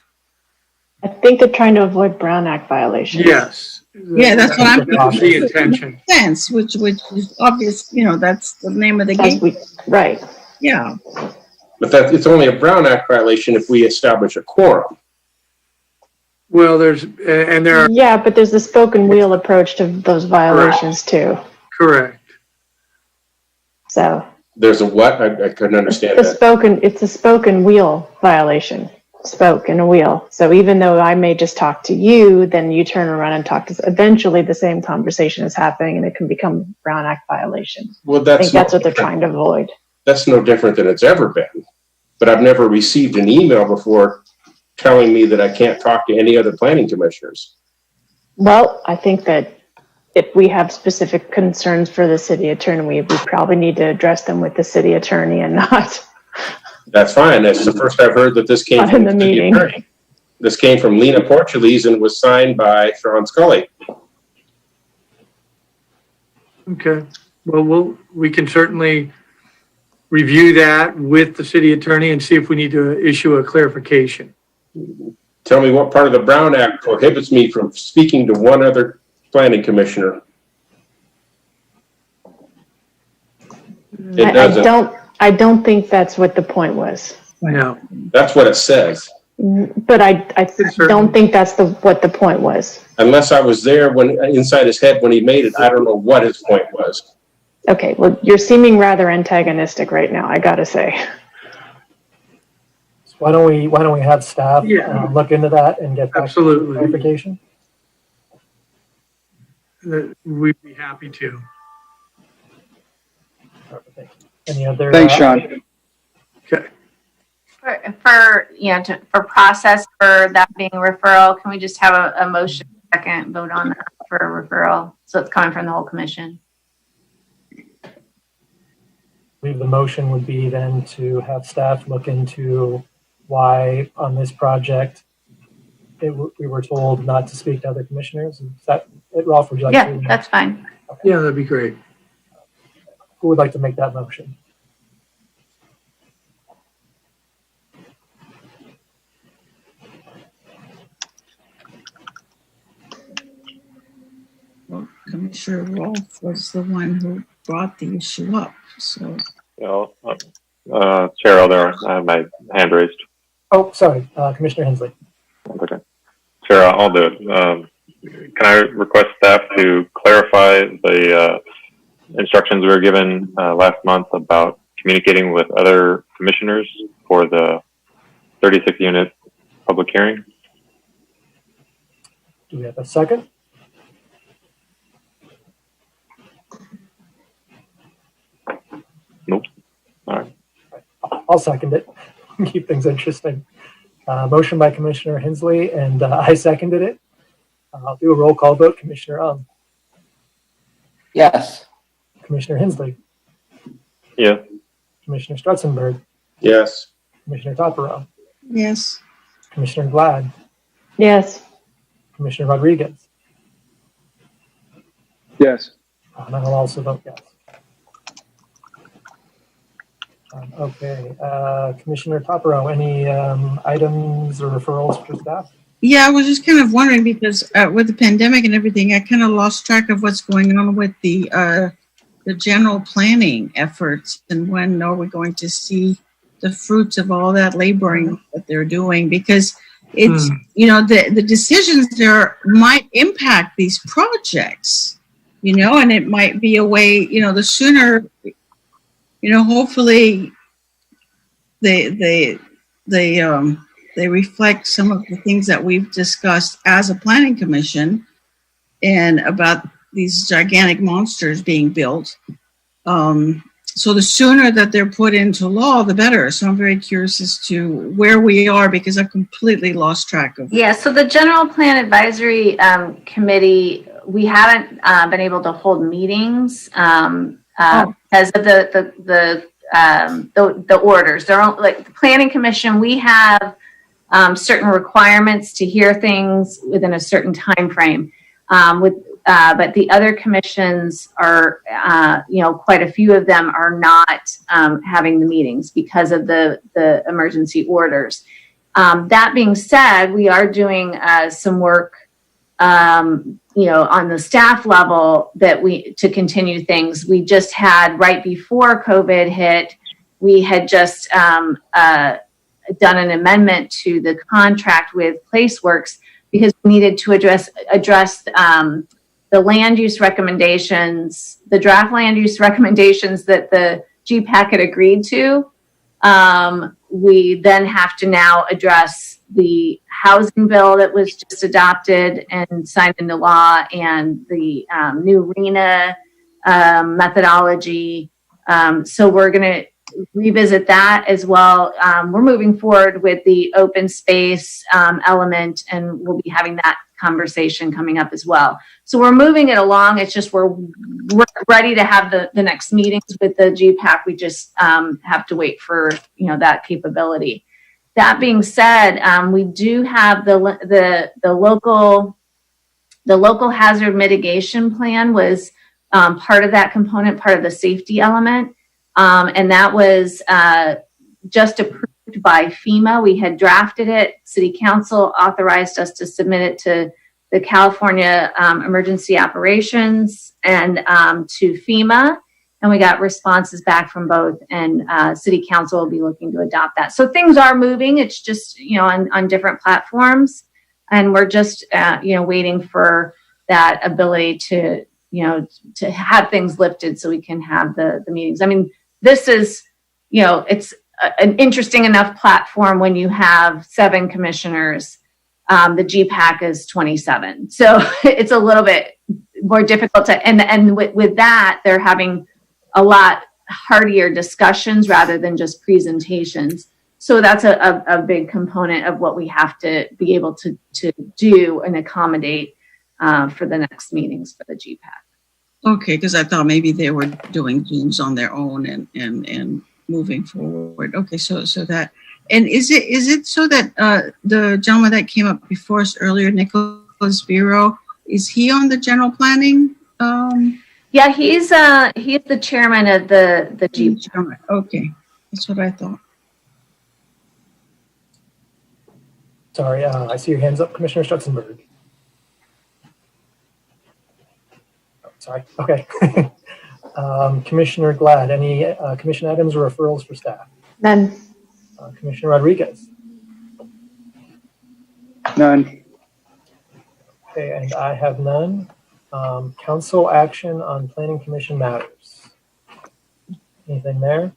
I think they're trying to avoid Brown Act violations. Yes. Yeah, that's what I'm That's the intention. Sense, which is obvious, that's the name of the game. Right. Yeah. But it's only a Brown Act violation if we establish a quorum. Well, there are. Yeah, but there's the spoken wheel approach to those violations too. Correct. So. There's a what? I couldn't understand It's a spoken wheel violation. Spoke in a wheel. So even though I may just talk to you, then you turn around and talk to us. Eventually the same conversation is happening and it can become a Brown Act violation. Well, I think that's what they're trying to avoid. That's no different than it's ever been. But I've never received an email before telling me that I can't talk to any other planning commissioners. Well, I think that if we have specific concerns for the city attorney, we probably need to address them with the city attorney and not. That's fine. That's the first I've heard that this came Not from in the city meeting. attorney. This came from Lena Portuguese and was signed by Sean Scully. Okay. Well, we can certainly review that with the city attorney and see if we need to issue a clarification. Tell me what part of the Brown Act prohibits me from speaking to one other planning commissioner. It doesn't. I don't think that's what the point was. No. That's what it says. But I don't think that's what the point was. Unless I was there inside his head when he made it, I don't know what his point was. Okay, well, you're seeming rather antagonistic right now, I gotta say. So why don't we have staff look into that and get back to clarification? We'd be happy to. Any other? Thanks, Sean. Okay. For process for that being a referral, can we just have a motion second vote on that for a referral? So it's coming from the whole commission. I believe the motion would be then to have staff look into why on this project we were told not to speak to other commissioners. Is that it, Ralph? Would you like to? Yeah, that's fine. Okay. Yeah, that'd be great. Who would like to make that motion? Well, Commissioner Rolfe was the one who brought the issue up, so. Chair Elder, I have my hand raised. Oh, sorry, Commissioner Hensley. Okay. Chair, I'll do it. Can I request staff to clarify the instructions we were given last month about communicating with other commissioners for the 36-unit public hearing? Do we have a second? Nope. All right. I'll second it. Keep things interesting. Motion by Commissioner Hensley, and I seconded it. I'll do a roll call vote. Commissioner Yes. Commissioner Hensley. Yes. Commissioner Strutzenberg. Yes. Commissioner Topero. Yes. Commissioner Glad. Yes. Commissioner Rodriguez. Yes. And I'll also vote yes. Okay, Commissioner Topero, any items or referrals for staff? Yeah, I was just kind of wondering because with the pandemic and everything, I kind of lost track of what's going on with the general planning efforts and when are we going to see the fruits of all that laboring that they're doing, because it's, you know, the decisions there might impact these projects, you know, and it might be a way, you know, the sooner, you know, hopefully they reflect some of the things that we've discussed as a planning commission and about these gigantic monsters being built. So the sooner that they're put into law, the better. So I'm very curious as to where we are because I've completely lost track of. Yeah, so the General Plan Advisory Committee, we haven't been able to hold meetings because of the orders. They're all, like the Planning Commission, we have certain requirements to hear things within a certain time frame. But the other commissions are, you know, quite a few of them are not having the meetings because of the emergency orders. That being said, we are doing some work, you know, on the staff level to continue things. We just had, right before COVID hit, we had just done an amendment to the contract with PlaceWorks because we needed to address the land use recommendations, the draft land use recommendations that the GPAC had agreed to. We then have to now address the housing bill that was just adopted and signed into law and the new RENA methodology. So we're going to revisit that as well. We're moving forward with the open space element, and we'll be having that conversation coming up as well. So we're moving it along. It's just we're ready to have the next meetings with the GPAC. We just have to wait for, you know, that capability. That being said, we do have the local hazard mitigation plan was part of that component, part of the safety element. And that was just approved by FEMA. We had drafted it. City Council authorized us to submit it to the California Emergency Operations and to FEMA. And we got responses back from both, and City Council will be looking to adopt that. So things are moving. It's just, you know, on different platforms. And we're just, you know, waiting for that ability to, you know, to have things lifted so we can have the meetings. I mean, this is, you know, it's an interesting enough platform when you have 7 commissioners. The GPAC is 27. So it's a little bit more difficult to, and with that, they're having a lot heartier discussions rather than just presentations. So that's a big component of what we have to be able to do and accommodate for the next meetings for the GPAC. Okay, because I thought maybe they were doing Zooms on their own and moving forward. Okay, so that, and is it so that the gentleman that came up before us earlier, Nicholas Biro, is he on the general planning? Yeah, he's the chairman of the GPAC. Okay, that's what I thought. Sorry, I see your hands up, Commissioner Stutzenberg. Sorry. Okay. Commissioner Glad, any commission items or referrals for staff? None. Commissioner Rodriguez? None. Okay, and I have none. Council action on planning commission matters. Anything there?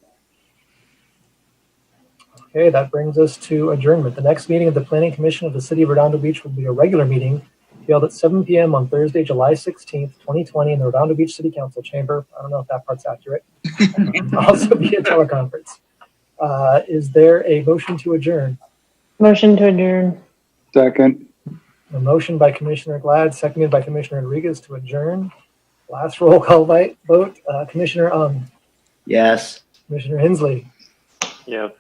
Okay, that brings us to adjournment. The next meeting of the Planning Commission of the City of Redondo Beach will be a regular meeting held at 7 p.m. on Thursday, July 16th, 2020 in the Redondo Beach City Council chamber. I don't know if that part's accurate. Also be a teleconference. Is there a motion to adjourn? Motion to adjourn. Second. A motion by Commissioner Glad, seconded by Commissioner Rodriguez to adjourn. Last roll call vote. Commissioner Yes. Commissioner Hensley. Yes.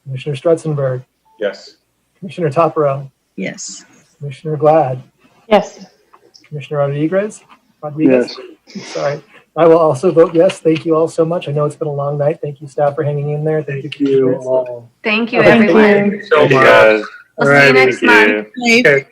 Commissioner Strutzenberg. Yes. Commissioner Topero. Yes. Commissioner Glad. Yes. Commissioner Rodriguez. Yes. Sorry. I will also vote yes. Thank you all so much. I know it's been a long night. Thank you, staff, for hanging in there. Thank you, commissioners. all. Thank you, Thank everyone. Thank you so Thank you, much. guys. We'll see you next Thank month. you. Okay.